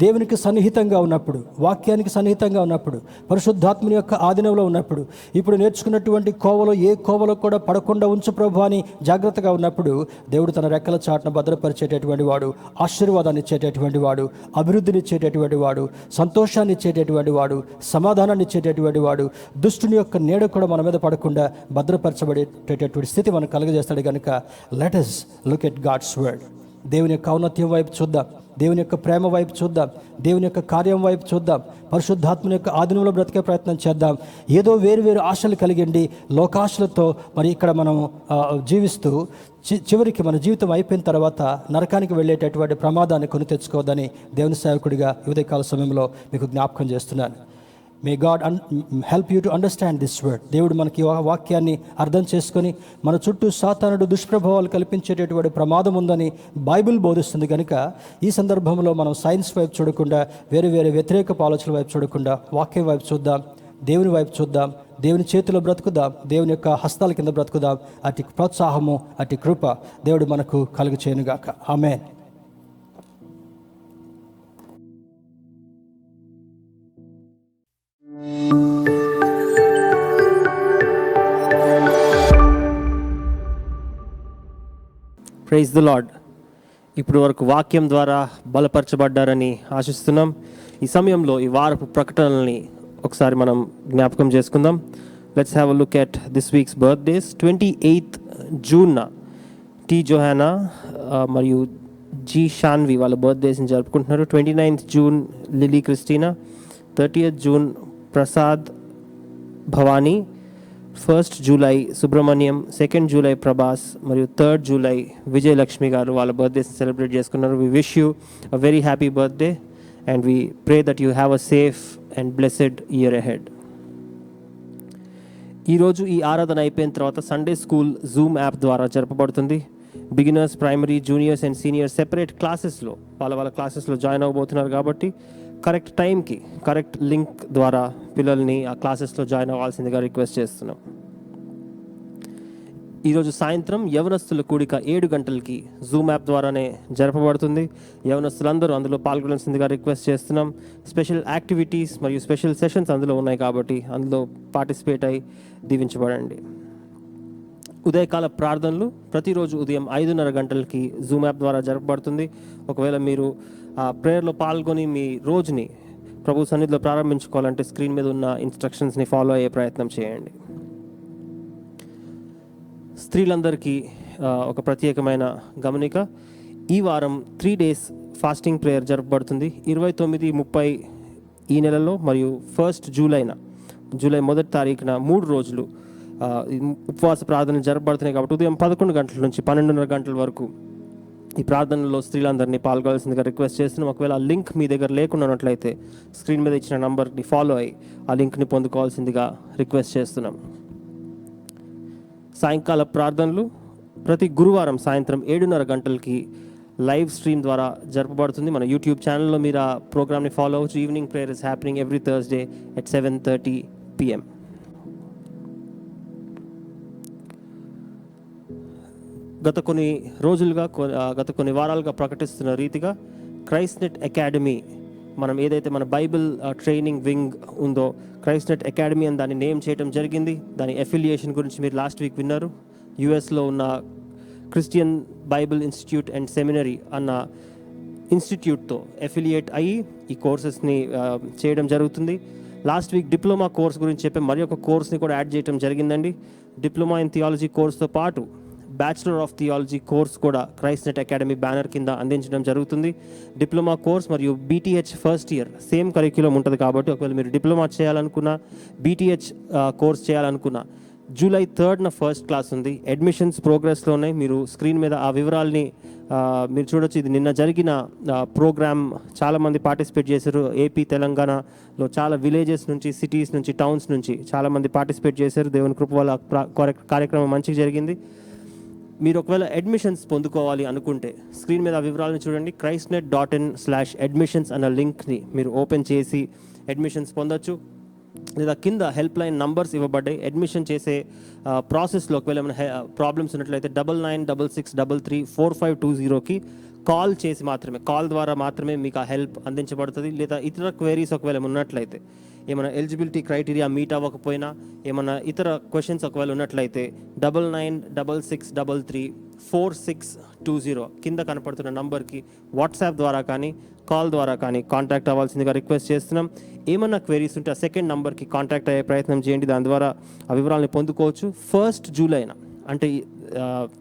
దేవునికి సన్నిహితంగా ఉన్నప్పుడు, వాక్యానికి సన్నిహితంగా ఉన్నప్పుడు, పరిశుద్ధాత్మని యొక్క ఆధీనంలో ఉన్నప్పుడు, ఇప్పుడు నేర్చుకున్నటువంటి కోవలో ఏ కోవలో కూడా పడకుండా ఉంచు ప్రభు అని జాగ్రత్తగా ఉన్నప్పుడు, దేవుడు తన రెక్కల చాటును భద్రపరిచేటటువంటి వాడు, ఆశీర్వాదాన్ని ఇచ్చేటటువంటి వాడు, అభివృద్ధిని ఇచ్చేటటువంటి వాడు, సంతోషాన్ని ఇచ్చేటటువంటి వాడు, సమాధానాన్ని ఇచ్చేటటువంటి వాడు, దుష్టుని యొక్క నీడ కూడా మన మీద పడకుండా భద్రపరచబడేటటువంటి స్థితి మనకు కలుగజేస్తాడు. కనుక let us look at God's word. దేవుని యొక్క ఔన్నత్యం వైపు చూద్దాం, దేవుని యొక్క ప్రేమ వైపు చూద్దాం, దేవుని యొక్క కార్యం వైపు చూద్దాం, పరిశుద్ధాత్మని యొక్క ఆధీనంలో బ్రతికే ప్రయత్నం చేద్దాం. ఏదో వేరు ఆశలు కలిగండి లోకాశలతో మరి ఇక్కడ మనం జీవిస్తూ చివరికి మన జీవితం అయిపోయిన తర్వాత నరకానికి వెళ్ళేటటువంటి ప్రమాదాన్ని కొని తెచ్చుకోవద్దని దేవుని సేవకుడిగా ఉదయకాల సమయంలో మీకు జ్ఞాపకం చేస్తున్నాను. May God help you to understand this word. దేవుడు మనకి వాక్యాన్ని అర్థం చేసుకొని మన చుట్టూ సాతానుడు దుష్ప్రభావాలు కల్పించేటటువంటి ప్రమాదం ఉందని బైబిల్ బోధిస్తుంది. కనుక ఈ సందర్భంలో మనం సైన్స్ వైపు చూడకుండా, వేరే వ్యతిరేక ఆలోచనల వైపు చూడకుండా వాక్యం వైపు చూద్దాం, దేవుని వైపు చూద్దాం, దేవుని చేతిలో బ్రతుకుదాం, దేవుని యొక్క హస్తాల కింద బ్రతుకుదాం. అటు ప్రోత్సాహము, అటు కృప దేవుడు మనకు కలుగు చేయనుగాక. ఆమేన్. Praise the Lord. ఇప్పుడు వరకు వాక్యం ద్వారా బలపరచబడ్డారని ఆశిస్తున్నాం. ఈ సమయంలో ఈ వారపు ప్రకటనల్ని ఒకసారి మనం జ్ఞాపకం చేసుకుందాం. Let's have a look at this week's birthdays. 28th జూన్న టి జోహానా మరియు జి షాన్వి వాళ్ళ బర్త్డేస్ని జరుపుకుంటున్నారు. 29th June Lily Christina, 30th June Prasad Bhavani, 1st July Subrahmanyam, 2nd July Prabhas మరియు 3rd జూలై విజయలక్ష్మి గారు వాళ్ళ బర్త్డేస్ సెలబ్రేట్ చేసుకున్నారు. We wish you a very happy birthday and we pray that you have a safe and blessed year ahead. ఈరోజు ఈ ఆరాధన అయిపోయిన తర్వాత సండే స్కూల్ జూమ్ యాప్ ద్వారా జరపబడుతుంది. Beginners, primary, juniors and seniors separate క్లాసెస్లో వాళ్ళ క్లాసెస్లో జాయిన్ అవ్వబోతున్నారు. కాబట్టి కరెక్ట్ టైంకి కరెక్ట్ లింక్ ద్వారా పిల్లల్ని ఆ క్లాసెస్లో జాయిన్ అవ్వాల్సిందిగా రిక్వెస్ట్ చేస్తున్నాం. ఈరోజు సాయంత్రం యవనస్తుల కూడిక 7 గంటలకి జూమ్ యాప్ ద్వారానే జరపబడుతుంది. యవనస్తులందరూ అందులో పాల్గొనాల్సిందిగా రిక్వెస్ట్ చేస్తున్నాం. స్పెషల్ యాక్టివిటీస్ మరియు స్పెషల్ సెషన్స్ అందులో ఉన్నాయి కాబట్టి అందులో పార్టిసిపేట్ అయి దీవించబడండి. ఉదయకాల ప్రార్థనలు ప్రతిరోజు ఉదయం 5:30 గంటలకి జూమ్ యాప్ ద్వారా జరపబడుతుంది. ఒకవేళ మీరు ఆ ప్రేయర్లో పాల్గొని మీ రోజుని ప్రభు సన్నిధిలో ప్రారంభించుకోవాలంటే స్క్రీన్ మీద ఉన్న ఇన్స్ట్రక్షన్స్ని ఫాలో అయ్యే ప్రయత్నం చేయండి. స్త్రీలందరికీ ఒక ప్రత్యేకమైన గమనిక. ఈ వారం 3 days ఫాస్టింగ్ ప్రేయర్ జరపబడుతుంది. 29, 30 ఈ నెలలో మరియు 1st జూలై 1వ తారీఖున 3 రోజులు ఉపవాస ప్రార్థనలు జరపబడుతున్నాయి. కాబట్టి ఉదయం 11 గంటల నుంచి 12:30 గంటల వరకు ఈ ప్రార్థనలో స్త్రీలందరినీ పాల్గొనాల్సిందిగా రిక్వెస్ట్ చేస్తున్నాం. ఒకవేళ ఆ లింక్ మీ దగ్గర లేకుండా ఉన్నట్లయితే స్క్రీన్ మీద ఇచ్చిన నంబర్ని ఫాలో అయ్యి ఆ లింక్ని పొందుకోవాల్సిందిగా రిక్వెస్ట్ చేస్తున్నాం. సాయంకాల ప్రార్థనలు ప్రతి గురువారం సాయంత్రం 7:30 గంటలకి లైవ్ స్ట్రీమ్ ద్వారా జరపబడుతుంది. మన యూట్యూబ్ ఛానల్లో మీరు ఆ ప్రోగ్రామ్ని ఫాలో అవ్వచ్చు. Evening prayer is happening every Thursday at 7:30 PM. గత కొన్ని వారాలుగా ప్రకటిస్తున్న రీతిగా క్రైస్ట్నెట్ అకాడమీ, మనం ఏదైతే మన బైబిల్ ట్రైనింగ్ వింగ్ ఉందో క్రైస్ట్నెట్ అకాడమీ అని దాన్ని నేమ్ చేయడం జరిగింది. దాని అఫిలియేషన్ గురించి మీరు లాస్ట్ వీక్ విన్నారు. యుఎస్లో ఉన్న Christian Bible institute and seminary అన్న ఇన్స్టిట్యూట్తో అఫిలియేట్ అయ్యి ఈ కోర్సెస్ని చేయడం జరుగుతుంది. లాస్ట్ వీక్ డిప్లొమా కోర్స్ గురించి చెప్పి మరి ఒక కోర్స్ని కూడా యాడ్ చేయడం జరిగిందండి. డిప్లొమా ఇన్ థియాలజీ కోర్స్తో పాటు బ్యాచిలర్ ఆఫ్ థియాలజీ కోర్స్ కూడా క్రైస్ట్ నెట్ అకాడమీ బ్యానర్ కింద అందించడం జరుగుతుంది. డిప్లొమా కోర్స్ మరియు BTH first year same curriculum ఉంటుంది కాబట్టి ఒకవేళ మీరు డిప్లొమా చేయాలనుకున్నా, బీటీహెచ్ కోర్స్ చేయాలనుకున్నా జూలై 3rd ఫస్ట్ క్లాస్ ఉంది. అడ్మిషన్స్ ప్రోగ్రెస్లోనే. మీరు స్క్రీన్ మీద ఆ వివరాలని మీరు చూడొచ్చు. ఇది నిన్న జరిగిన ప్రోగ్రామ్, చాలామంది పార్టిసిపేట్ చేశారు. ఏపీ తెలంగాణలో చాలా విలేజెస్ నుంచి, సిటీస్ నుంచి, టౌన్స్ నుంచి చాలామంది పార్టిసిపేట్ చేశారు. దేవుని కృప వల్ల కార్యక్రమం మంచిగా జరిగింది. మీరు ఒకవేళ అడ్మిషన్స్ పొందుకోవాలి అనుకుంటే స్క్రీన్ మీద ఆ వివరాలను చూడండి. christnet.in/admissions అన్న లింక్ని మీరు ఓపెన్ చేసి అడ్మిషన్స్ పొందొచ్చు. లేదా కింద హెల్ప్ లైన్ నంబర్స్ ఇవ్వబడ్డాయి. అడ్మిషన్ చేసే ప్రాసెస్లో ఒకవేళ ఏమైనా ప్రాబ్లమ్స్ ఉన్నట్లయితే 9966334520కి కాల్ చేసి మాత్రమే, కాల్ ద్వారా మాత్రమే మీకు ఆ హెల్ప్ అందించబడుతుంది. లేదా ఇతర క్వైరీస్ ఒకవేళ ఉన్నట్లయితే, ఏమైనా ఎలిజిబిలిటీ క్రైటీరియా మీట్ అవ్వకపోయినా, ఏమైనా ఇతర క్వశ్చన్స్ ఒకవేళ ఉన్నట్లయితే 9966334620 కింద కనపడుతున్న నంబర్కి వాట్సాప్ ద్వారా కానీ కాల్ ద్వారా కానీ కాంటాక్ట్ అవ్వాల్సిందిగా రిక్వెస్ట్ చేస్తున్నాం. ఏమన్నా క్వైరీస్ ఉంటే ఆ సెకండ్ నంబర్కి కాంటాక్ట్ అయ్యే ప్రయత్నం చేయండి. దాని ద్వారా ఆ వివరాలను పొందుకోవచ్చు. 1st జూలైన అంటే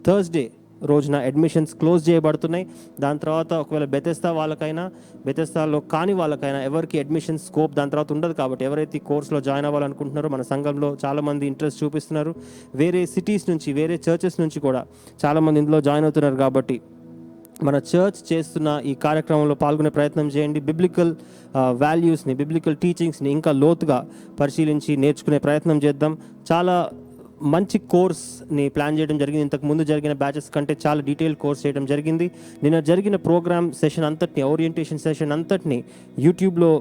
థర్స్డే రోజున అడ్మిషన్స్ క్లోజ్ చేయబడుతున్నాయి. దాని తర్వాత ఒకవేళ బెతెస్తా వాళ్ళకైనా, బెతెస్తాలో కాని వాళ్ళకైనా ఎవరికి అడ్మిషన్ స్కోప్ దాని తర్వాత ఉండదు. కాబట్టి ఎవరైతే ఈ కోర్సులో జాయిన్ అవ్వాలనుకుంటున్నారో, మన సంఘంలో చాలామంది ఇంట్రెస్ట్ చూపిస్తున్నారు. వేరే సిటీస్ నుంచి, వేరే చర్చెస్ నుంచి కూడా చాలామంది ఇందులో జాయిన్ అవుతున్నారు. కాబట్టి మన చర్చ్ చేస్తున్న ఈ కార్యక్రమంలో పాల్గొనే ప్రయత్నం చేయండి. బిబ్లికల్ వాల్యూస్ని, బిబ్లికల్ టీచింగ్స్ని ఇంకా లోతుగా పరిశీలించి నేర్చుకునే ప్రయత్నం చేద్దాం. చాలా మంచి కోర్స్ని ప్లాన్ చేయడం జరిగింది. ఇంతకు ముందు జరిగిన బ్యాచెస్ కంటే చాలా డీటెయిల్ కోర్స్ చేయడం జరిగింది. నిన్న జరిగిన ప్రోగ్రామ్ సెషన్ అంతటిని, ఓరియంటేషన్ సెషన్ అంతటిని యూట్యూబ్లో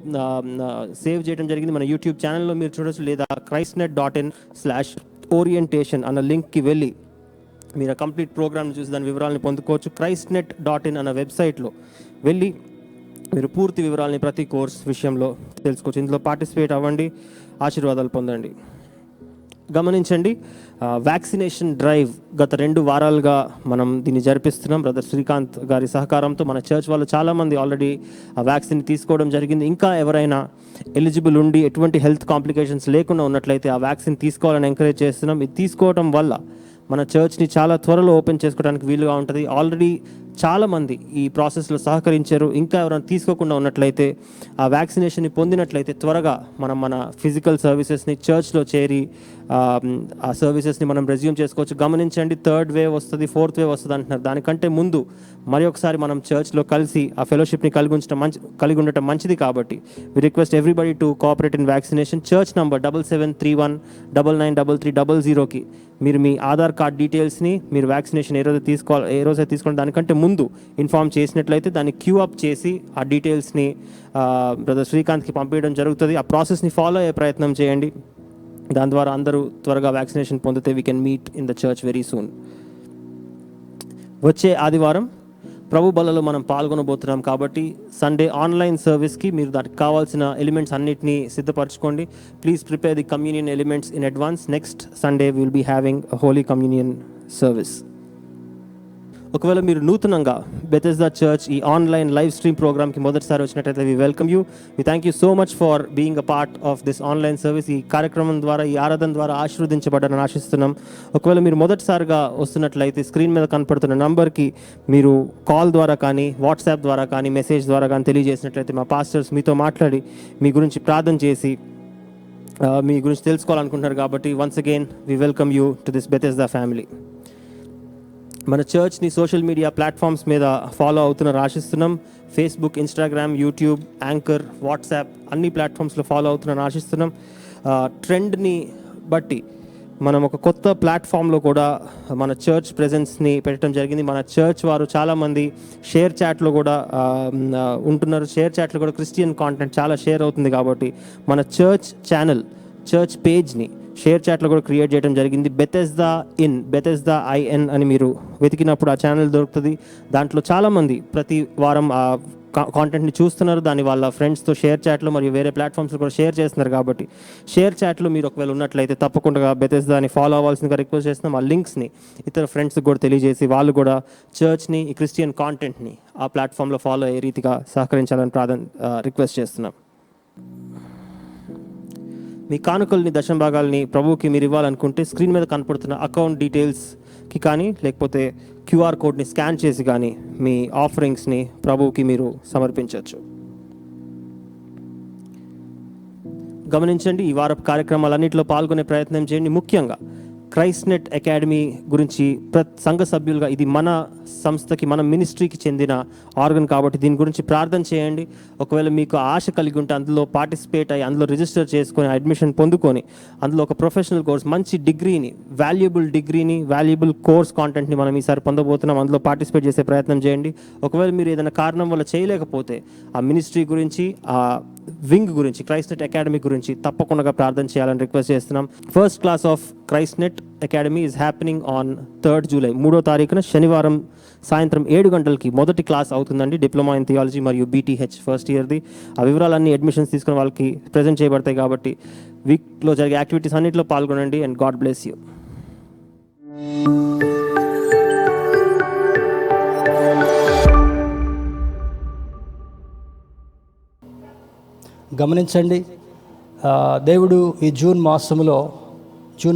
సేవ్ చేయడం జరిగింది. మన యూట్యూబ్ ఛానల్లో మీరు చూడొచ్చు. లేదా christnet.in/orientation అన్న లింక్కి వెళ్ళి మీరు కంప్లీట్ ప్రోగ్రామ్ చూసి దాని వివరాలను పొందుకోవచ్చు. christnet.in అన్న వెబ్సైట్లో వెళ్ళి మీరు పూర్తి వివరాలని ప్రతి కోర్స్ విషయంలో తెలుసుకోవచ్చు. ఇందులో పార్టిసిపేట్ అవ్వండి, ఆశీర్వాదాలు పొందండి. గమనించండి, వ్యాక్సినేషన్ డ్రైవ్ గత 2 వారాలుగా మనం దీన్ని జరిపిస్తున్నాం. బ్రదర్ శ్రీకాంత్ గారి సహకారంతో మన చర్చ్ వాళ్ళు చాలామంది ఆల్రెడీ ఆ వ్యాక్సిన్ తీసుకోవడం జరిగింది. ఇంకా ఎవరైనా ఎలిజిబుల్ ఉండి ఎటువంటి హెల్త్ కాంప్లికేషన్స్ లేకుండా ఉన్నట్లయితే ఆ వ్యాక్సిన్ తీసుకోవాలని ఎంకరేజ్ చేస్తున్నాం. ఇది తీసుకోవడం వల్ల మన చర్చ్ని చాలా త్వరలో ఓపెన్ చేసుకోవడానికి వీలుగా ఉంటుంది. ఆల్రెడీ చాలామంది ఈ ప్రాసెస్లో సహకరించారు. ఇంకా ఎవరైనా తీసుకోకుండా ఉన్నట్లయితే, ఆ వ్యాక్సినేషన్ని పొందినట్లయితే త్వరగా మన ఫిజికల్ సర్వీసెస్ని చర్చ్లో చేరి ఆ సర్వీసెస్ని మనం రెజ్యూమ్ చేసుకోవచ్చు. గమనించండి, 3rd వేవ్ వస్తుంది, 4th వేవ్ వస్తుంది అంటున్నారు. దానికంటే ముందు మరి ఒకసారి మనం చర్చ్లో కలిసి ఆ ఫెలోషిప్ని కలిగి ఉండటం మంచిది. కాబట్టి we request everybody to cooperate in vaccination. Church number 7731993300కి మీరు మీ ఆధార్ కార్డ్ డీటెయిల్స్ని, మీరు వ్యాక్సినేషన్ ఏ రోజైతే తీసుకోవాలి దానికంటే ముందు ఇన్ఫార్మ్ చేసినట్లయితే దాన్ని క్యూ అప్ చేసి ఆ డీటెయిల్స్ని బ్రదర్ శ్రీకాంత్కి పంపించడం జరుగుతుంది. ఆ ప్రాసెస్ని ఫాలో అయ్యే ప్రయత్నం చేయండి. దాని ద్వారా అందరూ త్వరగా వ్యాక్సినేషన్ పొందితే we can meet in the church very soon. వచ్చే ఆదివారం ప్రభు బలలో మనం పాల్గొనబోతున్నాం. కాబట్టి సండే ఆన్లైన్ సర్వీస్కి మీరు దానికి కావాల్సిన ఎలిమెంట్స్ అన్నిటినీ సిద్ధపరచుకోండి. Please prepare the communion elements in advance. Next Sunday will be having holy communion service. ఒకవేళ మీరు నూతనంగా బెతెస్దా చర్చ్ ఈ ఆన్లైన్ లైవ్ స్ట్రీమ్ ప్రోగ్రామ్కి మొదటిసారి వచ్చినట్లయితే we welcome you. We thank you so much for being a part of this online service. ఈ కార్యక్రమం ద్వారా, ఈ ఆరాధన ద్వారా ఆశీర్వదించబడ్డారని ఆశిస్తున్నాం. ఒకవేళ మీరు మొదటిసారిగా వస్తున్నట్లయితే స్క్రీన్ మీద కనపడుతున్న నంబర్కి మీరు కాల్ ద్వారా కానీ, వాట్సాప్ ద్వారా కానీ, మెసేజ్ ద్వారా కానీ తెలియజేసినట్లయితే మా పాస్టర్స్ మీతో మాట్లాడి మీ గురించి ప్రార్థన చేసి మీ గురించి తెలుసుకోవాలనుకుంటున్నారు. కాబట్టి once again we welcome you to this Bethesda family. మన చర్చ్ని సోషల్ మీడియా ప్లాట్ఫామ్స్ మీద ఫాలో అవుతున్నారు ఆశిస్తున్నాం. Facebook, Instagram, YouTube, anchor, WhatsApp అన్ని ప్లాట్ఫామ్స్లో ఫాలో అవుతున్నారని ఆశిస్తున్నాం. ట్రెండ్ని బట్టి మనం ఒక కొత్త ప్లాట్ఫామ్లో కూడా మన చర్చ్ ప్రెజెన్స్ని పెట్టడం జరిగింది. మన చర్చ్ వారు చాలామంది షేర్ చాట్లో కూడా ఉంటున్నారు. షేర్ చాట్లో కూడా క్రిస్టియన్ కాంటెంట్ చాలా షేర్ అవుతుంది. కాబట్టి మన చర్చ్ ఛానల్, చర్చ్ పేజ్ని షేర్ చాట్లో కూడా క్రియేట్ చేయడం జరిగింది. బెతెస్దా IN అని మీరు వెతికినప్పుడు ఆ ఛానల్ దొరుకుతుంది. దాంట్లో చాలామంది ప్రతి వారం ఆ కాంటెంట్ని చూస్తున్నారు. దాన్ని వాళ్ళ ఫ్రెండ్స్తో షేర్ చాట్లో మరియు వేరే ప్లాట్ఫామ్స్లో కూడా షేర్ చేస్తున్నారు. కాబట్టి షేర్ చాట్లో మీరు ఒకవేళ ఉన్నట్లయితే తప్పకుండా బెతెస్దాని ఫాలో అవ్వాల్సిందిగా రిక్వెస్ట్ చేస్తున్నాం. ఆ లింక్స్ని ఇతర ఫ్రెండ్స్కి కూడా తెలియజేసి వాళ్ళు కూడా చర్చ్ని, ఈ క్రిస్టియన్ కాంటెంట్ని ఆ ప్లాట్ఫామ్లో ఫాలో అయ్యే రీతిగా సహకరించాలని రిక్వెస్ట్ చేస్తున్నాం. మీ కానుకల్ని, దశంభాగాల్ని ప్రభువుకి మీరు ఇవ్వాలనుకుంటే స్క్రీన్ మీద కనపడుతున్న అకౌంట్ డీటెయిల్స్ కి కానీ లేకపోతే క్యూఆర్ కోడ్ని స్కాన్ చేసి కానీ మీ ఆఫరింగ్స్ని ప్రభువుకి మీరు సమర్పించవచ్చు. గమనించండి, ఈ వారపు కార్యక్రమాలన్నింటిలో పాల్గొనే ప్రయత్నం చేయండి. ముఖ్యంగా క్రైస్ట్నెట్ అకాడమీ గురించి సంఘ సభ్యులుగా ఇది మన సంస్థకి, మన మినిస్ట్రీకి చెందిన ఆర్గన్ కాబట్టి దీని గురించి ప్రార్థన చేయండి. ఒకవేళ మీకు ఆశ కలిగి ఉంటే అందులో పార్టిసిపేట్ అయ్యి అందులో రిజిస్టర్ చేసుకొని అడ్మిషన్ పొందుకొని అందులో ఒక ప్రొఫెషనల్ కోర్స్, మంచి డిగ్రీని, వాల్యుబుల్ కోర్స్ కాంటెంట్ని మనం ఈసారి పొందబోతున్నాం. అందులో పార్టిసిపేట్ చేసే ప్రయత్నం చేయండి. ఒకవేళ మీరు ఏదైనా కారణం వల్ల చేయలేకపోతే ఆ మినిస్ట్రీ గురించి, ఆ వింగ్ గురించి, క్రైస్ట్నెట్ అకాడమీ గురించి తప్పకుండా ప్రార్థన చేయాలని రిక్వెస్ట్ చేస్తున్నాం. First class of Christnet academy is happening on 3rd July, 3వ తారీఖున శనివారం సాయంత్రం 7 గంటలకి మొదటి క్లాస్ అవుతుందండి. డిప్లొమా ఇన్ థియాలజీ మరియు BTH ఫస్ట్ ఇయర్ది. ఆ వివరాలన్నీ అడ్మిషన్స్ తీసుకున్న వాళ్ళకి ప్రజెంట్ చేయబడతాయి కాబట్టి వీక్లో జరిగే యాక్టివిటీస్ అన్నింటిలో పాల్గొనండి. And God bless you. గమనించండి, దేవుడు ఈ జూన్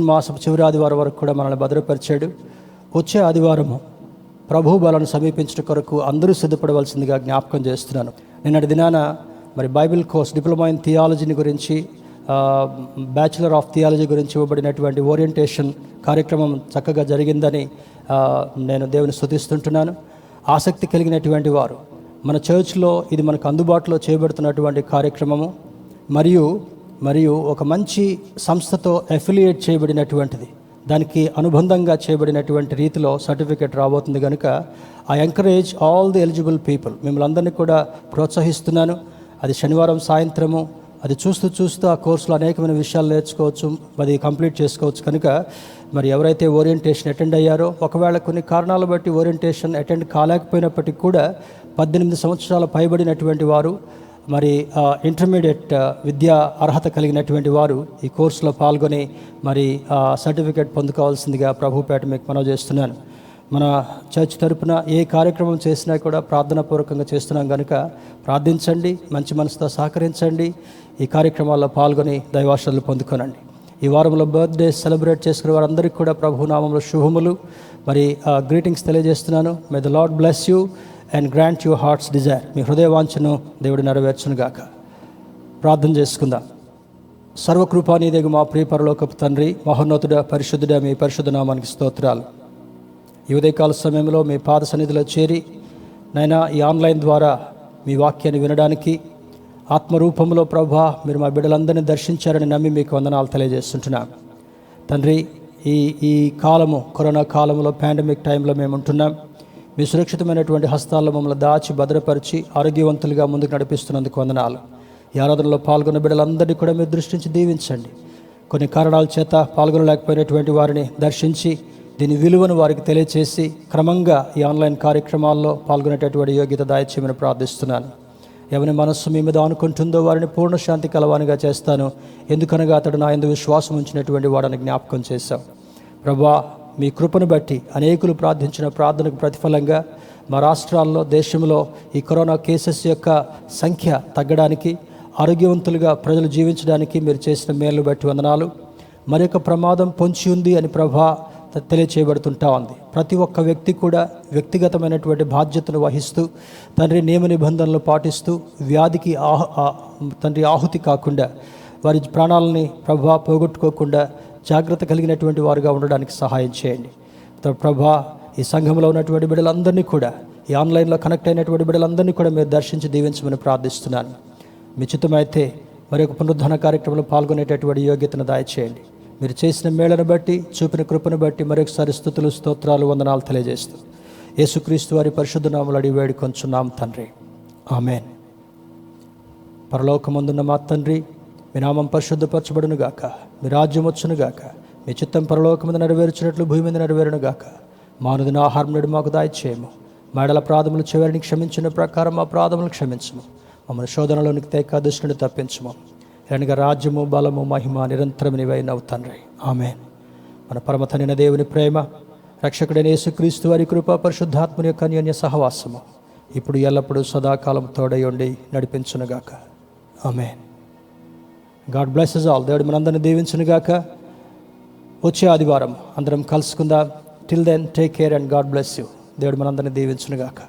మాసం చివరి ఆదివారం వరకు కూడా మనల్ని భద్రపరిచాడు. వచ్చే ఆదివారము ప్రభు బలను సమీపించడం కొరకు అందరూ సిద్ధపడవలసిందిగా జ్ఞాపకం చేస్తున్నాను. నిన్నటి దినాన మరి బైబిల్ కోర్స్, డిప్లొమా ఇన్ థియాలజీని గురించి, బ్యాచిలర్ ఆఫ్ థియాలజీ గురించి ఇవ్వబడినటువంటి ఓరియంటేషన్ కార్యక్రమం చక్కగా జరిగిందని నేను దేవుని స్తుతిస్తుంటున్నాను. ఆసక్తి కలిగినటువంటి వారు మన చర్చ్లో ఇది మనకు అందుబాటులో చేయబడుతున్నటువంటి కార్యక్రమము మరియు ఒక మంచి సంస్థతో అఫిలియేట్ చేయబడినటువంటిది, దానికి అనుబంధంగా చేయబడినటువంటి రీతిలో సర్టిఫికేట్ రాబోతుంది కనుక I encourage all the eligible people, మిమ్మల్ని అందరినీ కూడా ప్రోత్సహిస్తున్నాను. అది శనివారం సాయంత్రము, అది చూస్తూ ఆ కోర్సులో అనేకమైన విషయాలు నేర్చుకోవచ్చు, అది కంప్లీట్ చేసుకోవచ్చు. కనుక మరి ఎవరైతే ఓరియంటేషన్ అటెండ్ అయ్యారో, ఒకవేళ కొన్ని కారణాలు బట్టి ఓరియంటేషన్ అటెండ్ కాలేకపోయినప్పటికీ కూడా 18 సంవత్సరాల పైబడినటువంటి వారు, మరి ఇంటర్మీడియట్ విద్యా అర్హత కలిగినటువంటి వారు ఈ కోర్సులో పాల్గొని మరి సర్టిఫికేట్ పొందుకోవాల్సిందిగా ప్రభుపేట మీకు మనవి చేస్తున్నాను. మన చర్చ్ తరపున ఏ కార్యక్రమం చేసినా కూడా ప్రార్థనాపూర్వకంగా చేస్తున్నాం కనుక ప్రార్థించండి, మంచి మనసుతో సహకరించండి, ఈ కార్యక్రమాల్లో పాల్గొని దైవాశీర్వాదాలు పొందుకోనండి. ఈ వారంలో బర్త్డే సెలబ్రేట్ చేసుకునే వారందరికీ కూడా ప్రభు నామంలో శుభములు, మరి గ్రీటింగ్స్ తెలియజేస్తున్నాను. May the Lord bless you and grant your heart's desire. మీ హృదయవాంఛను దేవుడు నెరవేర్చునుగాక. ప్రార్థన చేసుకుందాం. సర్వకృపానిదేగు మా ప్రియ పరలోకపు తండ్రి, మహోన్నతుడ, పరిశుద్ధుడ, మీ పరిశుద్ధ నామానికి స్తోత్రాలు. ఈ ఉదయకాల సమయంలో మీ పాద సన్నిధిలో చేరి నైనా ఈ ఆన్లైన్ ద్వారా మీ వాక్యాన్ని వినడానికి ఆత్మరూపంలో ప్రభా మీరు మా బిడ్డలందరినీ దర్శించారని నమ్మి మీకు వందనాలు తెలియజేస్తుంటున్నాను తండ్రి. ఈ కాలము, కరోనా కాలంలో, పాండమిక్ టైంలో మేము ఉంటున్నాం. మీ సురక్షితమైనటువంటి హస్తాల్లో మమ్మల్ని దాచి భద్రపరిచి ఆరోగ్యవంతులుగా ముందుకు నడిపిస్తున్నందుకు వందనాలు. ఈ ఆరాధనలో పాల్గొన్న బిడ్డలందరినీ కూడా మీరు దృష్టించి దీవించండి. కొన్ని కారణాల చేత పాల్గొనలేకపోయినటువంటి వారిని దర్శించి దీని విలువను వారికి తెలియచేసి క్రమంగా ఈ ఆన్లైన్ కార్యక్రమాల్లో పాల్గొనేటటువంటి యోగ్యత దయచేయమని ప్రార్థిస్తున్నాను. ఎవరి మనస్సు మీ మీద అనుకుంటుందో వారిని పూర్ణ శాంతి కలవానిగా చేస్తాను, ఎందుకనగా అతడు నా యందు విశ్వాసం ఉంచినటువంటి వాడని జ్ఞాపకం చేశాం. ప్రభా, మీ కృపను బట్టి అనేకులు ప్రార్థించిన ప్రార్థనకు ప్రతిఫలంగా మా రాష్ట్రాల్లో, దేశంలో ఈ కరోనా కేసెస్ యొక్క సంఖ్య తగ్గడానికి, ఆరోగ్యవంతులుగా ప్రజలు జీవించడానికి మీరు చేసిన మేలు బట్టి వందనాలు. మరొక ప్రమాదం పొంచి ఉంది అని ప్రభా తెలియచేయబడుతుంటా ఉంది. ప్రతి ఒక్క వ్యక్తి కూడా వ్యక్తిగతమైనటువంటి బాధ్యతను వహిస్తూ తండ్రి నియమ నిబంధనలు పాటిస్తూ వ్యాధికి తండ్రి ఆహుతి కాకుండా వారి ప్రాణాలని ప్రభా పోగొట్టుకోకుండా జాగ్రత్త కలిగినటువంటి వారుగా ఉండడానికి సహాయం చేయండి. ప్రభా, ఈ సంఘంలో ఉన్నటువంటి బిడ్డలందరినీ కూడా, ఈ ఆన్లైన్లో కనెక్ట్ అయినటువంటి బిడ్డలందరినీ కూడా మీరు దర్శించి దీవించమని ప్రార్థిస్తున్నాను. మీ చిత్తమైతే మరొక పునరుద్ధరణ కార్యక్రమంలో పాల్గొనేటటువంటి యోగ్యతను దయచేయండి. మీరు చేసిన మేళను బట్టి, చూపిన కృపను బట్టి మరొకసారి స్తుతులు, స్తోత్రాలు, వందనాలు తెలియజేస్తూ యేసుక్రీస్తు వారి పరిశుద్ధ నామములో అడిగి వేడుకొంచున్నాం తండ్రి, ఆమేన్. పరలోకమందున్న మా తండ్రి, మీ నామం పరిశుద్ధపరచబడును గాక, మీ రాజ్యం వచ్చును గాక, మీ చిత్తం పరలోకమందు నెరవేర్చినట్లు భూమి మీద నెరవేరును గాక. మా అనుదిన ఆహారం నేడు మాకు దయచేయము. మా ఎడల అపరాధములు చివరిని క్షమించిన ప్రకారం మా అపరాధములు క్షమించము. మమ్మల్ని శోధనలోనికి తేక దుష్టుని తప్పించము. అనగా రాజ్యము, బలము, మహిమ నిరంతరం నీవైనవు తండ్రి, ఆమేన్. మన పరమ తండ్రి దేవుని ప్రేమ, రక్షకుడైన యేసుక్రీస్తు వారి కృప, పరిశుద్ధాత్మని యొక్క అన్యోన్య సహవాసము ఇప్పుడు ఎల్లప్పుడూ సదాకాలం తోడై ఉండి నడిపించునుగాక, ఆమేన్. God blesses all. దేవుడు మనందరిని దీవించునుగాక. వచ్చే ఆదివారం అందరం కలుసుకుందాం. Till then take care and God bless you. దేవుడు మనందరినీ దీవించునుగాక.